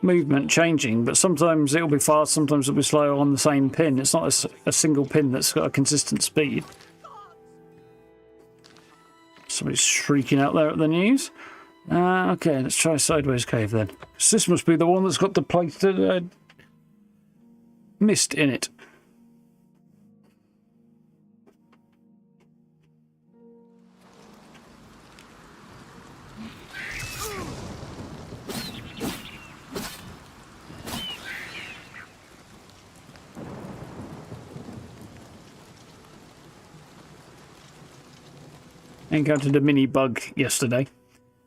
movement changing, but sometimes it'll be fast, sometimes it'll be slow on the same pin. It's not a single pin that's got a consistent speed. Somebody's shrieking out there at the news. Okay, let's try Sideways Cave then. This must be the one that's got the plated mist in it. Encountered a mini bug yesterday.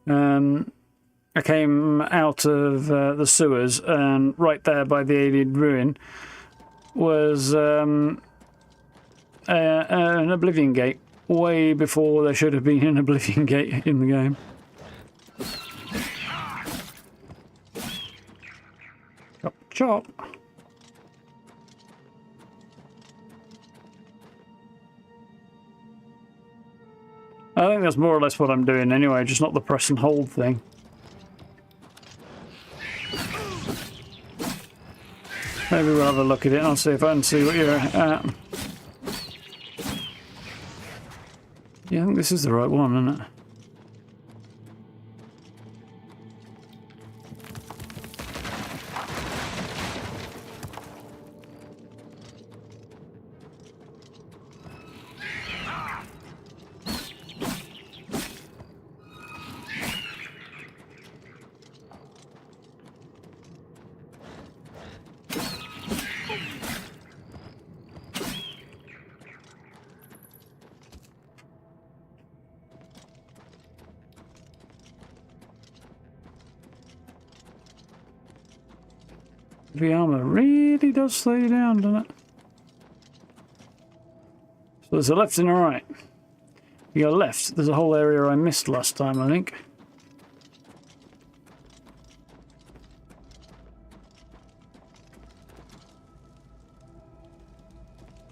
I came out of the sewers, and right there by the alien ruin was an Oblivion gate, way before there should have been an Oblivion gate in the game. Chop, chop. I think that's more or less what I'm doing anyway, just not the press and hold thing. Maybe we'll have a look at it and I'll see if I can see what you're at. Yeah, I think this is the right one, isn't it? The armor really does slow you down, doesn't it? So there's a left and a right. You go left, there's a whole area I missed last time, I think.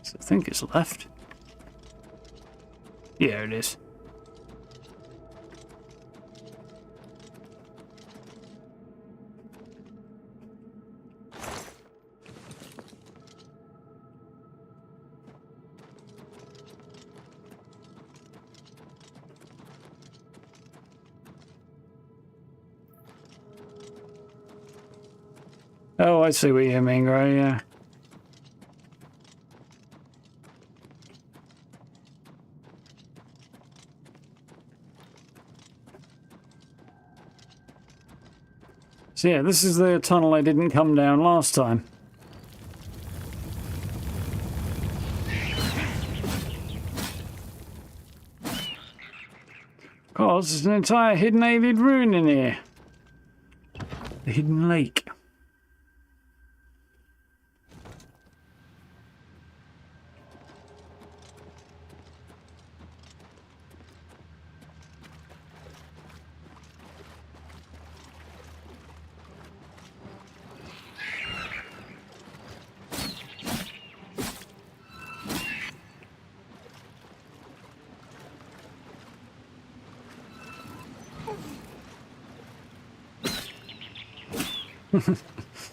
So I think it's left. Yeah, it is. Oh, I see what you mean, Gray, yeah. So yeah, this is the tunnel I didn't come down last time. Of course, there's an entire hidden alien ruin in here. The hidden lake.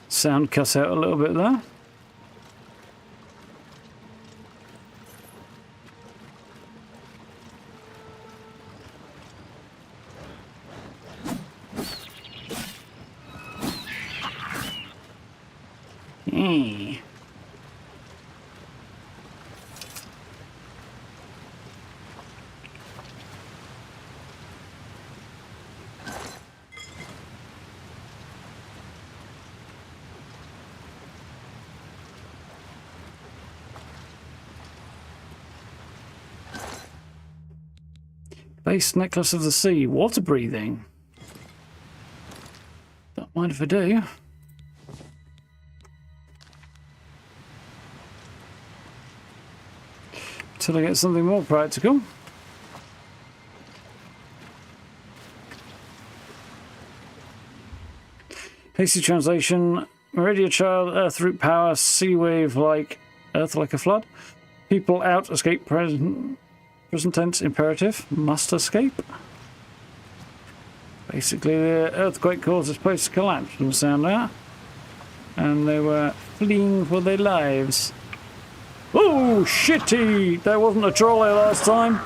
Sound cut out a little bit there. Base necklace of the sea, water breathing. Don't mind if I do. Till I get something more practical. Hasty translation. Meridia child, earth root power, sea wave like earth like a flood. People out, escape present. Present tense imperative, must escape. Basically, the earthquake caused this place to collapse from the sound out. And they were fleeing for their lives. Oh, shitty! There wasn't a troll there last time.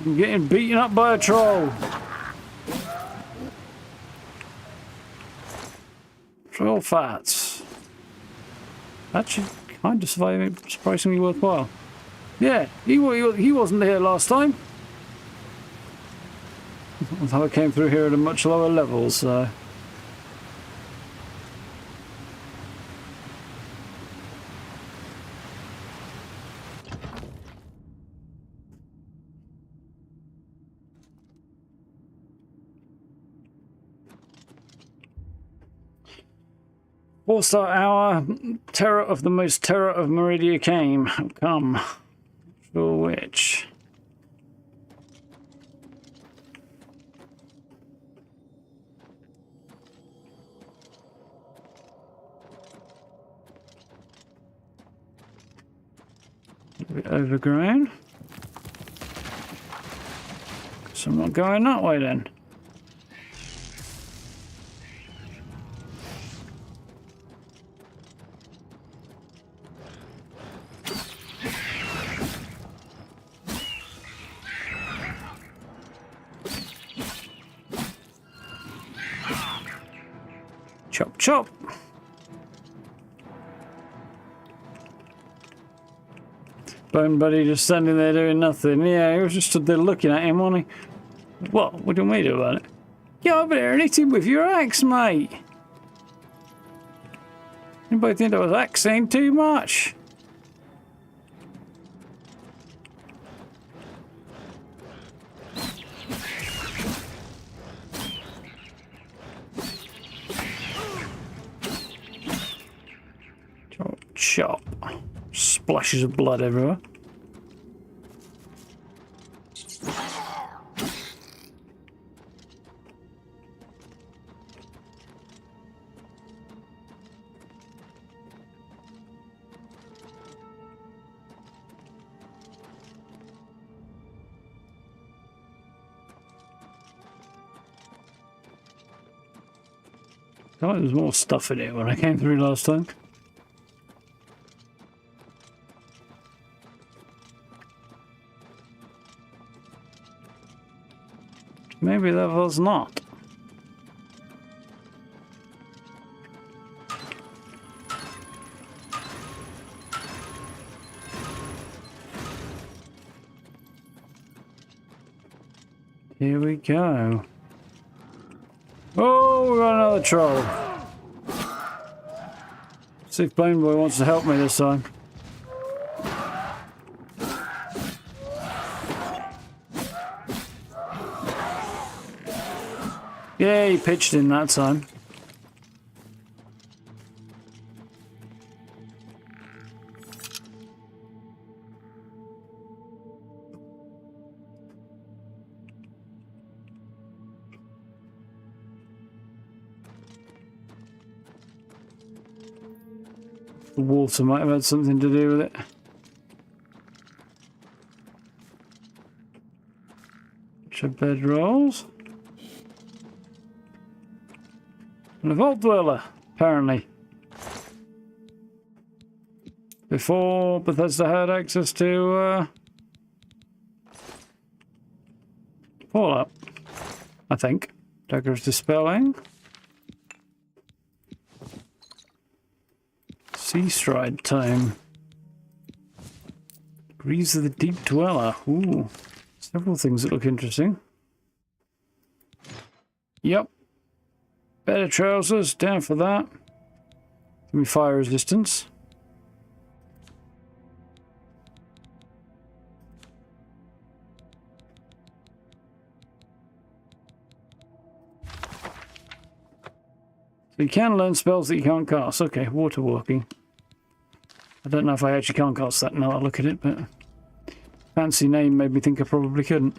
I'm getting beaten up by a troll. Troll fights. Actually, kind of surprisingly worthwhile. Yeah, he wasn't here last time. Although I came through here at a much lower level, so... Four-star hour, terror of the most terror of Meridia came. Come. For which? A bit overgrown. So I'm not going that way then. Chop, chop. Bone buddy just standing there doing nothing. Yeah, he was just stood there looking at him, wasn't he? What? What do you want me to do about it? Get over there and hit him with your axe, mate. Anybody think that was axing too much? Chop, chop. Splashes of blood everywhere. I felt like there was more stuff in it when I came through last time. Maybe that was not. Here we go. Oh, we got another troll. See if Bone Boy wants to help me this time. Yeah, he pitched in that time. The water might have had something to do with it. Bunch of bedrolls. And a vault dweller, apparently. Before Bethesda had access to Fallout, I think. Dagger's dispelling. Sea Stride Tome. Greaves of the Deep Dweller. Ooh. Several things that look interesting. Yep. Better trousers, down for that. Give me fire resistance. So you can learn spells that you can't cast. Okay, water walking. I don't know if I actually can't cast that now I look at it, but fancy name made me think I probably couldn't.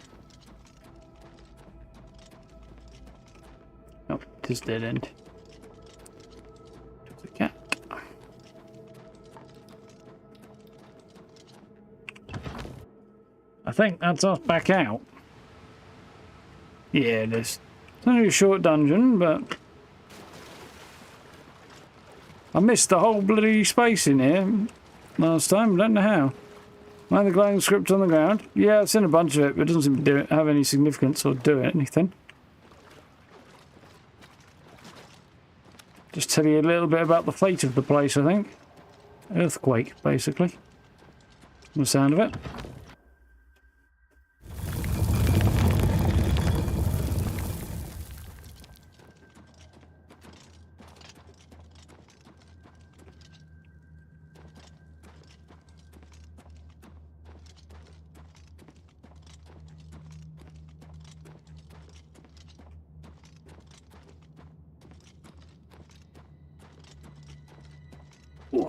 Oh, it is dead end. The cat. I think that's us back out. Yeah, it is. It's only a short dungeon, but I missed the whole bloody space in here last time. Don't know how. Mind the glowing script on the ground? Yeah, I've seen a bunch of it, but it doesn't seem to have any significance or do anything. Just tell you a little bit about the fate of the place, I think. Earthquake, basically. From the sound of it. Ooh.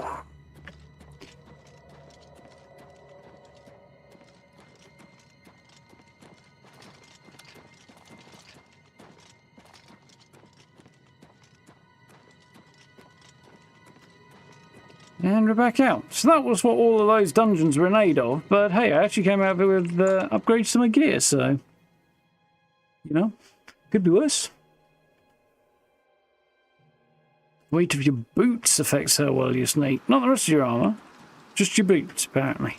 And we're back out. So that was what all of those dungeons were in aid of, but hey, I actually came out of it with upgrades to my gear, so you know, could be worse. Weight of your boots affects how well you sneak. Not the rest of your armour. Just your boots, apparently.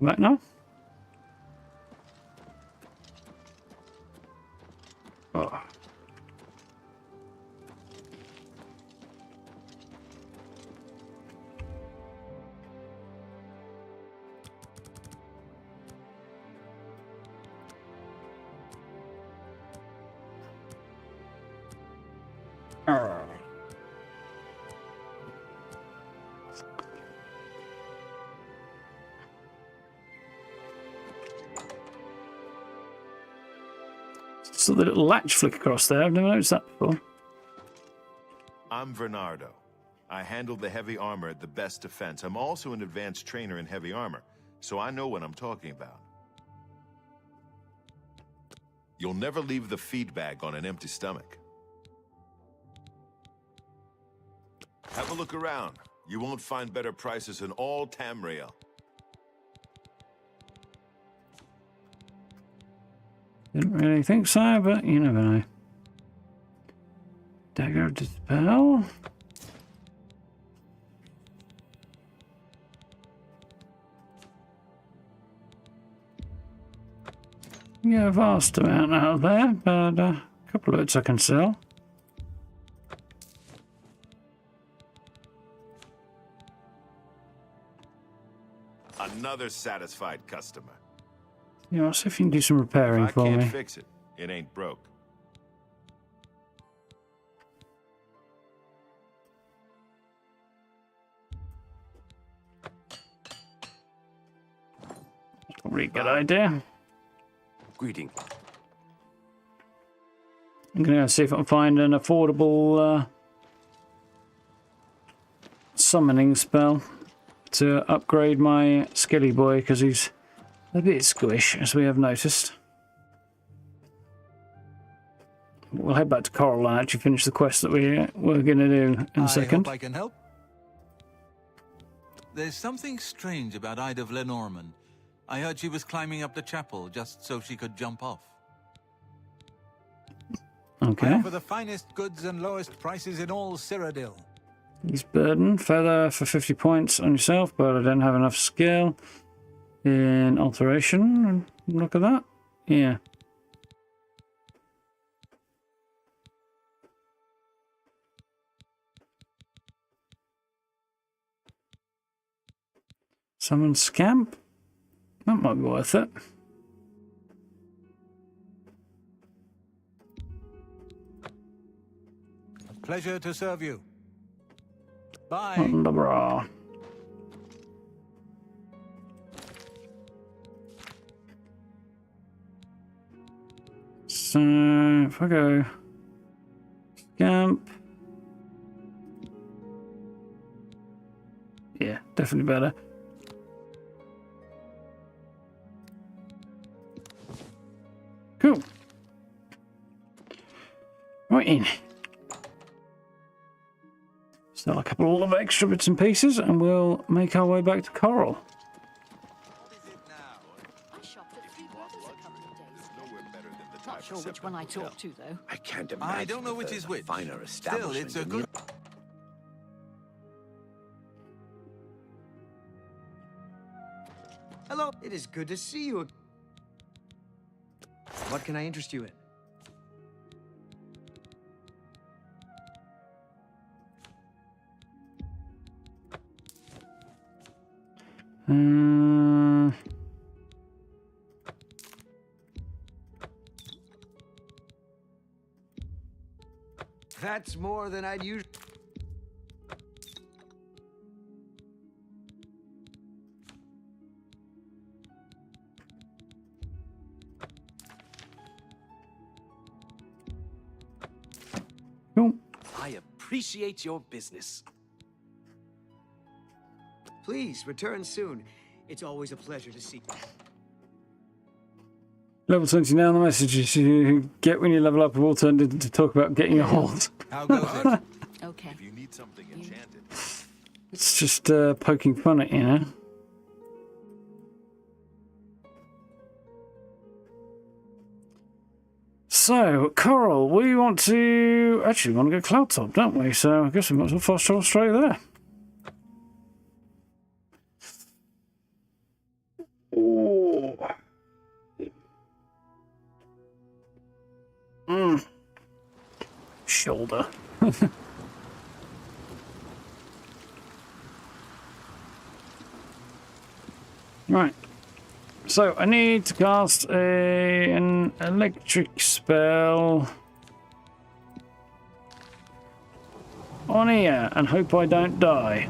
Come back now. Saw the little latch flick across there. I've never noticed that before. I'm Bernardo. I handle the heavy armor at the best defense. I'm also an advanced trainer in heavy armor, so I know what I'm talking about. You'll never leave the feed bag on an empty stomach. Have a look around. You won't find better prices in all Tamriel. Didn't really think so, but you never know. Dagger of Dispel. Yeah, a vast amount out there, but a couple of bits I can sell. Another satisfied customer. Yeah, I'll see if you can do some repairing If I for me. can't fix it, it ain't broke. Probably a good idea. Greeting. I'm going to see if I can find an affordable summoning spell to upgrade my Skilly Boy, because he's a bit squish, as we have noticed. We'll head back to Coral and actually finish the quest that we're going to do in a second. I hope I can help. There's something strange about Ida of Lenormand. I heard she was climbing up the chapel just so she could jump off. Okay. For the finest goods and lowest prices in all Cyrodil. He's burden feather for 50 points on yourself, but I don't have enough skill in alteration. Look at that. Yeah. Summon Scamp. That might be worth it. Pleasure to serve you. Bye. Wonderbra. So if I go Scamp. Yeah, definitely better. Cool. Right in. Sell a couple of extra bits and pieces and we'll make our way back to Coral. Not sure which one I talked to, though. I can't imagine. I don't know which is which. Finer Still, it's a good... Hello, it is good to see you. What can I interest you in? That's more than I'd usually... Cool. I appreciate your business. Please, return soon. It's always a pleasure to see you. Level 20 now, the messages you get when you level up have all turned into talk about getting a hold. How goes it? Okay. If you need something enchanted. It's just poking fun at you, know. So, Coral, we want to... Actually, we want to go cloud top, don't we? So, I guess we might as well fast travel straight there. Oh. Shoulder. Right. So I need to cast an electric spell on here and hope I don't die.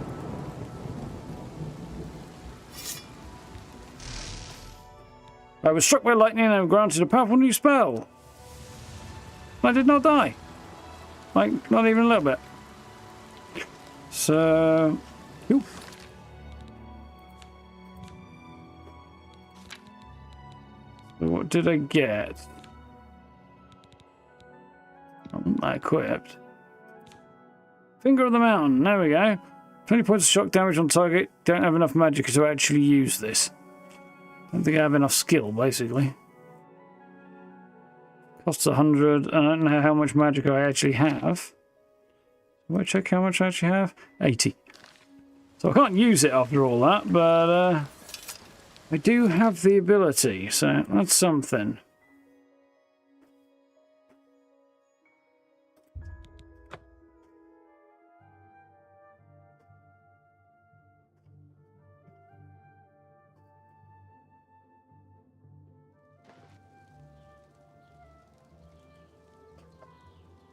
I was struck by lightning and granted a powerful new spell. I did not die. Like, not even a little bit. So... Ooh. So what did I get? I want that equipped. Finger of the Mountain. There we go. 20 points of shock damage on target. Don't have enough magic to actually use this. Don't think I have enough skill, basically. Costs 100. I don't know how much magic I actually have. Will I check how much I actually have? 80. So I can't use it after all that, but I do have the ability, so that's something.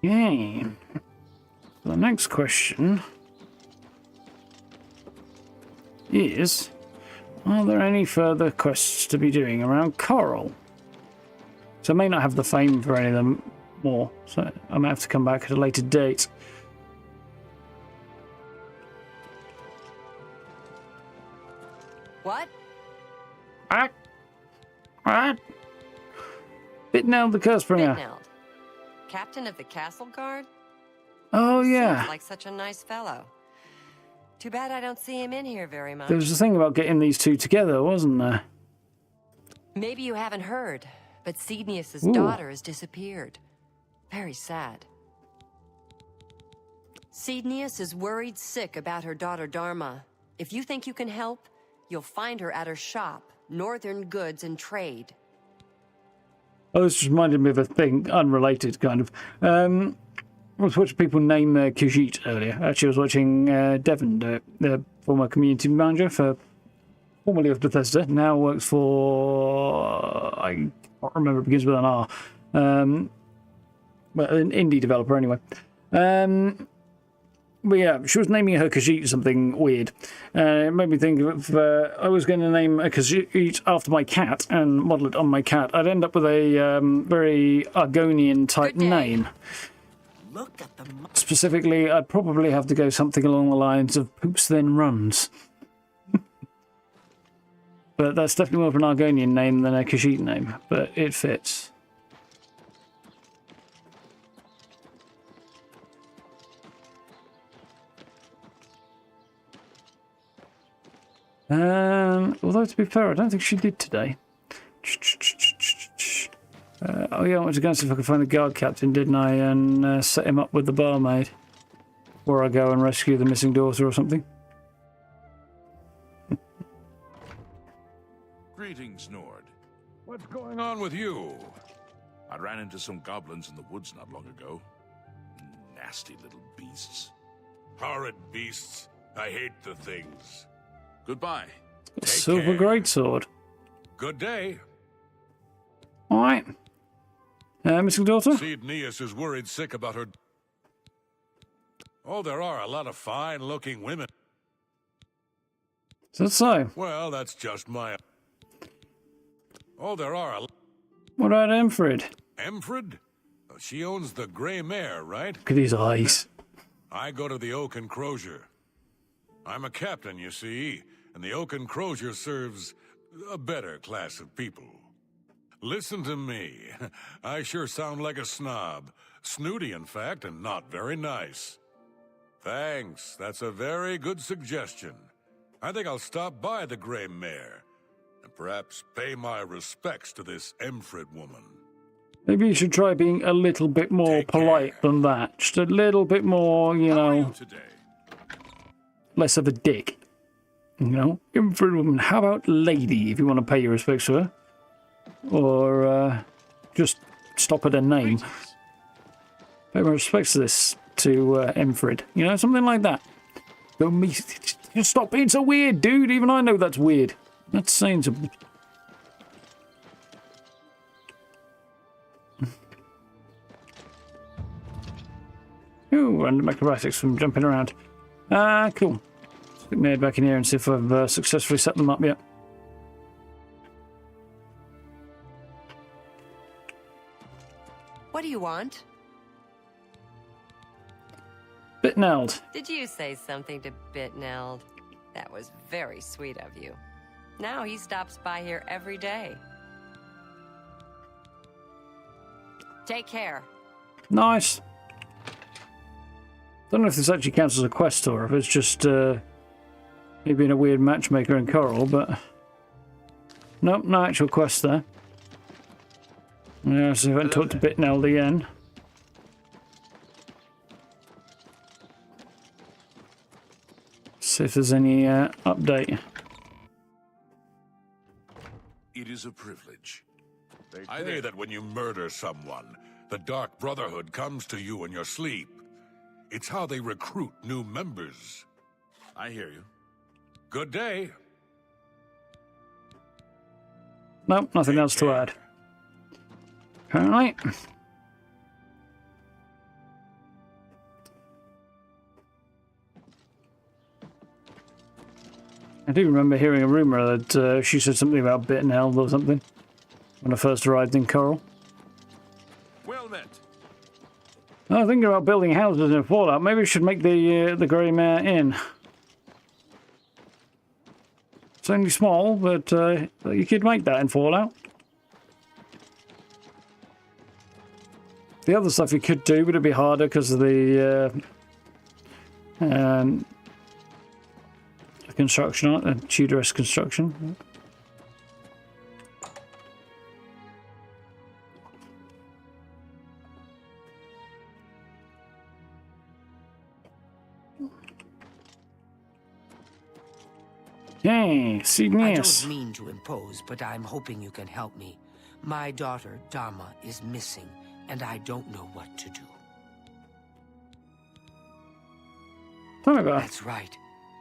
Okay. The next question is, are there any further quests to be doing around Coral? So I may not have the fame for any of them more, so I might have to come back at a later date. What? Bitneld the Cursebringer. Bitneld, captain of the castle guard? Oh, yeah. Seems like such a nice fellow. Too bad I don't see him in here very much. There was a thing about getting these two together, wasn't there? Maybe you haven't heard, but Cydnius' daughter has disappeared. Very sad. Cydnius is worried sick about her daughter Dharma. If you think you can help, you'll find her at her shop, Northern Goods and Trade. Oh, this just reminded me of a thing, unrelated, kind of. I was watching people name Khajiit earlier. Actually, I was watching Devon, the former community manager for formerly of Bethesda, now works for... I can't remember, it begins with an R. But an indie developer, anyway. But yeah, she was naming her Khajiit something weird. It made me think of, I was going to name a Khajiit after my cat and model it on my cat. I'd end up with a very Argonian-type name. Look at the... Specifically, I'd probably have to go something along the lines of Poops Then Runs. But that's definitely more of an Argonian name than a Khajiit name, but it fits. Although, to be fair, I don't think she did today. Oh yeah, I wanted to go and see if I could find the guard captain, didn't I? And set him up with the barmaid. Or I go and rescue the missing daughter or something. Greetings, Nord. What's going on with you? I ran into some goblins in the woods not long ago. Nasty little beasts. Horrid beasts. I hate the things. Goodbye. Silver greatsword. Good day. Alright. Missing daughter? Cydnius is worried sick about her... Oh, there are a lot of fine-looking women. Is that so? Well, that's just my... Oh, there are a... What about Emfrid? Emfrid? She owns the Grey Mare, right? Look at his eyes. I go to the Oak and Crozier. I'm a captain, you see, and the Oak and Crozier serves a better class of people. Listen to me. I sure sound like a snob. Snooty, in fact, and not very nice. Thanks. That's a very good suggestion. I think I'll stop by the Grey Mare and perhaps pay my respects to this Emfrid woman. Maybe you should try being a little bit more polite than that. Just a little bit more, you know, less of a dick. You know, Emfrid woman. How about lady, if you want to pay your respects to her? Or just stop at a name. Pay my respects to this, to Emfrid. You know, something like that. Don't me. Just stop being so weird, dude. Even I know that's weird. That's saying something. Ooh, random acrobatics from jumping around. Cool. Stick my head back in here and see if I've successfully set them up yet. What do you want? Bitneld. Did you say something to Bitneld? That was very sweet of you. Now he stops by here every day. Take care. Nice. Don't know if this actually counts as a quest or if it's just me being a weird matchmaker in Coral, but nope, no actual quest there. Yeah, so I haven't talked to Bitneld again. See if there's any update. It is a privilege. I say that when you murder someone, the Dark Brotherhood comes to you in your sleep. It's how they recruit new members. I hear you. Good day. Nope, nothing else to add. Apparently. I do remember hearing a rumour that she said something about Bitneld or something when I first arrived in Coral. Well met. I was thinking about building houses in Fallout. Maybe we should make the Grey Mare Inn. It's only small, but you could make that in Fallout. The other stuff you could do, but it'd be harder because of the construction, the Tudor-esque construction. Hey, I Cygnus. don't mean to impose, but I'm hoping you can help me. My daughter, Dharma, is missing, and I don't know what to do. Tell me about it. That's right.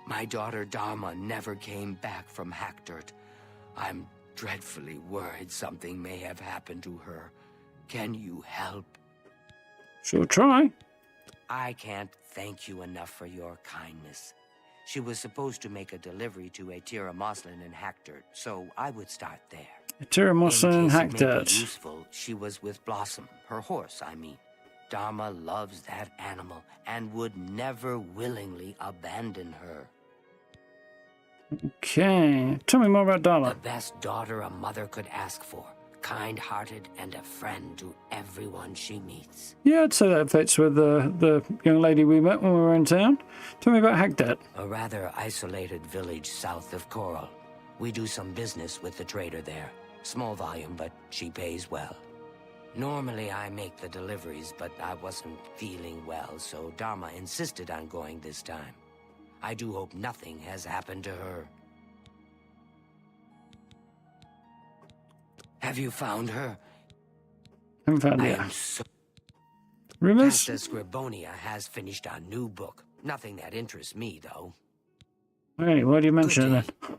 My daughter, Dharma, never came back from Hackdirt. I'm dreadfully worried something may have happened to her. Can you help? Sure, try. I can't thank you enough for your kindness. She was supposed to make a delivery to Atira Moslin in Hackdirt, so I would start there. Atira Moslin in In case it may be Hackdirt. useful, she was with Blossom, her horse, I mean. Dharma loves that animal and would never willingly abandon her. Okay, tell me more about Dharma. The best daughter a mother could ask for. Kind-hearted and a friend to everyone she meets. Yeah, I'd say that fits with the young lady we met when we were in town. Tell me about Hackdirt. A rather isolated village south of Coral. We do some business with the trader there. Small volume, but she pays well. Normally I make the deliveries, but I wasn't feeling well, so Dharma insisted on going this time. I do hope nothing has happened to her. Have you found her? Haven't found I it am yet. so... Rumors? Casta Scribonia has finished a new book. Nothing that interests me, though. Hey, why do you mention it then?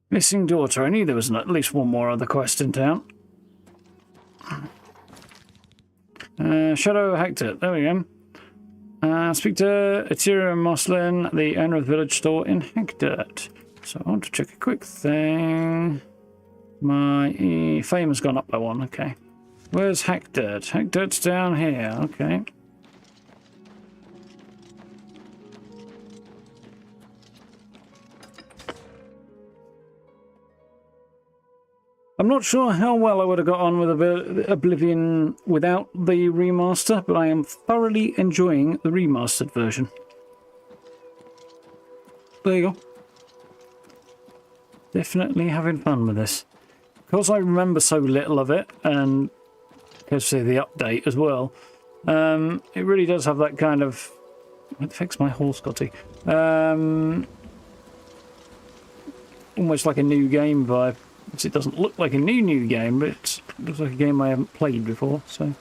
Missing daughter. I knew there was at least one more other quest in town. Shadow Hackdirt. There we go. Speak to Atira Moslin, the owner of the village store in Hackdirt. So I want to check a quick thing. My fame has gone up by 1. Okay. Where's Hackdirt? Hackdirt's down here. Okay. I'm not sure how well I would have got on with Oblivion without the remaster, but I am thoroughly enjoying the remastered version. There you go. Definitely having fun with this. Because I remember so little of it, and because of the update as well, it really does have that kind of... It affects my horse, Scotty. Almost like a new game vibe. It doesn't look like a new game, but it looks like a game I haven't played before, so...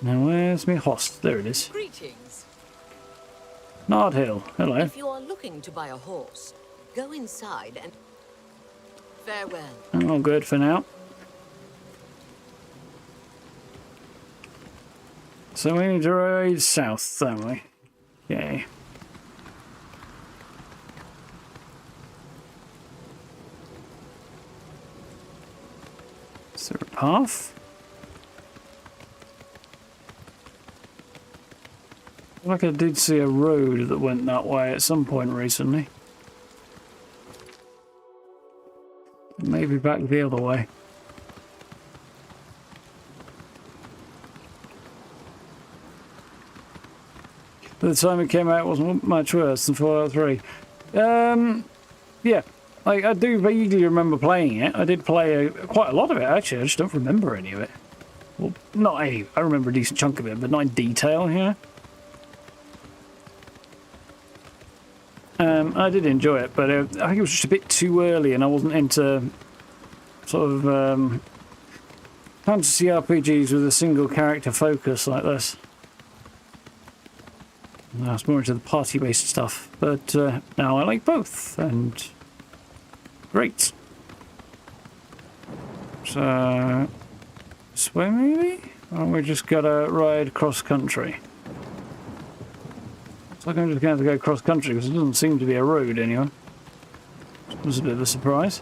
Now where's my host? There it is. Greetings. Nard Hill, hello. If you are looking to buy a horse, go inside and... Farewell. All good for now. So we need to ride south, don't we? Okay. path. Like I did see a road that went that way at some point recently. Maybe back the other way. By the time it came out, it wasn't much worse than Fallout 3. Yeah, like, I do vaguely remember playing it. I did play quite a lot of it, actually. I just don't remember any of it. Well, not any. I remember a decent chunk of it, but not in detail, you know? I did enjoy it, but I think it was just a bit too early, and I wasn't into sort of fantasy RPGs with a single character focus like this. I was more into the party-based stuff, but now I like both, and great. So, this way maybe? Or we just gotta ride cross-country? Looks like I'm just going to have to go cross-country, because it doesn't seem to be a road anyway. It was a bit of a surprise.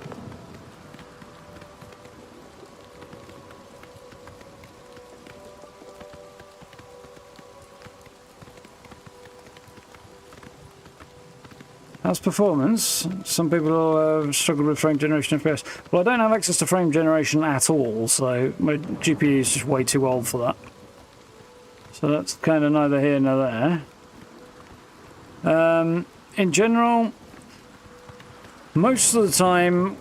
How's performance? Some people struggle with frame generation FPS. Well, I don't have access to frame generation at all, so my GPU is just way too old for that. So that's kind of neither here nor there. In general, most of the time,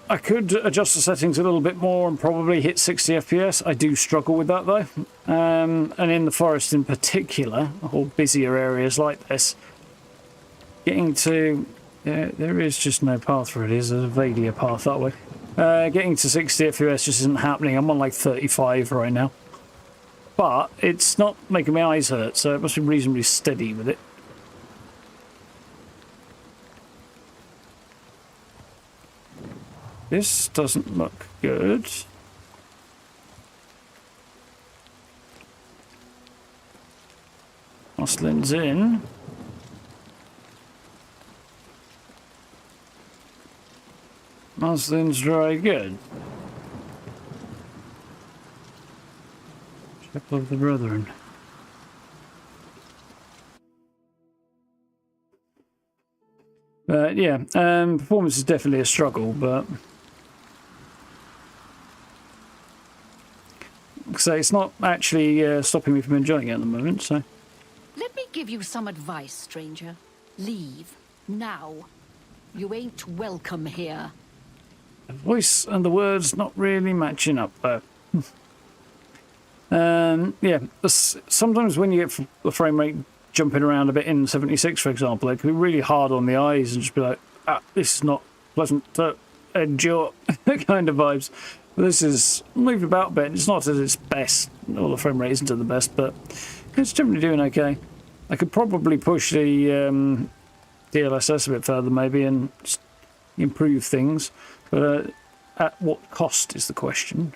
I could adjust the settings a little bit more and probably hit 60 FPS. I do struggle with that though. And in the forest in particular, or busier areas like this, getting to... there is just no path for it. There's vaguely a path that way. Getting to 60 FPS just isn't happening. I'm on like 35 right now. But it's not making my eyes hurt, so it must be reasonably steady with it. This doesn't look good. Muslin's in. Muslin's dry good. Chapel of the Brethren. Yeah, performance is definitely a struggle, but... So it's not actually stopping me from enjoying it at the moment, so... Let me give you some advice, stranger. Leave. Now. You ain't welcome here. The voice and the words not really matching up, though. Yeah, sometimes when you get the frame rate jumping around a bit in 76, for example, it can be really hard on the eyes and just be like, this is not pleasant to endure, kind of vibes. But this is moved about a bit. It's not at its best. Well, the frame rate isn't at the best, but it's generally doing okay. I could probably push the DLSS a bit further, maybe, and improve things. But at what cost is the question?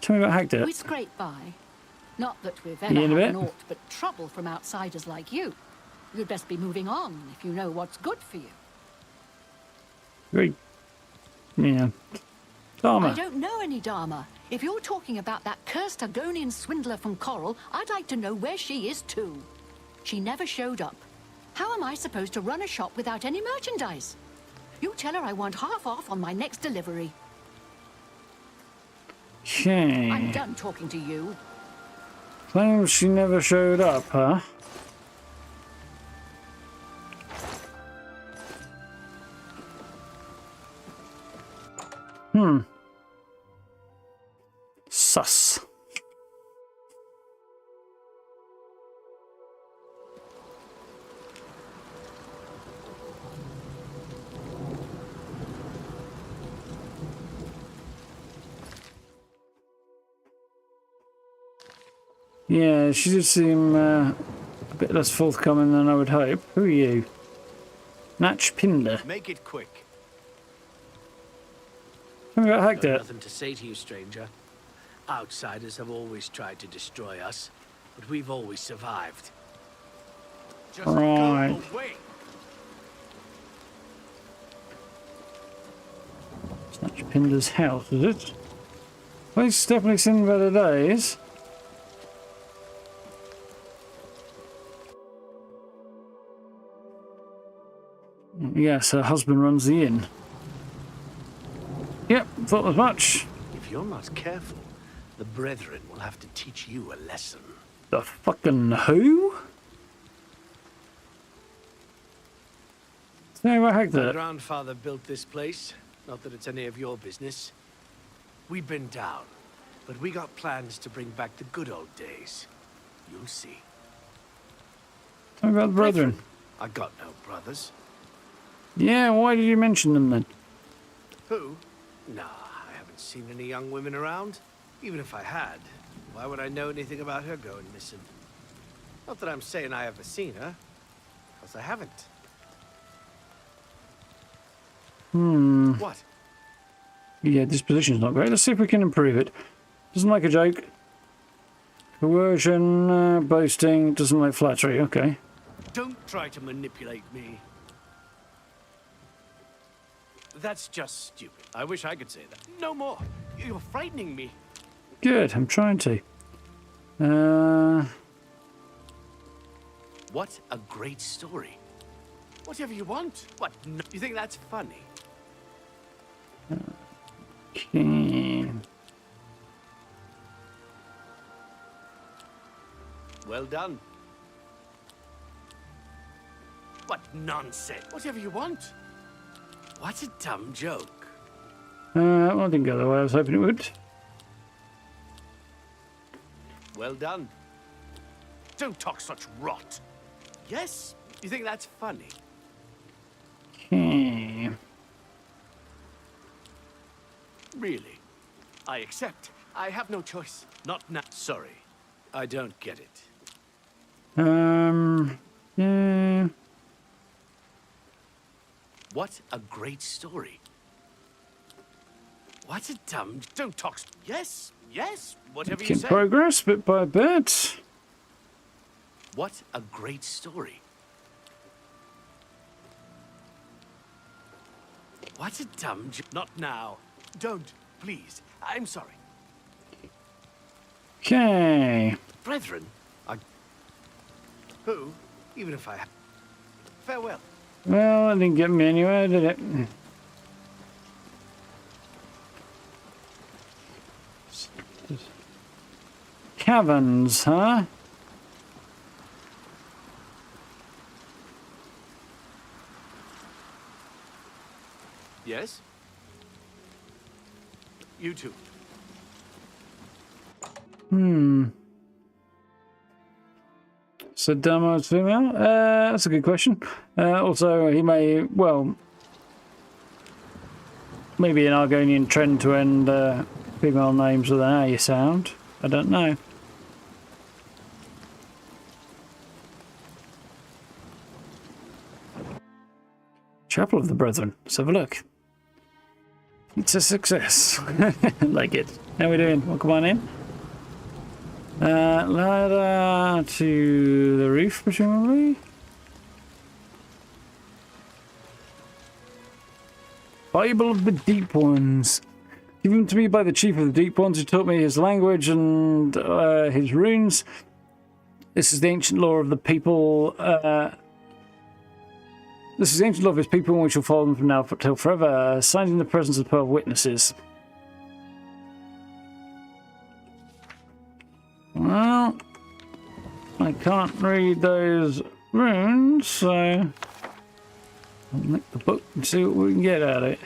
Tell me about hacked it. We scrape by. Not that we've ever had naught but trouble from outsiders like you. You'd best be moving on if you know what's good for you. Very... yeah. Dharma. I don't know any Dharma. If you're talking about that cursed Argonian swindler from Coral, I'd like to know where she is too. She never showed up. How am I supposed to run a shop without any merchandise? You tell her I want half off on my next delivery. Okay. I'm done talking to you. Claims she never showed up, huh? Sus. Yeah, she did seem a bit less forthcoming than I would hope. Who are you? Natch Pinder. Make it quick. Tell me about hacked it. Nothing to say to you, stranger. Outsiders have always tried to destroy us, but we've always survived. Just right. go away. Natch Pinder's house, is it? Well, he's definitely seen better days. Yes, her husband runs the inn. Yep, thought as much. If you're not careful, the Brethren will have to teach you a lesson. The fucking who? So what heck My that? grandfather built this place. Not that it's any of your business. We've been down, but we got plans to bring back the good old days. You'll see. Tell me about the Brethren. I got no brothers. Yeah, why did you mention them then? Who? Nah, I haven't seen any young women around. Even if I had, why would I know anything about her going missing? Not that I'm saying I ever seen her, because I haven't. What? Yeah, this position's not great. Let's see if we can improve it. Doesn't like a joke. Coercion, boasting, doesn't like flattery. Okay. Don't try to manipulate me. That's just stupid. I wish I could say that. No more. You're frightening me. Good, I'm trying to. What a great story. Whatever you want. What? No, you think that's funny? Okay. Well done. What nonsense. Whatever you want. What a dumb joke. Well, it didn't go the way I was hoping it would. Well done. Don't talk such rot. Yes? You think that's funny? Okay. Really? I accept. I have no choice. Not now. Sorry. I don't get it. Yeah. What a great story. What a dumb... Don't talk... Yes, yes, whatever you Making say. progress bit by bit. What a great story. What a dumb... Not now. Don't, please. I'm sorry. Okay. Brethren, Who? Even if I... Farewell. Well, that didn't get me anywhere, did it? Caverns, huh? Yes? You too. So Dharma's female? That's a good question. Also, he may, well, maybe an Argonian trend to end female names with an A sound. I don't know. Chapel of the Brethren. Let's have a look. It's a success. Like it. How we doing? Welcome on in. Ladder to the roof, presumably. Bible of the Deep Ones. Given to me by the Chief of the Deep Ones, who taught me his language and his runes. This is the ancient law of the people. This is the ancient law of his people, and we shall follow them from now till forever. Signed in the presence of 12 witnesses. Well, I can't read those runes, so I'll nick the book and see what we can get out of it.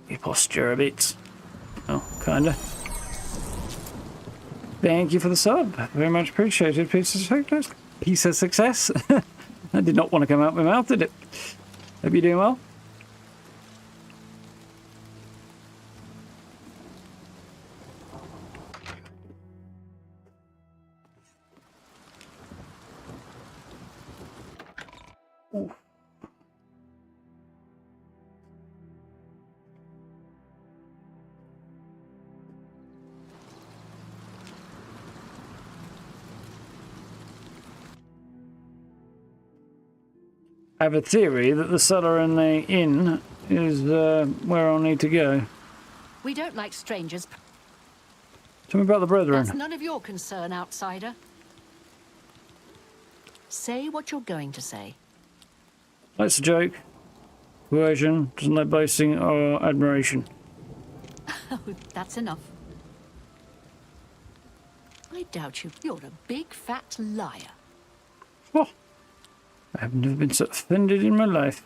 Your posture a bit. Oh, kinda. Thank you for the sub. Very much appreciated. Piece of success. Piece of success. That did not want to come out my mouth, did it? Hope you're doing well. Ooh. I have a theory that the cellar in the inn is where I'll need to go. We don't like strangers. Tell me about the brethren. That's none of your concern, outsider. Say what you're going to say. That's a joke. Coercion doesn't like boasting or admiration. Oh, that's enough. I doubt you. You're a big fat liar. Oh, I have never been so offended in my life.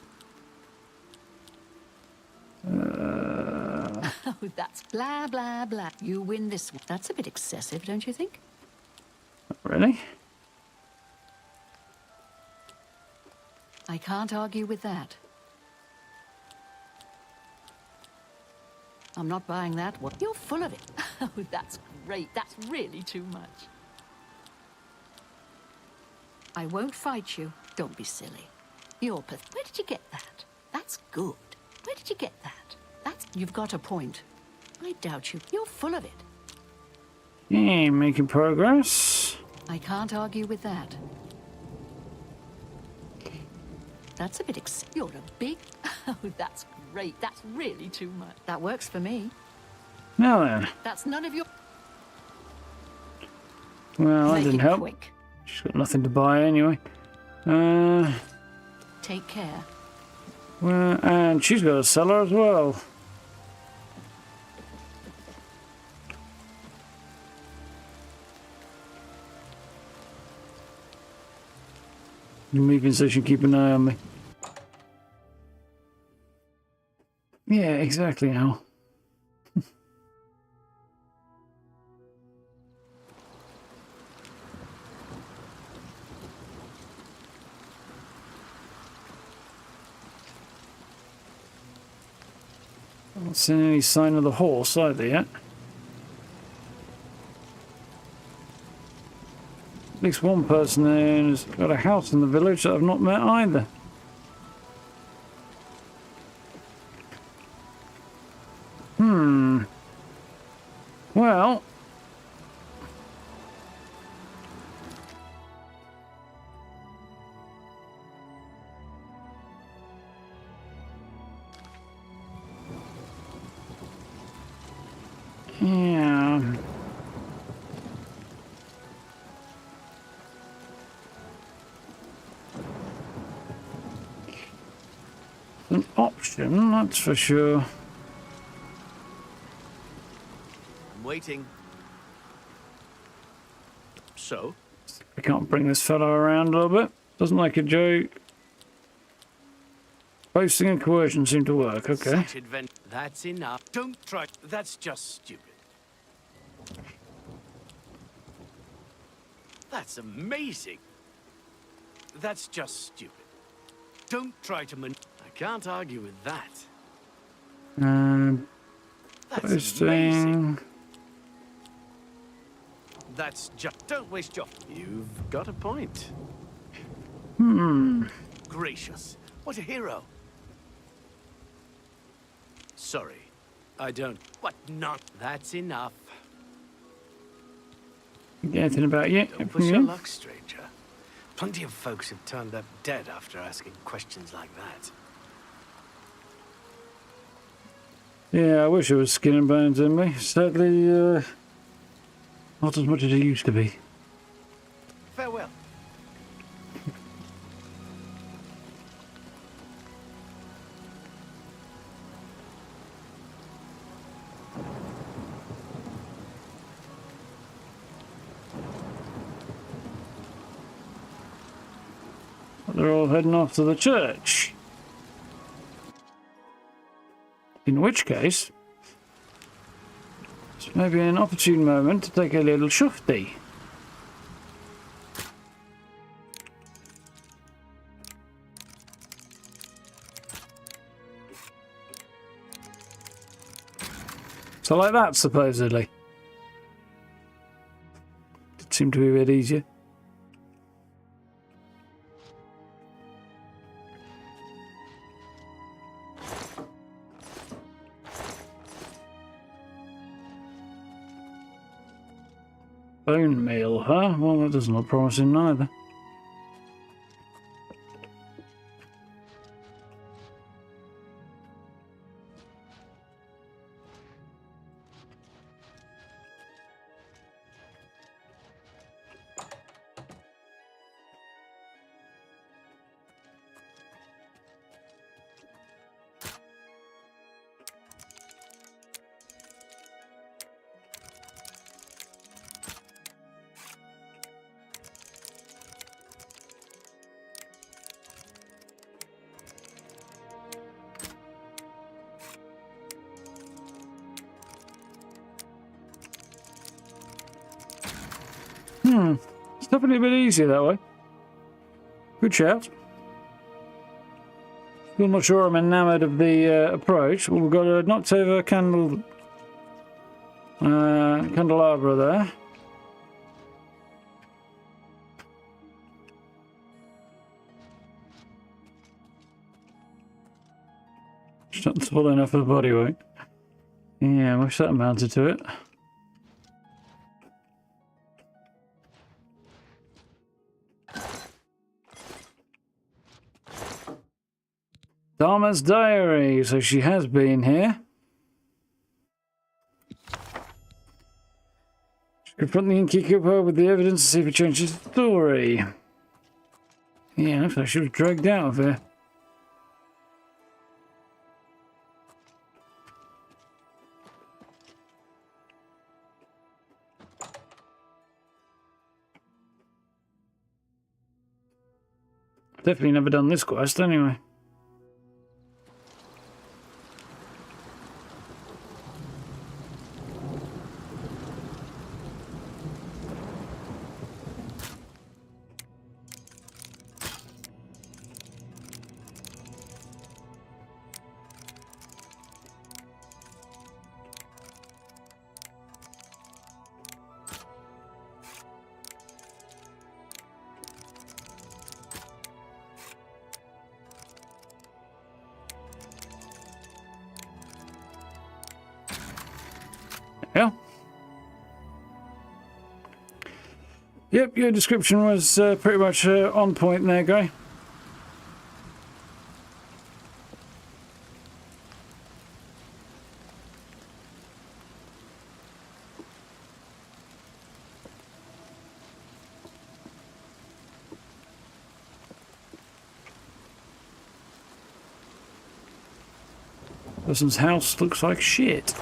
Oh, that's blah, blah, blah. You win this one. That's a bit excessive, don't you think? Really? I can't argue with that. I'm not buying that one. You're full of it. Oh, that's great. That's really too much. I won't fight you. Don't be silly. You're Where did you get that? That's good. Where did you get that? You've got a point. I doubt you. You're full of it. Yeah, making progress. I can't argue with that. That's a bit You're a big... Oh, that's great. That's really too much. That works for me. Now then. That's none of your... Well, that Make didn't it help. quick. She's got nothing to buy anyway. Take care. Well, and she's got a cellar as well. Moving so she can keep an eye on me. Yeah, exactly how. I haven't seen any sign of the horse either yet. At least one person there has got a house in the village that I've not met either. Well... yeah... an option, that's for sure. I'm waiting. So? I can't bring this fellow around a little bit. Doesn't like a joke. Boasting and coercion seem to work, okay. Such adventure. That's enough. Don't try. That's just stupid. That's amazing. That's just stupid. Don't try to I can't argue with that. That's Boasting. amazing. That's just... Don't waste your... You've got a point. Gracious. What a hero. Sorry. I don't... What not? That's enough. Get anything about you? Don't push your luck, stranger. Plenty of folks have turned up dead after asking questions like that. Yeah, I wish it was skin and bones in me. Sadly, not as much as it used to be. Farewell. They're all heading off to the church. In which case, it's maybe an opportune moment to take a little shufti. So like that, supposedly. It seemed to be a bit easier. Bone meal, huh? Well, that doesn't look promising neither. It's definitely a bit easier that way. Good shout. Still not sure I'm enamoured of the approach. Well, we've got a knocked over candelabra there. It's not tall enough for the body weight. Yeah, I wish that amounted to it. Dharma's diary, so she has been here. Confront the innkeeper with the evidence to see if he changes the story. Yeah, looks like she was dragged out of here. Definitely never done this quest anyway. Yeah. Yep, your description was pretty much on point there, guy. Person's house looks like shit.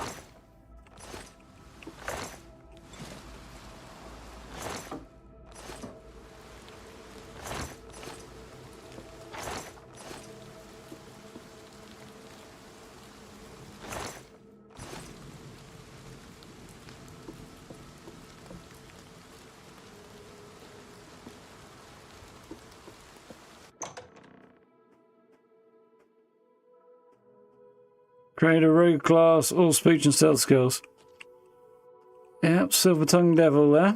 Create a rogue class, all speech and stealth skills. Yep, silver tongue devil there.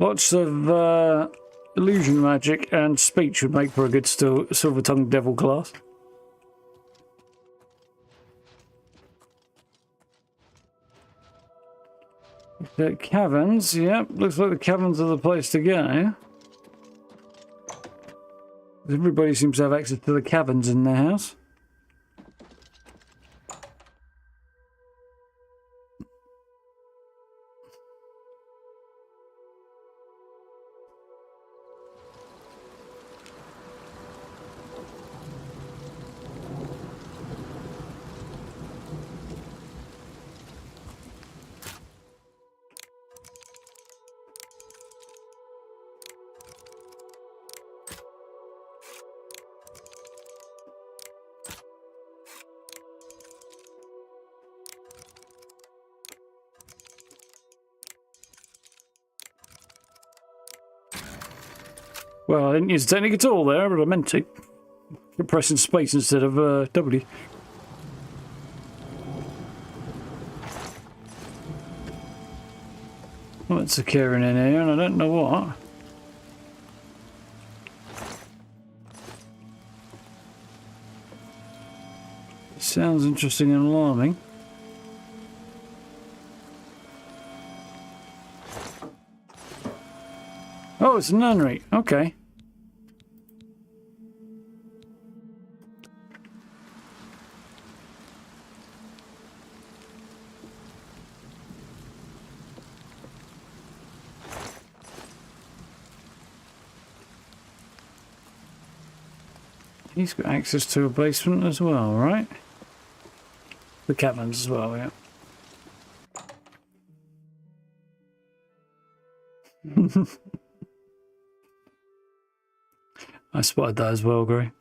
Lots of illusion magic and speech would make for a good silver tongue devil class. The caverns, yep, looks like the caverns are the place to go. Everybody seems to have access to the caverns in their house. Well, I didn't use the technique at all there, but I meant to. You're pressing space instead of W. Well, it's occurring in here, and I don't know what. It sounds interesting and alarming. Oh, it's a nunnery. Okay. He's got access to a basement as well, right? The caverns as well, yeah. I spotted that as well, Gray.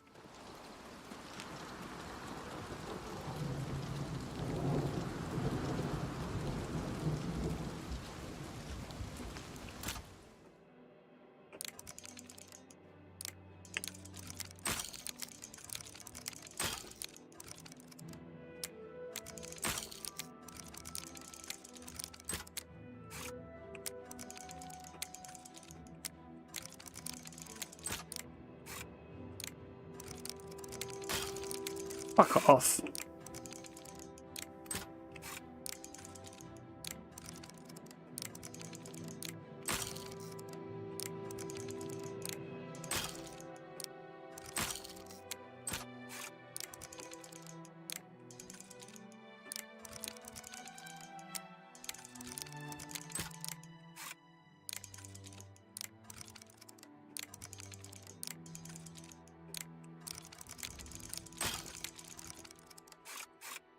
Fuck off.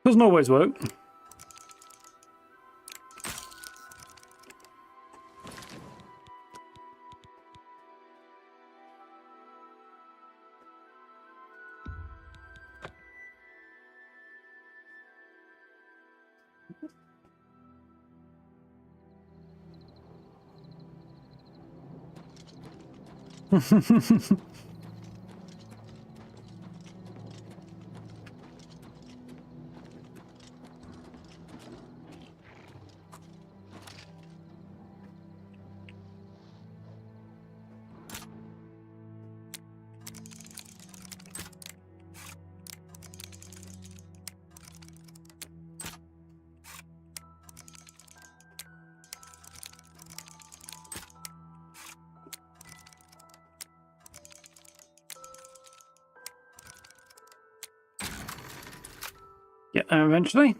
Doesn't always work. Yeah, eventually.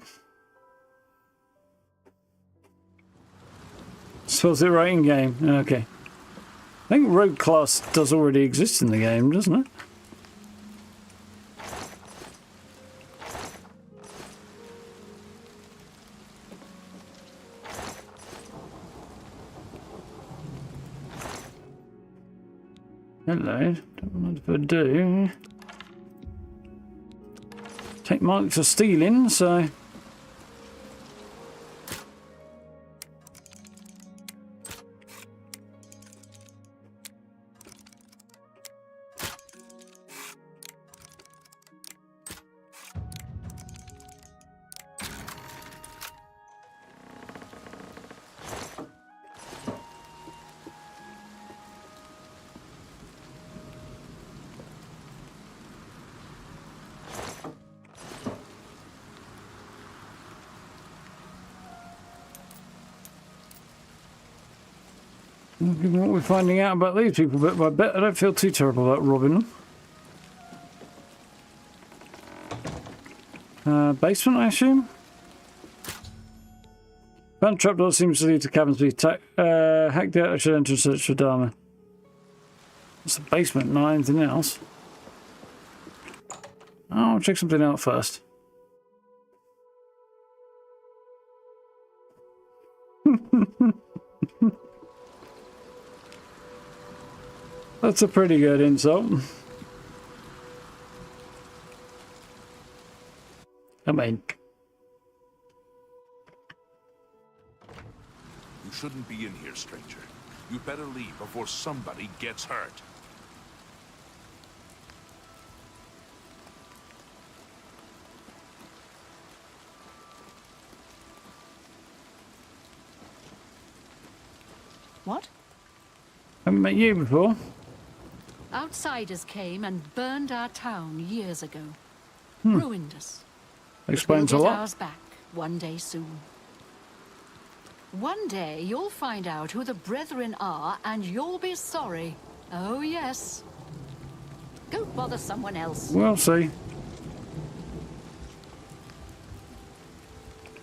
Spells it right in game. Okay. I think rogue class does already exist in the game, doesn't it? Hello. Don't mind if I do. Take marks for stealing, so... Given what we're finding out about these people bit by bit, I don't feel too terrible about robbing them. Basement, I assume? Found trapdoor seems to lead to cabins to be hacked out. I should enter and search for Dharma. It's the basement, not anything else. Oh, I'll check something out first. That's a pretty good insult. I mean... You shouldn't be in here, stranger. You better leave before somebody gets hurt. What? Haven't met you before. Outsiders came and burned our town years ago. Ruined us. Explains a We'll get lot. ours back one day soon. One day you'll find out who the Brethren are and you'll be sorry. Oh yes. Go bother someone else. We'll see.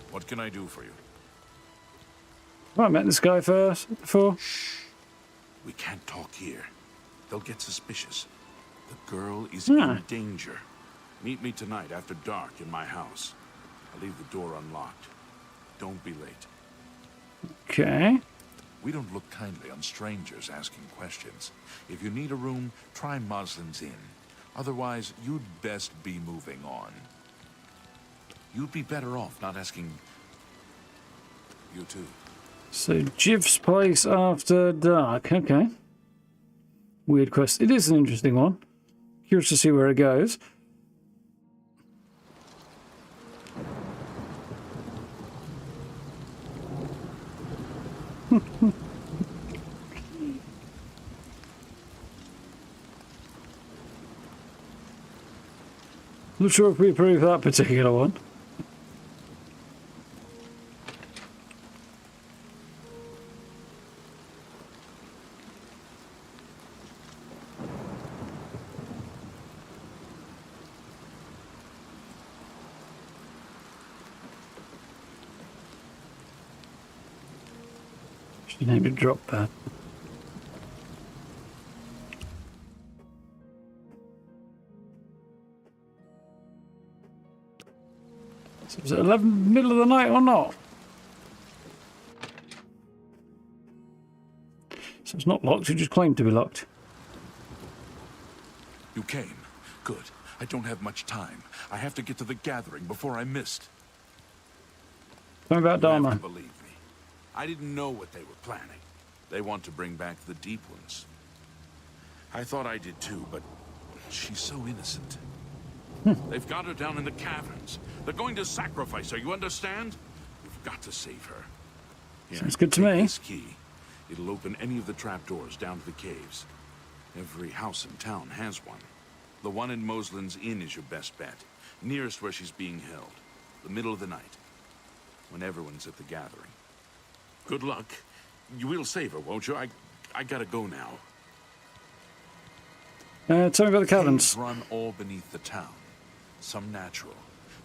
What can I do for you? I met this guy first before. Shh. We can't talk here. They'll get suspicious. The girl is in danger. Meet me tonight after dark in my house. I'll leave the door unlocked. Don't be late. Okay. We don't look kindly on strangers asking questions. If you need a room, try Moslin's Inn. Otherwise, you'd best be moving on. You'd be better off not asking... You too. So, Jiv's place after dark. Okay. Weird quest. It is an interesting one. Curious to see where it goes. Not sure if we approve that particular one. Should name it drop pad. So is it 11 middle of the night or not? So it's not locked, you just claimed to be locked. You came. Good. I don't have much time. I have to get to the gathering before I missed. Tell me about You have Dharma. to believe me. I didn't know what they were planning. They want to bring back the Deep Ones. I thought I did too, but she's so innocent. They've got her down in the caverns. They're going to sacrifice her, you understand? We've got to save her. Here, Sounds good to take me. This key. It'll open any of the trapdoors down to the caves. Every house in town has one. The one in Moslin's Inn is your best bet. Nearest where she's being held. The middle of the night. When everyone's at the gathering. Good luck. You will save her, won't you? I gotta go now. Tell me about the caverns. Caves run all beneath the town. Some natural.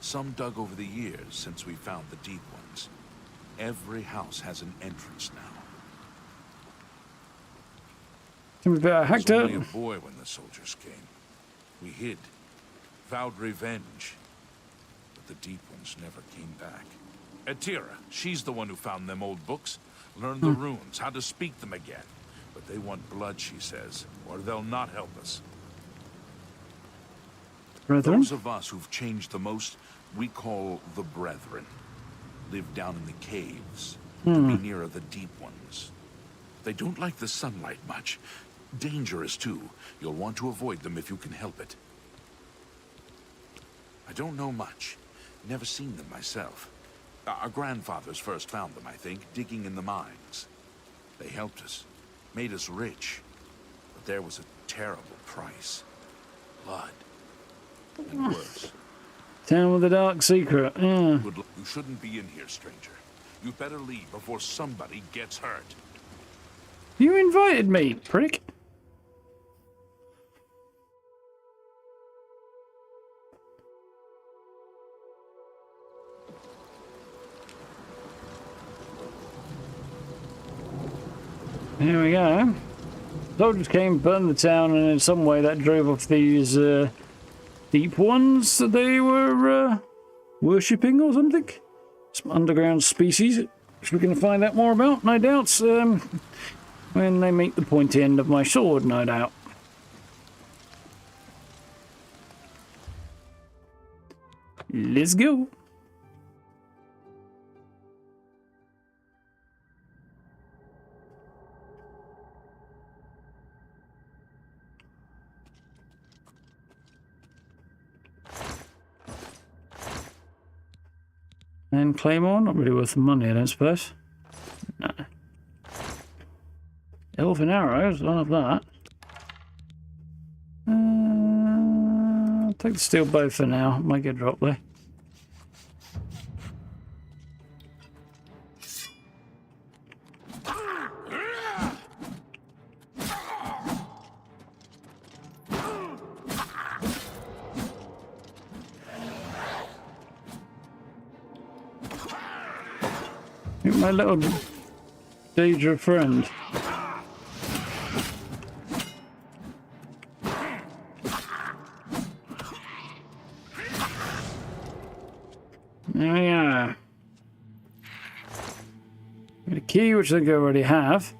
Some dug over the years since we found the deep ones. Every house has an entrance now. Tell me about I was Hector. only a boy when the soldiers came. We hid. Vowed revenge. But the deep ones never came back. Atira, she's the one who found them old books. Learned the runes, how to speak them again. But they want blood, she says, or they'll not help us. Brethren? Those of us who've changed the most, we call the Brethren. Live down in the caves, to be nearer the deep ones. They don't like the sunlight much. Dangerous, too. You'll want to avoid them if you can help it. I don't know much. Never seen them myself. Our grandfathers first found them, I think, digging in the mines. They helped us, made us rich. But there was a terrible price. Blood. And worse. Town with a dark secret. Yeah. Good luck. You shouldn't be in here, stranger. You better leave before somebody gets hurt. You invited me, prick. Here we go. Soldiers came, burned the town, and in some way that drove off these deep ones that they were worshipping or something. Some underground species, which we're going to find out more about, no doubt, when they meet the pointy end of my sword, no doubt. Let's go. And Claymore, not really worth the money, I don't suppose. No. Elven arrows, I'll have that. I'll take the steel bow for now, might get dropped there. My little Daedra friend. There we are. Get a key, which I think I already have.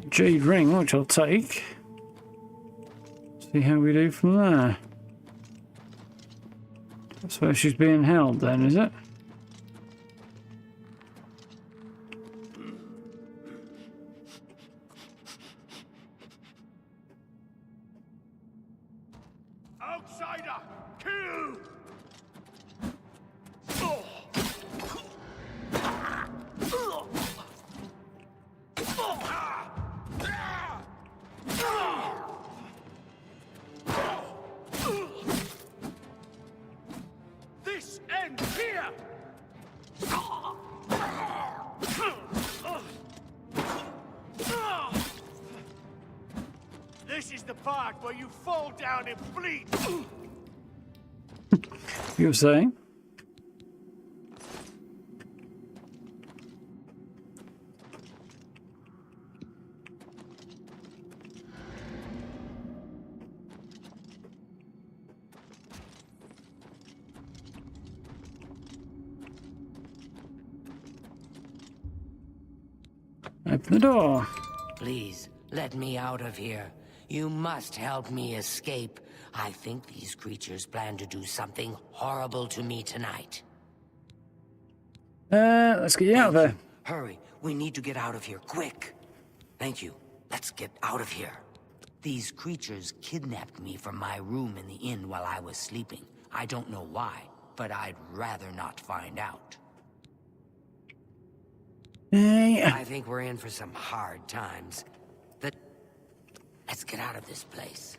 Jade ring, which I'll take. See how we do from there. That's where she's being held then, is it? Outsider! Kill! This ends here! This is the part where you fall down and bleed! You were saying? Open the door. Please, let me out of here. You must help me escape. I think these creatures plan to do something horrible to me tonight. Let's get you out of there. Hurry, we need to get out of here, quick. Thank you. Let's get out of here. These creatures kidnapped me from my room in the inn while I was sleeping. I don't know why, but I'd rather not find out. I think we're in for some hard times. Let's get out of this place.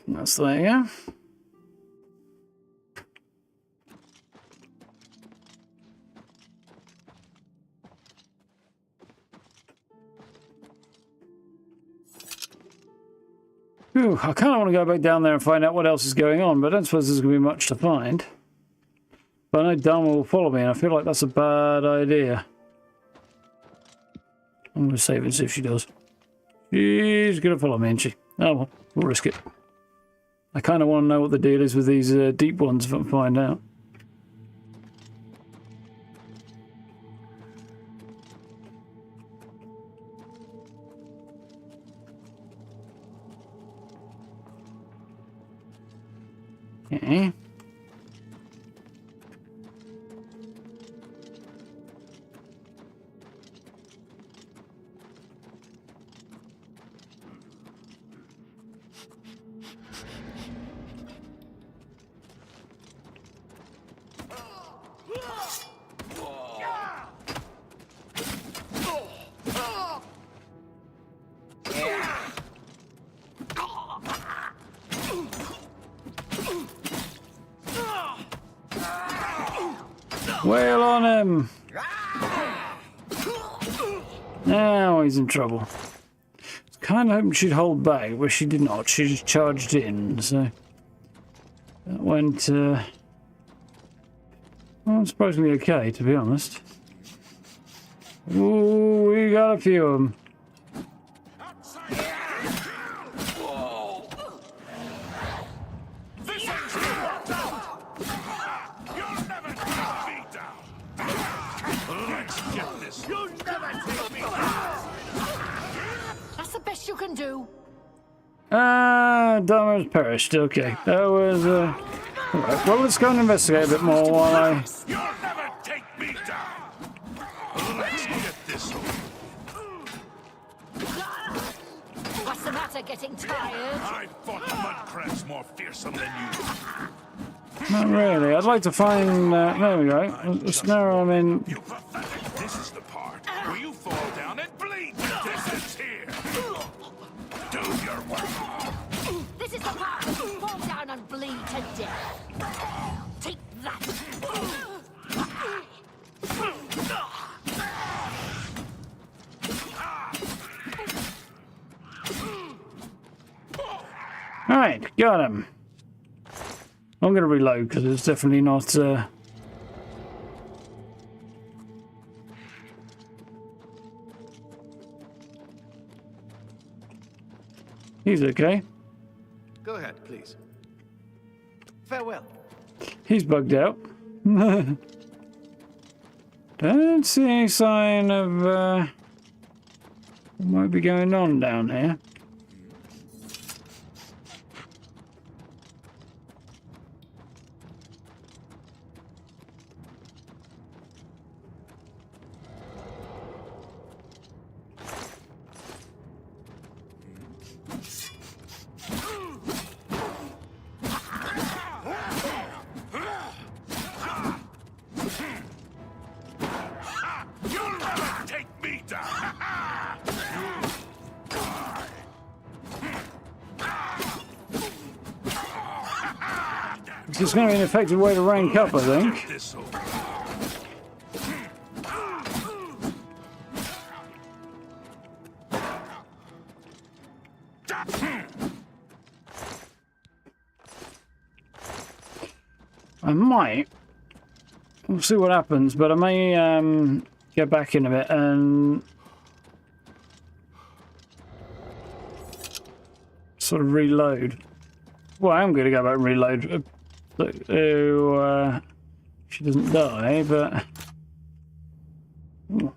That's there, yeah. Whew, I kind of want to go back down there and find out what else is going on, but I don't suppose there's going to be much to find. But I know Dharma will follow me, and I feel like that's a bad idea. I'm going to save it and see if she does. She's going to follow me, isn't she? Oh well, we'll risk it. I kind of want to know what the deal is with these deep ones if I can find out. Okay. Wail on him! Now he's in trouble. I was kind of hoping she'd hold back, but she did not. She just charged in, so that went, well, surprisingly okay, to be honest. Ooh, we got a few of them. Dharma's perished. Okay, that was alright. Well, let's go and investigate a bit more while I. You'll never take me down. Let's get this over. What's the matter? Getting tired? I fought mudcrabs more fearsome than you. Not really. I'd like to find. There we go. Let's narrow them in. You pathetic. This is the part where you fall down and bleed. This is here. Do your work. This is the part where you fall down and bleed to death. Take that. Alright, got him. I'm going to reload because it's definitely not. He's okay. Go ahead, please. Farewell. He's bugged out. Don't see any sign of what might be going on down here. It's just going to be an effective way to rank up, I think. I might. We'll see what happens, but I may get back in a bit and sort of reload. Well, I am going to go back and reload. She doesn't die, but it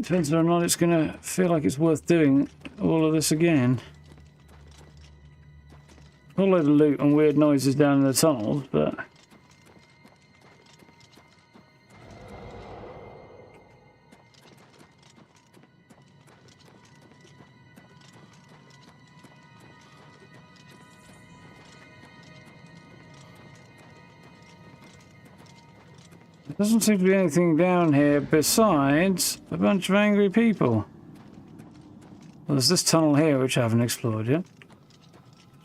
depends whether or not it's going to feel like it's worth doing all of this again. A whole load of loot and weird noises down in the tunnels, but there doesn't seem to be anything down here besides a bunch of angry people. Well, there's this tunnel here which I haven't explored yet.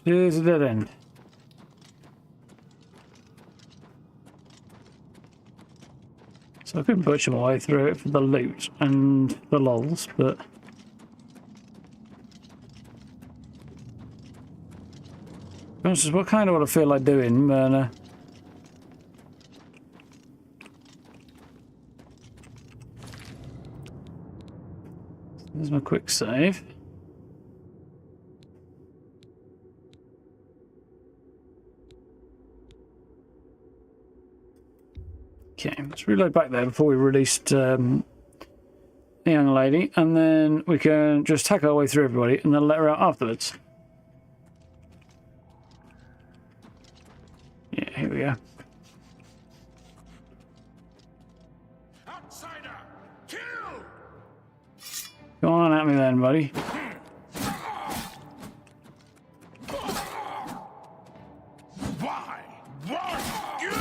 Here's a dead end. So I could butcher my way through it for the loot and the lols, but this is what kind of what I feel like doing, but there's my quick save. Okay, let's reload back there before we released the young lady, and then we can just hack our way through everybody and then let her out afterwards. Yeah, here we go. Outsider, kill! Go on at me then, buddy. Why won't you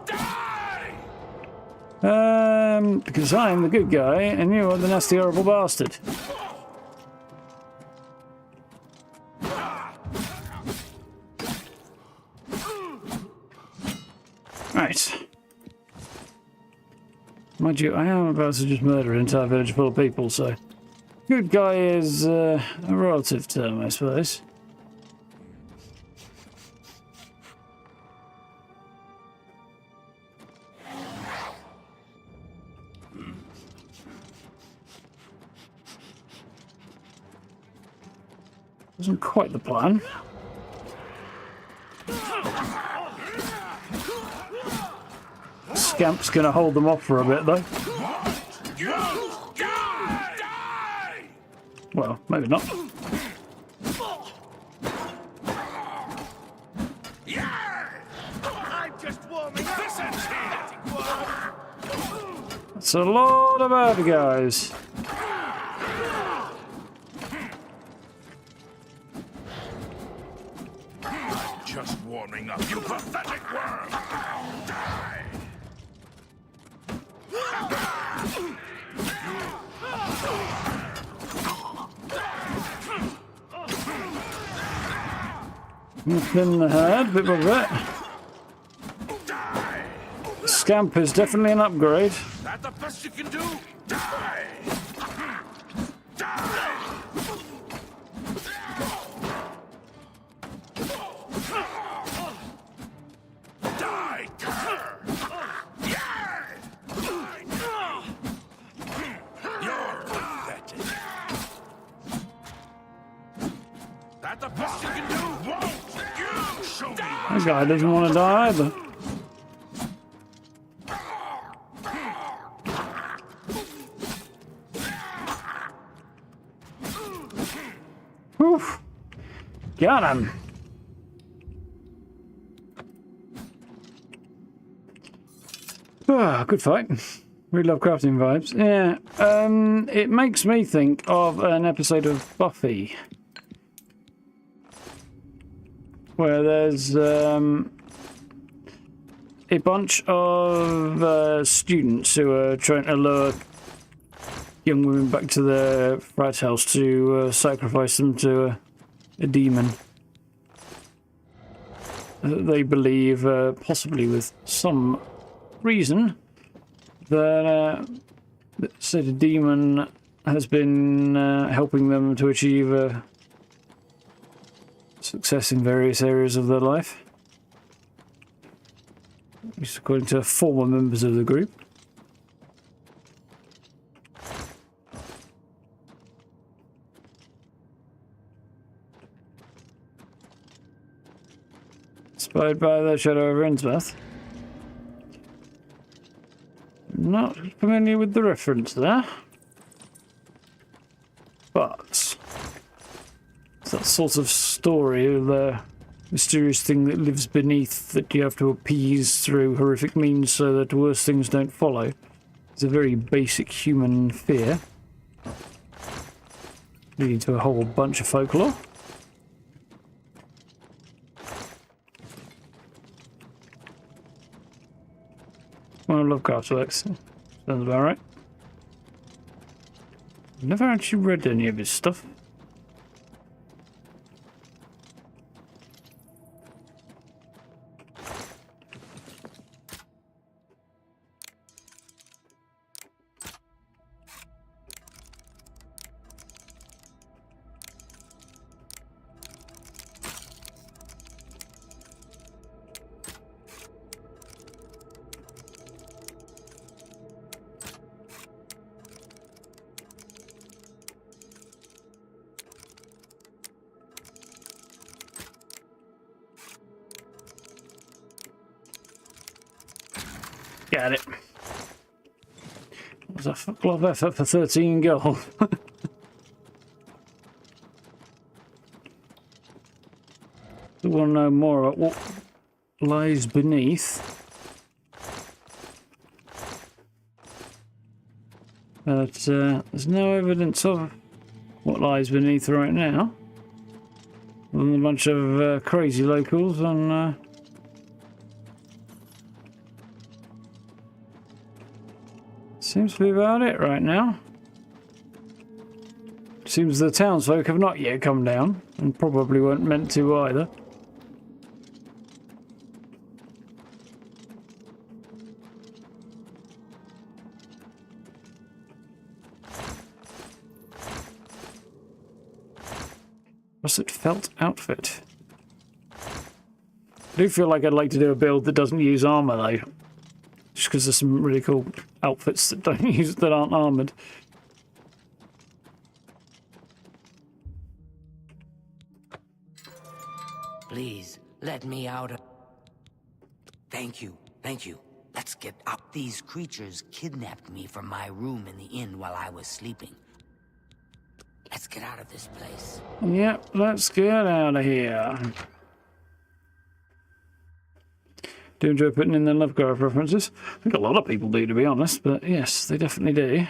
die? Because I'm the good guy and you are the nasty, horrible bastard. Right. Mind you, I am about to just murder an entire village full of people, so good guy is a relative term, I suppose. Wasn't quite the plan. Scamp's gonna hold them off for a bit, though. Well, maybe not. That's a lot of bad guys. Just warming up, you pathetic worm! Die! In the head, bit by bit. Scamp is definitely an upgrade. That the best you can do? Die! Die! Die, cur! You're pathetic. This guy doesn't want to die either. Oof. Got him. Ah, good fight. Really love crafting vibes. Yeah. It makes me think of an episode of Buffy where there's a bunch of students who are trying to lure young women back to their frat house to sacrifice them to a demon. They believe, possibly with some reason, that said demon has been helping them to achieve success in various areas of their life. At least according to former members of the group. Inspired by the Shadow of Innsmouth. Not familiar with the reference there. But it's that sort of story of the mysterious thing that lives beneath that you have to appease through horrific means so that worse things don't follow. It's a very basic human fear, leading to a whole bunch of folklore. Well, I love Softworks. Sounds about right. I've never actually read any of his stuff. Got it. It was a fuck lot of effort for 13 gold. I want to know more about what lies beneath. But there's no evidence of what lies beneath right now. Other than a bunch of crazy locals on... Seems to be about it right now. Seems the townsfolk have not yet come down, and probably weren't meant to either. Russet felt outfit. I do feel like I'd like to do a build that doesn't use armor though. Just because there's some really cool outfits that don't use that aren't armored. Please, let me out of... Thank you, thank you. Let's get out. These creatures kidnapped me from my room in the inn while I was sleeping. Let's get out of this place. Yep, let's get out of here. Do enjoy putting in their Lovecraft references. I think a lot of people do, to be honest, but yes, they definitely do.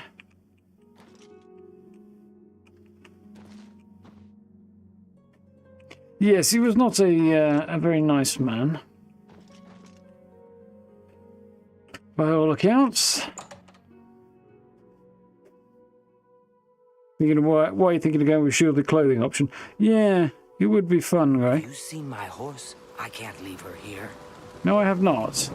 Yes, he was not a very nice man, by all accounts. Thinking of why are you thinking of going with shielded clothing option? Yeah, it would be fun, right? You seen my horse? I can't leave her here. No, I have not.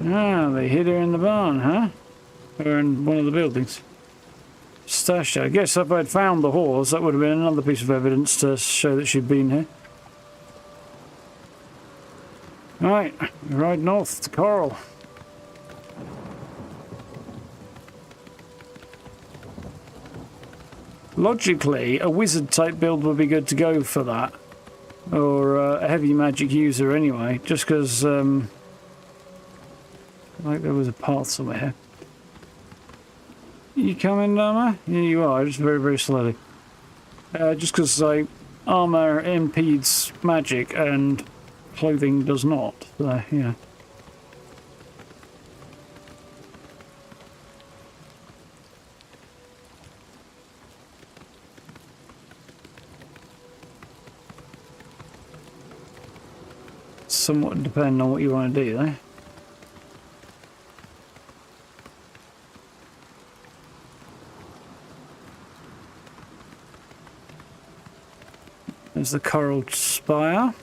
Ah, they hid her in the barn, huh? Or in one of the buildings. Stashed her. I guess if I'd found the horse, that would have been another piece of evidence to show that she'd been here. Right, we ride north to Coral. Logically, a wizard type build would be good to go for that. Or a heavy magic user anyway, just because like there was a path somewhere here. You coming, Dharma? Yeah, you are, just very, very slowly. Just because like armor impedes magic and clothing does not. So, yeah. Somewhat depending on what you want to do, though. There's the coral spire.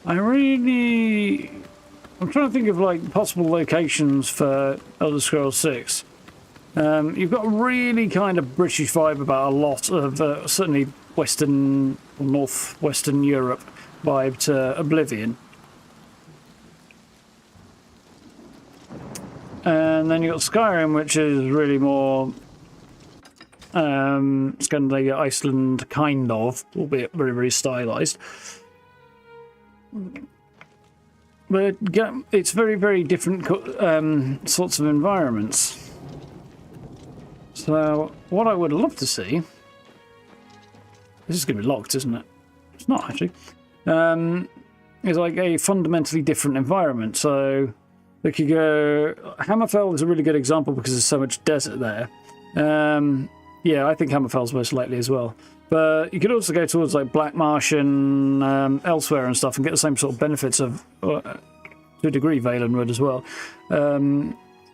I'm trying to think of like possible locations for Elder Scrolls 6. You've got a really kind of British vibe about a lot of certainly Western or Northwestern Europe vibe to Oblivion. And then you've got Skyrim, which is really more Scandinavia, Iceland, kind of, albeit very, very stylized. But it's very, very different sorts of environments. So, what I would love to see... This is going to be locked, isn't it? It's not, actually. Is like a fundamentally different environment. So, they could go... Hammerfell is a really good example because there's so much desert there. Yeah, I think Hammerfell's most likely as well. But you could also go towards like Black Marsh and elsewhere and stuff and get the same sort of benefits of, to a degree, Valenwood as well.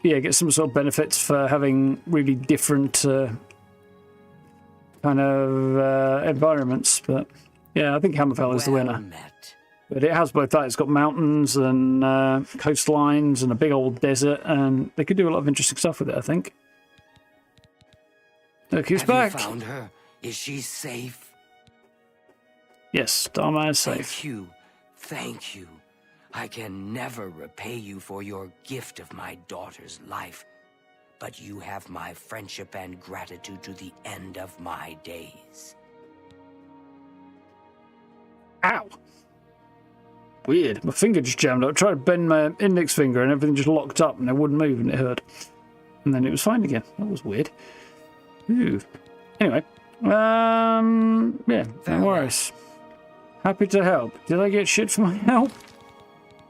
Yeah, get some sort of benefits for having really different kind of environments. But yeah, I think Hammerfell is the winner. But it has both that. It's got mountains and coastlines and a big old desert, and they could do a lot of interesting stuff with it, I think. Look who's back. Have you found her? Is she safe? Yes, Dharma is safe. Thank you. Thank you. I can never repay you for your gift of my daughter's life, but you have my friendship and gratitude to the end of my days. Ow! Weird. My finger just jammed up. I tried to bend my index finger and everything just locked up and it wouldn't move and it hurt. And then it was fine again. That was weird. Ooh. Anyway. Yeah, no worries. Happy to help. Did I get shit for my help?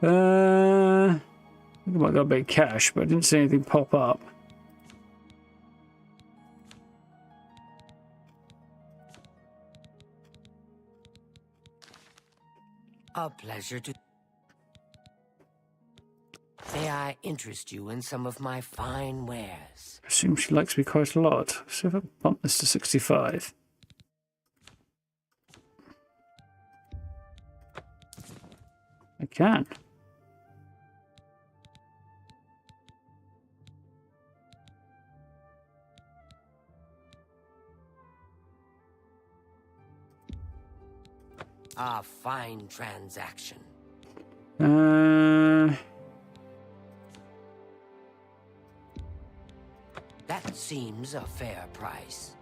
I think I might got a bit of cash, but I didn't see anything pop up. A pleasure to... May I interest you in some of my fine wares? I assume she likes me quite a lot. See if I bump this to 65. I can. A fine transaction. That seems a fair price.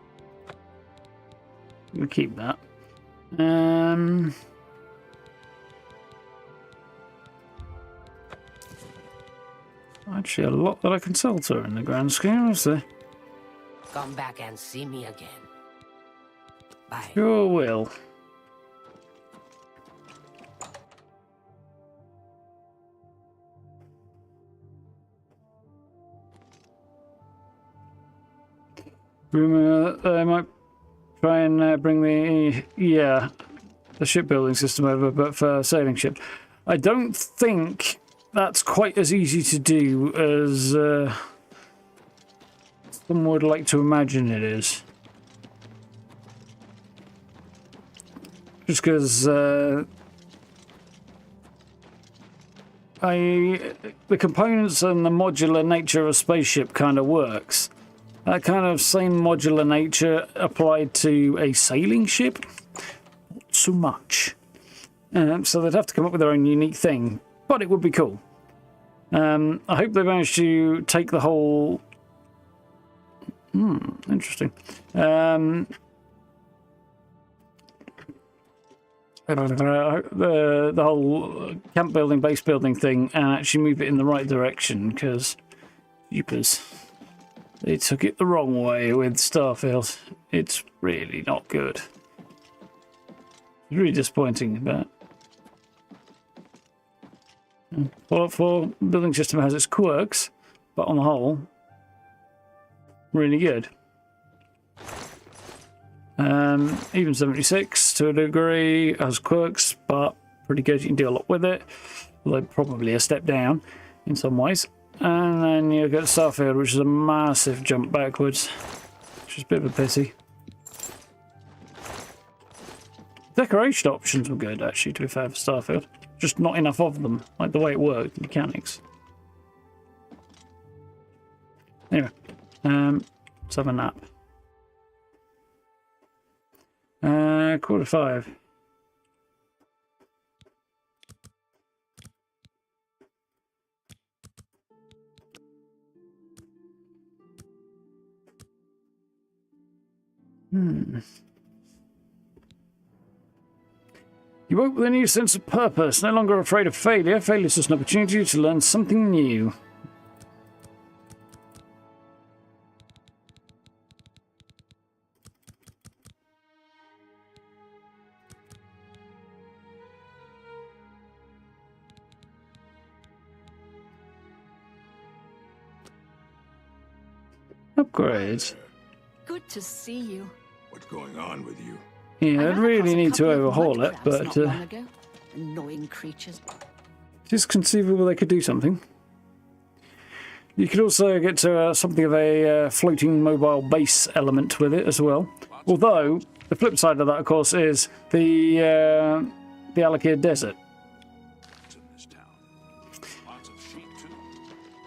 We'll keep that. Actually, a lot that I can sell to her in the grand scheme, is there? Come back and see me again. Bye. Sure will. Rumour they might try and bring the shipbuilding system over, but for sailing ships. I don't think that's quite as easy to do as some would like to imagine it is. Just because the components and the modular nature of a spaceship kind of works. that kind of same modular nature applied to a sailing ship, not so much. So they'd have to come up with their own unique thing, but it would be cool. I hope they manage to take the whole... interesting. The whole camp building, base building thing, and actually move it in the right direction, because jeepers, they took it the wrong way with Starfield. It's really not good. It's really disappointing, but Fallout 4 building system has its quirks, but on the whole, really good. Even 76 to a degree has quirks, but pretty good. You can do a lot with it, although probably a step down in some ways. And then you get Starfield, which is a massive jump backwards, which is a bit of a pity. Decoration options were good, actually, to be fair, for Starfield. Just not enough of them, like the way it worked, the mechanics. Anyway, let's have a nap. 5:15. You woke with a new sense of purpose, no longer afraid of failure. Failure is just an opportunity to learn something new. Upgrades. Good to see you. What's going on with you? Yeah, I'd really need to overhaul it, but Not long ago. Annoying creatures. it's conceivable they could do something. You could also get to something of a floating mobile base element with it as well. Although, the flip side of that, of course, is the Alakir Desert.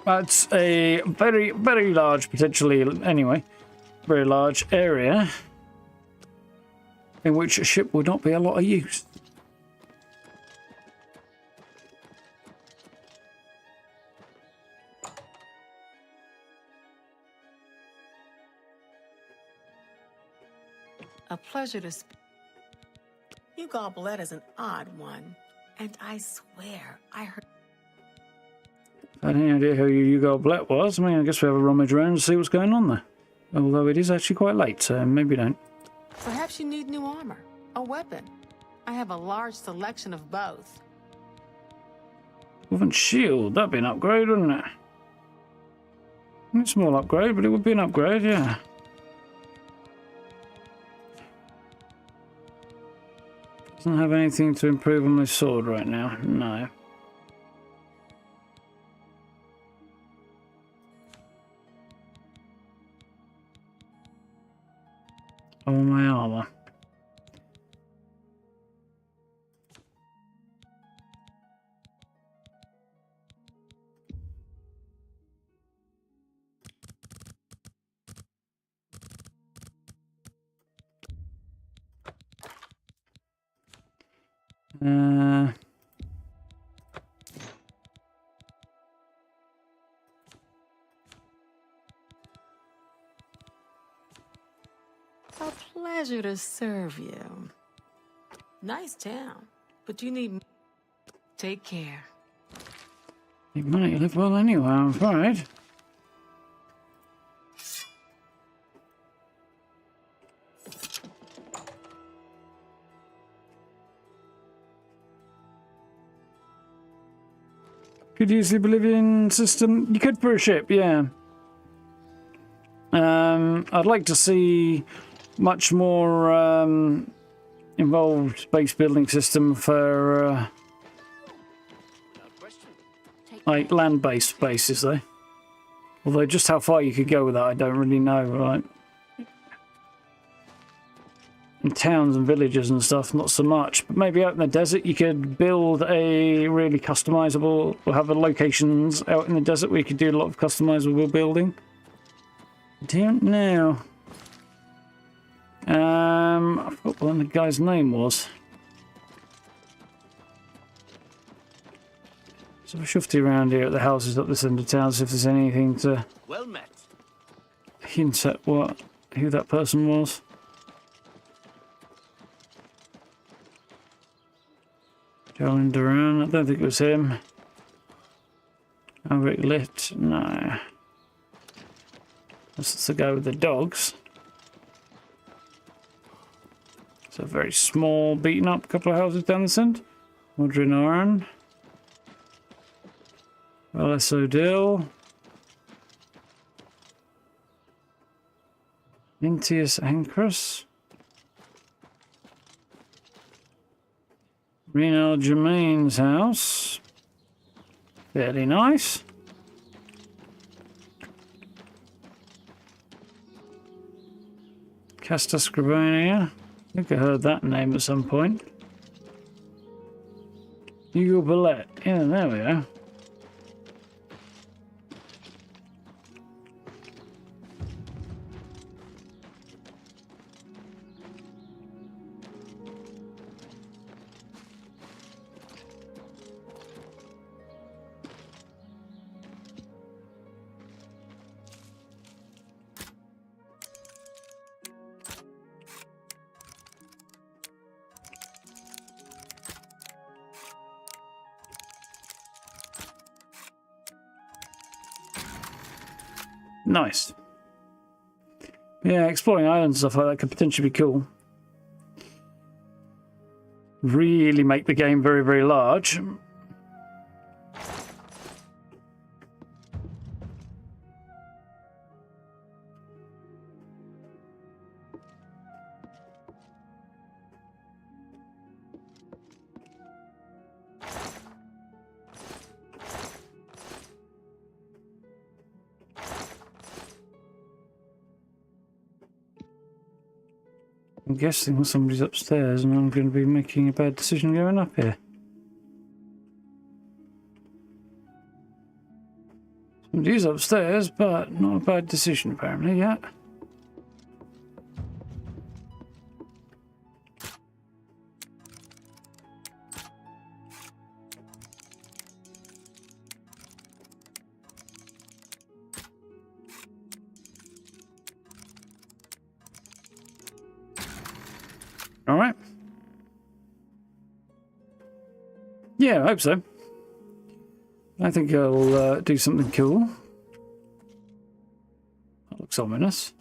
That's a very, very large, potentially, anyway, very large area in which a ship would not be a lot of use. A pleasure to speak. You Goblet is an odd one, and I swear I heard. I had any idea who Hugo Blatt was. I mean, I guess we have a rummage around and see what's going on there. Although it is actually quite late, so maybe don't. Perhaps you need new armor, a weapon. I have a large selection of both. Wolven Shield, that'd be an upgrade, wouldn't it? It's a small upgrade, but it would be an upgrade, yeah. Doesn't have anything to improve on my sword right now, no. All my armor. A pleasure to serve you. Nice town, but you need... Take care. You might live well anyway, I'm afraid. Could use the Oblivion system. You could for a ship, yeah. I'd like to see much more involved base building system for like land-based bases, though. Although just how far you could go with that, I don't really know. Right? In towns and villages and stuff, not so much. But maybe out in the desert, you could build a really customizable, or have locations out in the desert where you could do a lot of customizable building. I don't know. I forgot what the guy's name was. So we're shifty around here at the houses up this end of town, see if there's anything to Well met. hint at who that person was. Jolin Duran, I don't think it was him. Rick Lit, no. That's the guy with the dogs. It's a very small, beaten up couple of houses down this end. Modrin Oran. Cyrodil. Intius Ancrus. Renal Germain's house. Fairly nice. Casta Scribonia. I think I heard that name at some point. Hugo Ballet. Yeah, there we are. Nice. Yeah, exploring islands and stuff like that could potentially be cool. Really make the game very, very large. I'm guessing somebody's upstairs and I'm going to be making a bad decision going up here. Somebody's upstairs, but not a bad decision apparently yet. All right. Yeah, I hope so. I think I'll do something cool. That looks ominous.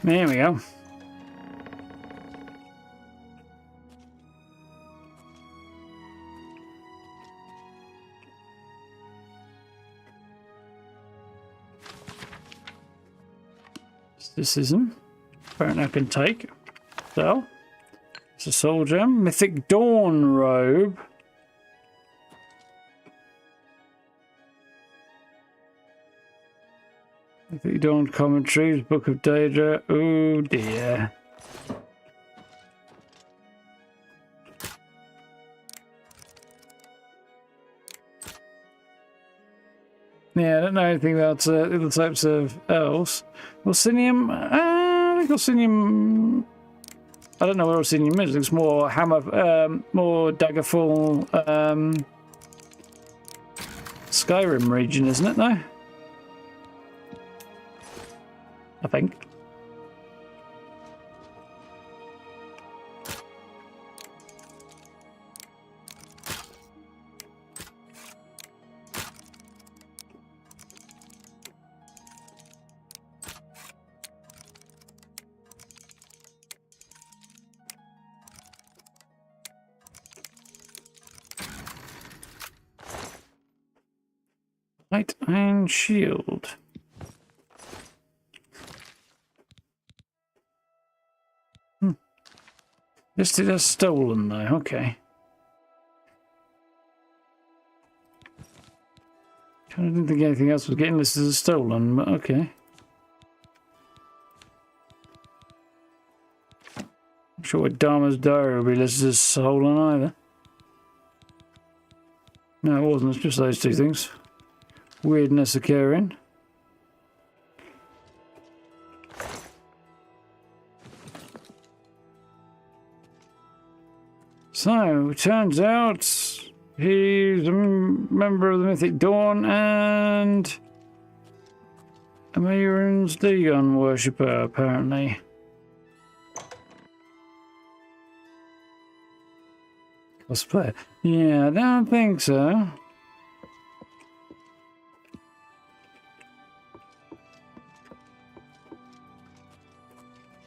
There we go. Mysticism. Apparently I can take. So, it's a soul gem. Mythic Dawn robe. Mythic Dawn commentaries, Book of Daedra. Oh dear. Yeah, I don't know anything about other types of elves. Orsinium, I think Orsinium, I don't know where Orsinium is. It's more hammer, more daggerfall, Skyrim region, isn't it? Though, I think. Light and shield. Listed as stolen though, okay. I didn't think anything else was getting listed as stolen, but okay. I'm sure with Dharma's diary will be listed as stolen either. No, it wasn't, it's just those two things. Weirdness occurring. So, turns out he's a member of the Mythic Dawn and a Mayron's Dagon worshipper, apparently. Cosplayer? Yeah, I don't think so.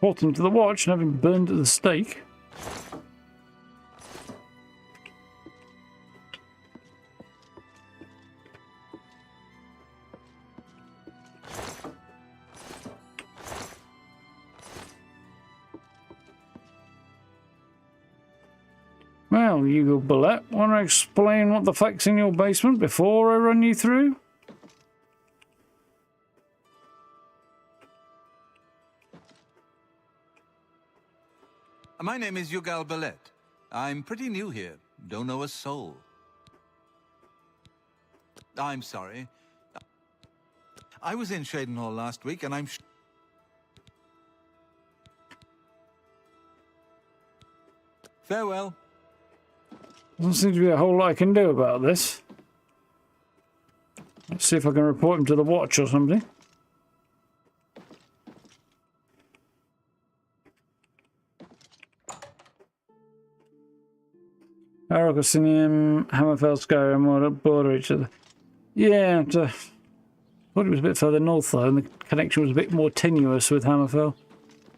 Brought him to the watch and have him burned at the stake. Well, Hugo Bullet, want to explain what the fuck's in your basement before I run you through? My name is Yugal Ballet. I'm pretty new here. Don't know a soul. I'm sorry. I was in Shadenhall last week, and I'm... Farewell. Doesn't seem to be a whole lot I can do about this. Let's see if I can report him to the watch or something. Argosinium, Hammerfell, Skyrim border each other. Yeah, I thought it was a bit further north though, and the connection was a bit more tenuous with Hammerfell.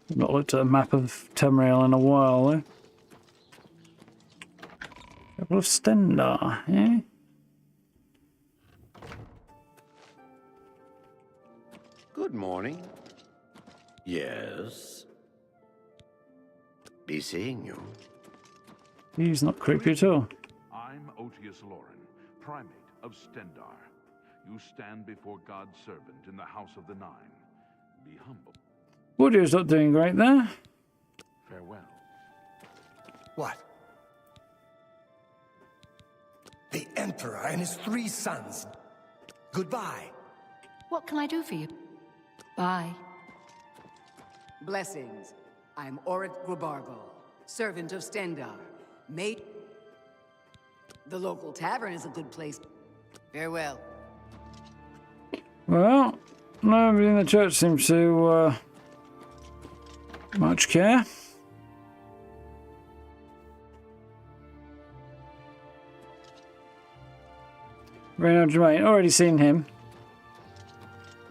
I've not looked at a map of Tamriel in a while though. Couple of Stendar, eh? Good morning. Yes. Be seeing you. He's not creepy at all. I'm Otius Loren, primate of Stendar. You stand before God's servant in the House of the Nine. Be humble. Woodier's not doing great there. Farewell. What? The Emperor and his 3 sons. Goodbye. What can I do for you? Bye. Blessings. I'm Orit Grabargo, servant of Stendar. Mate. The local tavern is a good place. Farewell. Well, nobody in the church seems to much care. Reynard Germain, already seen him.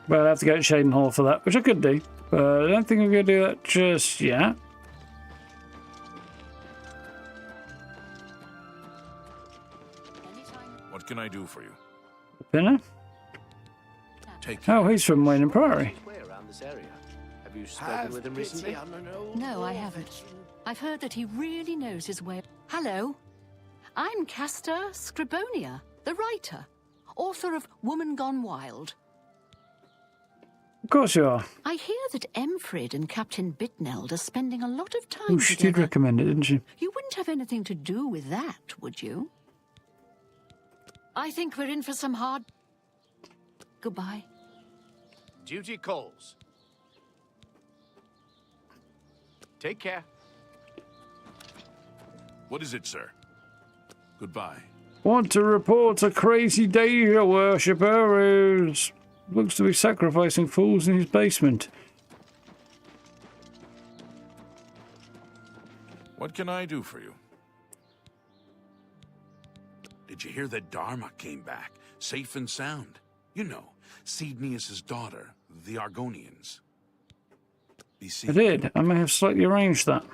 But I'll have to go to Shadenhall for that, which I could do. But I don't think I'm going to do that just yet. What can I do for you? Dinner? Take Oh, he's from Wayne and Priory. Around this area. Have you spoken with him recently? No, I haven't. I've heard that he really knows his way. Hello. I'm Castor Scribonia, the writer, author of Woman Gone Wild. Of course you are. I hear that Emfrid and Captain Bitneld are spending a lot of time Oh, she together. did recommend it, didn't she? You wouldn't have anything to do with that, would you? I think we're in for some hard... Goodbye. Duty calls. Take care. What is it, sir? Goodbye. Want to report a crazy Daedra worshipper who looks to be sacrificing fools in his basement. What can I do for you? Did you hear that Dharma came back, safe and sound? You know, Sidnius's daughter, the Argonians. I did. I may have slightly arranged that.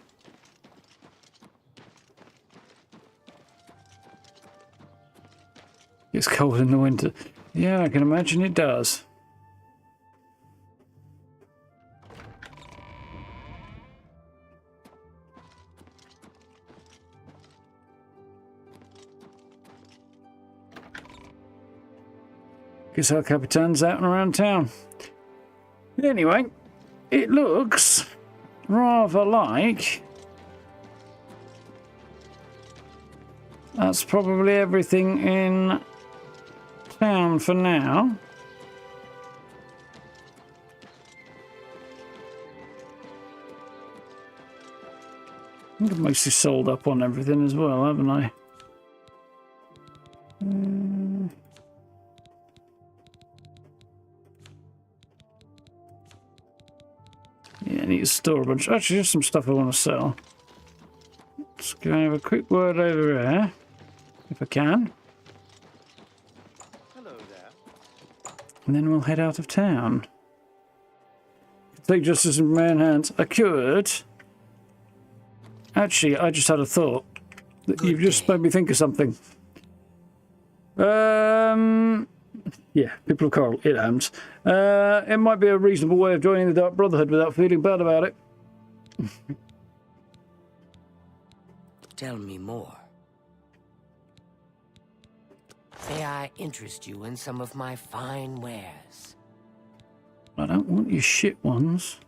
It's cold in the winter. Yeah, I can imagine it does. Guess our Capitan's out and around town. Anyway, it looks rather like that's probably everything in town for now. I think I've mostly sold up on everything as well, haven't I? Yeah, I need to store a bunch. Actually, there's some stuff I want to sell. Let's go and have a quick word over there, if I can. Hello there. And then we'll head out of town. Take justice in my own hands. I could. Actually, I just had a thought. You've just made me think of something. Yeah, people of Coral, it happens. It might be a reasonable way of joining the Dark Brotherhood without feeling bad about it. Tell me more. May I interest you in some of my fine wares? I don't want your shit ones.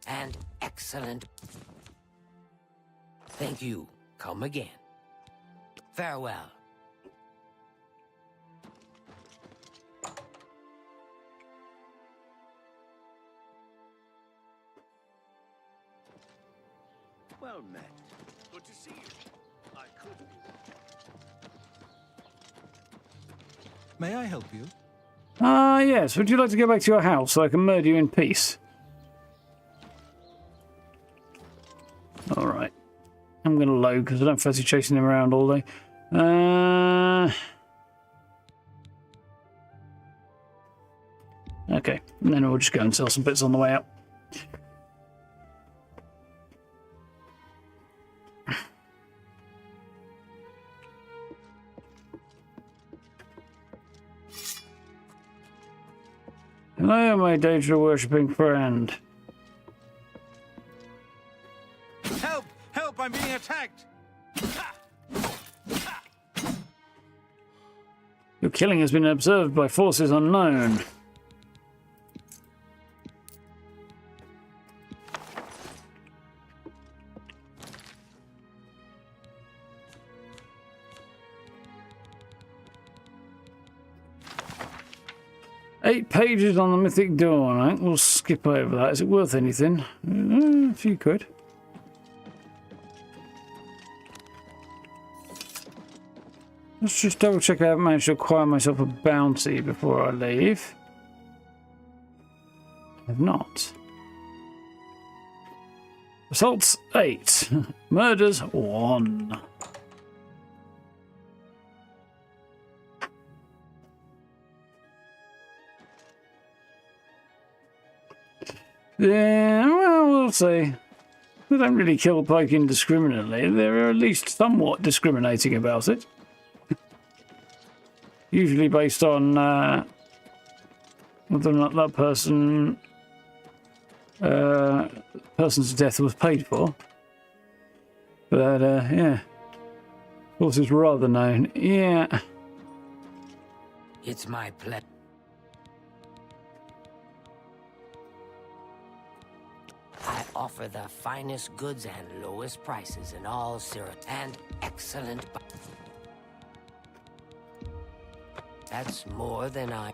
And excellent. Thank you. Come again. Farewell. Well met. Good to see you. I could be. May I help you? Yes. Would you like to go back to your house so I can murder you in peace? Alright. I'm going to load because I don't fancy chasing him around all day. Okay. And then we'll just go and sell some bits on the way out. Hello, my Daedra worshipping friend. Help! Help! I'm being attacked! Your killing has been observed by forces unknown. Eight pages on the Mythic Dawn. I think we'll skip over that. Is it worth anything? A few quid. Let's just double check I haven't managed to acquire myself a bounty before I leave. I have not. Assaults 8. Murders 1. Yeah, well, we'll see. They don't really kill Pike indiscriminately. They're at least somewhat discriminating about it. Usually based on whether or not that person's death was paid for. But, yeah. Of course, it's rather known. Yeah. It's my pleasure. I offer the finest goods and lowest prices in all Cyrodil and excellent. That's more than I.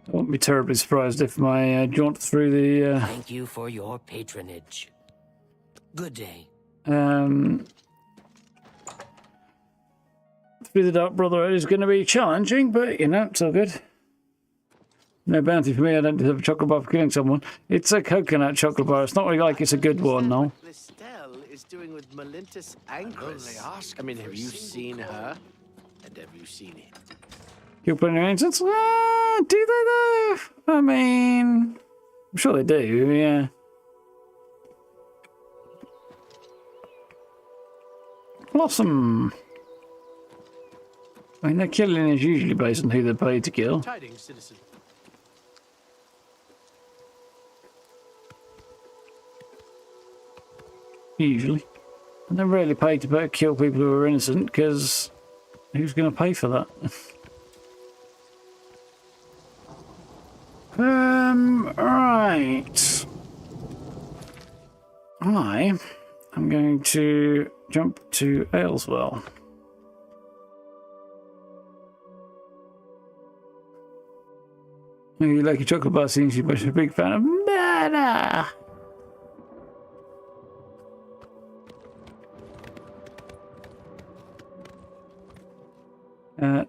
I won't be terribly surprised if my jaunt through the. Thank you for your patronage. Good day. Through the Dark Brotherhood is going to be challenging, but you know, it's all good. No bounty for me. I don't deserve a chocolate bar for killing someone. It's a coconut chocolate bar. It's not really like it's a good one, no. Listel is doing with Malintis Angrus. I mean, have you seen her? And have you seen him? Kill plenty of ancients? Do they though? I mean, I'm sure they do, yeah. Blossom. I mean, their killing is usually based on who they're paid to kill. Tidings, citizen. Usually. And they're rarely paid to kill people who are innocent, because who's going to pay for that? Right. I am going to jump to Ayleswell. You like a chocolate bar, seems you're a big fan of murder.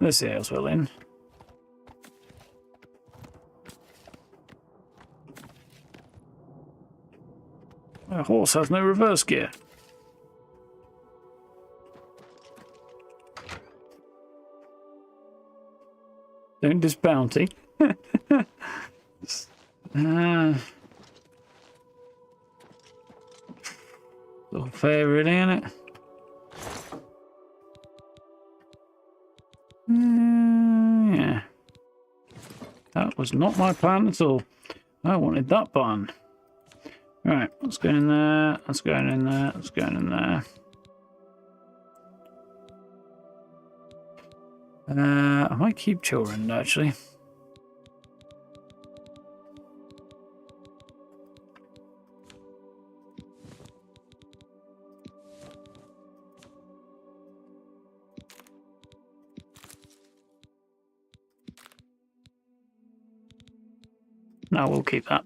Let's see Ayleswell in. A horse has no reverse gear. Don't disbounty. Little fair really, isn't it? Yeah. That was not my plan at all. I wanted that barn. Right, let's go in there, let's go in there, let's go in there. I might keep children actually. No, we'll keep that.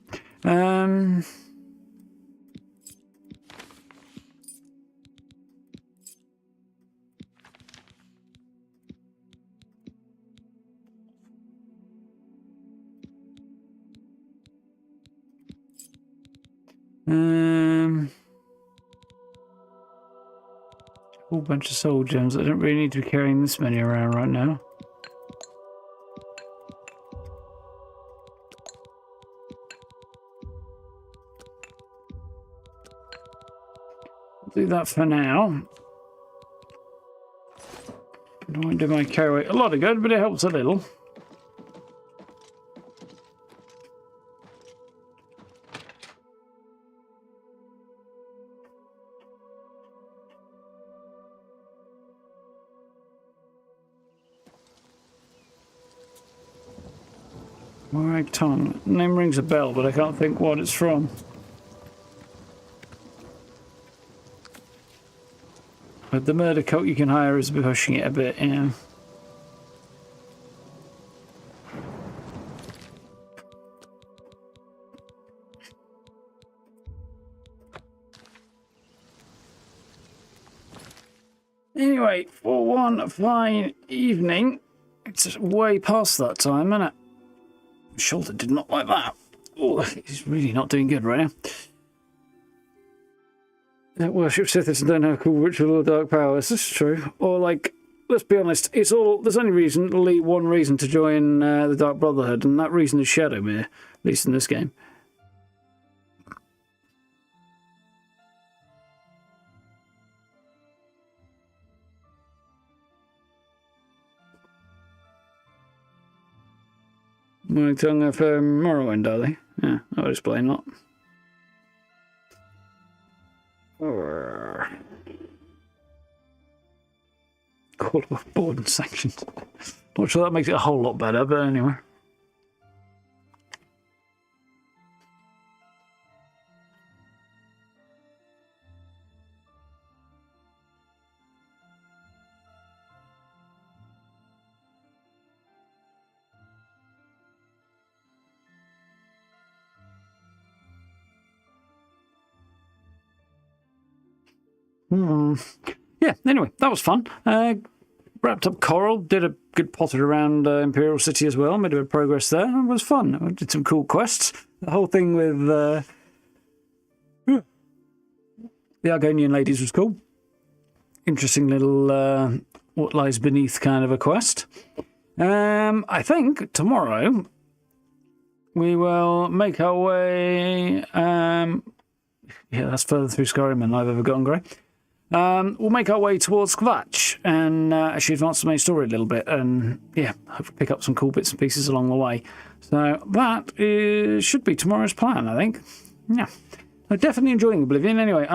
Whole bunch of soul gems. I don't really need to be carrying this many around right now. Do that for now. I won't do my carry weight a lot of good, but it helps a little. Morag tongue. Name rings a bell, but I can't think what it's from. But the murder cult you can hire is pushing it a bit, yeah. Anyway, for one fine evening, it's way past that time, isn't it? Shoulder did not like that. Oh, he's really not doing good right now. That worship Sithis and don't have cool ritual or dark powers. This is true. Or like, let's be honest, it's all. There's only one reason to join the Dark Brotherhood, and that reason is Shadowmere, at least in this game. My tongue of Morrowind, are they? Yeah, I'll explain that. Call off board and sanctions. Not sure that makes it a whole lot better, but anyway. Yeah, anyway, that was fun. Wrapped up Coral, did a good potter around Imperial City as well, made a bit of progress there. It was fun. I did some cool quests. The whole thing with the Argonian ladies was cool. Interesting little what lies beneath kind of a quest. I think tomorrow we will make our way. Yeah, that's further through Skyrim than I've ever gotten, Grey. We'll make our way towards Kvatch and actually advance the main story a little bit, and yeah, hopefully pick up some cool bits and pieces along the way. So that should be tomorrow's plan, I think. Yeah, I'm definitely enjoying Oblivion. Anyway,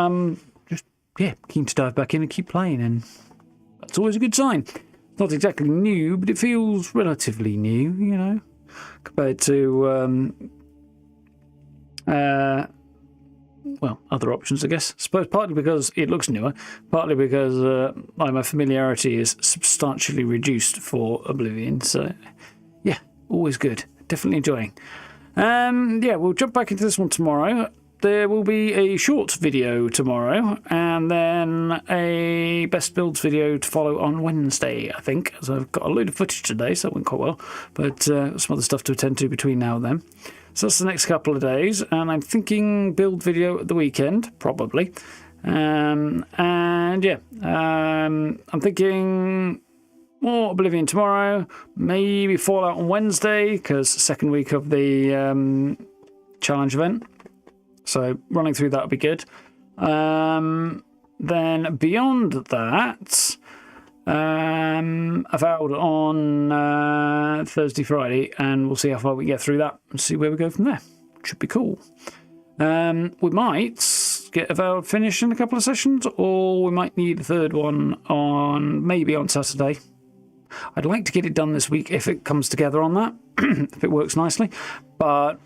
just yeah, keen to dive back in and keep playing, and that's always a good sign. It's not exactly new, but it feels relatively new, you know, compared to well, other options, I guess. I suppose partly because it looks newer, partly because my familiarity is substantially reduced for Oblivion. So, yeah, always good. Definitely enjoying. Yeah, we'll jump back into this one tomorrow. There will be a short video tomorrow, and then a best builds video to follow on Wednesday, I think. So I've got a load of footage today, so that went quite well. But some other stuff to attend to between now and then. So that's the next couple of days, and I'm thinking build video at the weekend, probably. And yeah, I'm thinking more Oblivion tomorrow, maybe Fallout on Wednesday, because second week of the challenge event. So running through that would be good. Then beyond that, Avowed on Thursday, Friday, and we'll see how far we get through that and see where we go from there. Should be cool. We might get Avowed finished in a couple of sessions, or we might need a third one maybe on Saturday. I'd like to get it done this week if it comes together on that, if it works nicely, but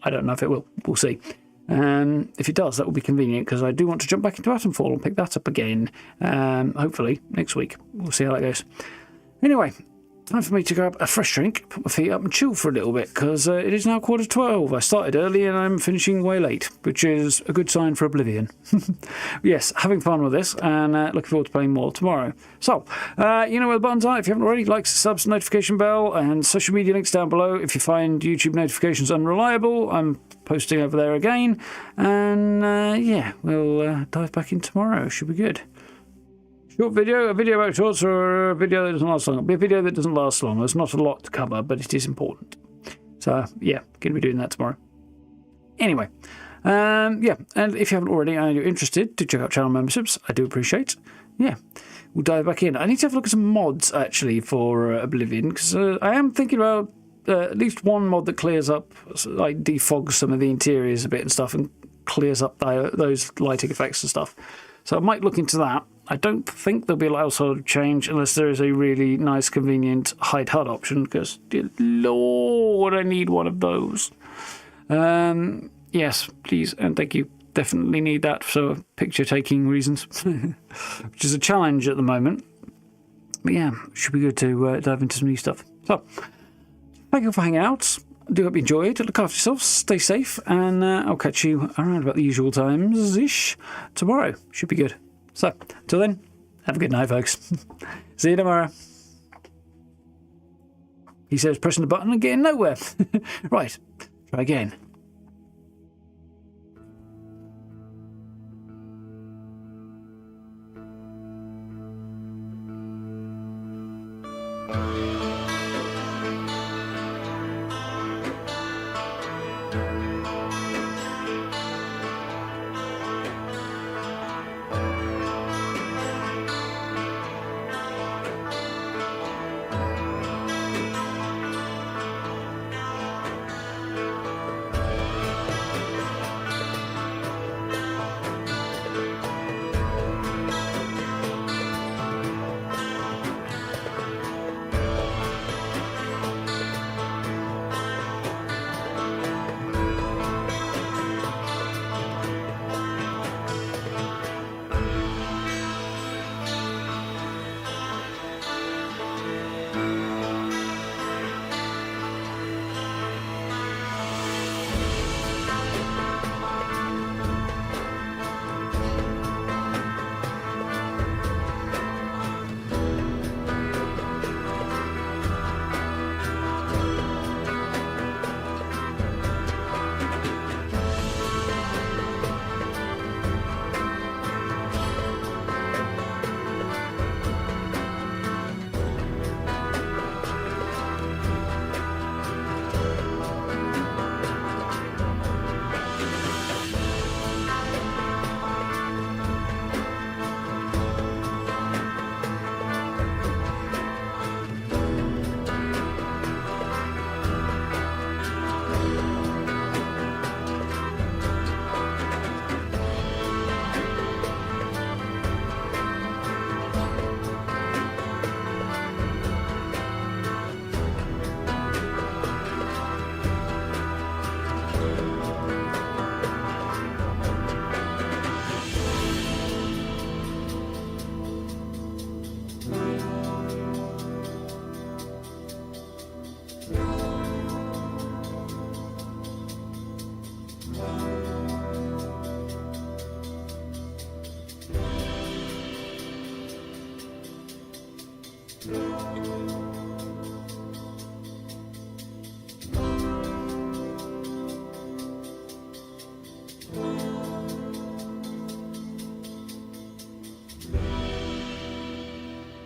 I don't know if it will. We'll see. If it does, that will be convenient, because I do want to jump back into Atomfall and pick that up again, hopefully next week. We'll see how that goes. Anyway, time for me to grab a fresh drink, put my feet up and chill for a little bit, because it is now 12:15. I started early and I'm finishing way late, which is a good sign for Oblivion. Yes, having fun with this, and looking forward to playing more tomorrow. So, you know where the buttons are. If you haven't already, likes, subs, notification bell, and social media links down below. If you find YouTube notifications unreliable, I'm posting over there again. And yeah, we'll dive back in tomorrow. Should be good. Short video, a video about shorts, or a video that doesn't last long. It'll be a video that doesn't last long. There's not a lot to cover, but it is important. So, yeah, going to be doing that tomorrow. Anyway, yeah, and if you haven't already and you're interested to check out channel memberships, I do appreciate. Yeah, we'll dive back in. I need to have a look at some mods, actually, for Oblivion, because I am thinking about at least one mod that clears up, like defogs some of the interiors a bit and stuff, and clears up those lighting effects and stuff. So I might look into that. I don't think there'll be a lot of change unless there is a really nice, convenient hide HUD option, because, dear Lord, I need one of those. Yes, please, and thank you. Definitely need that for picture-taking reasons, which is a challenge at the moment. But yeah, should be good to dive into some new stuff. So, thank you for hanging out. I do hope you enjoyed. Look after yourselves, stay safe, and I'll catch you around about the usual times-ish tomorrow. Should be good. So, till then, have a good night, folks. See you tomorrow. He says pressing the button and getting nowhere. Right, try again. Yes.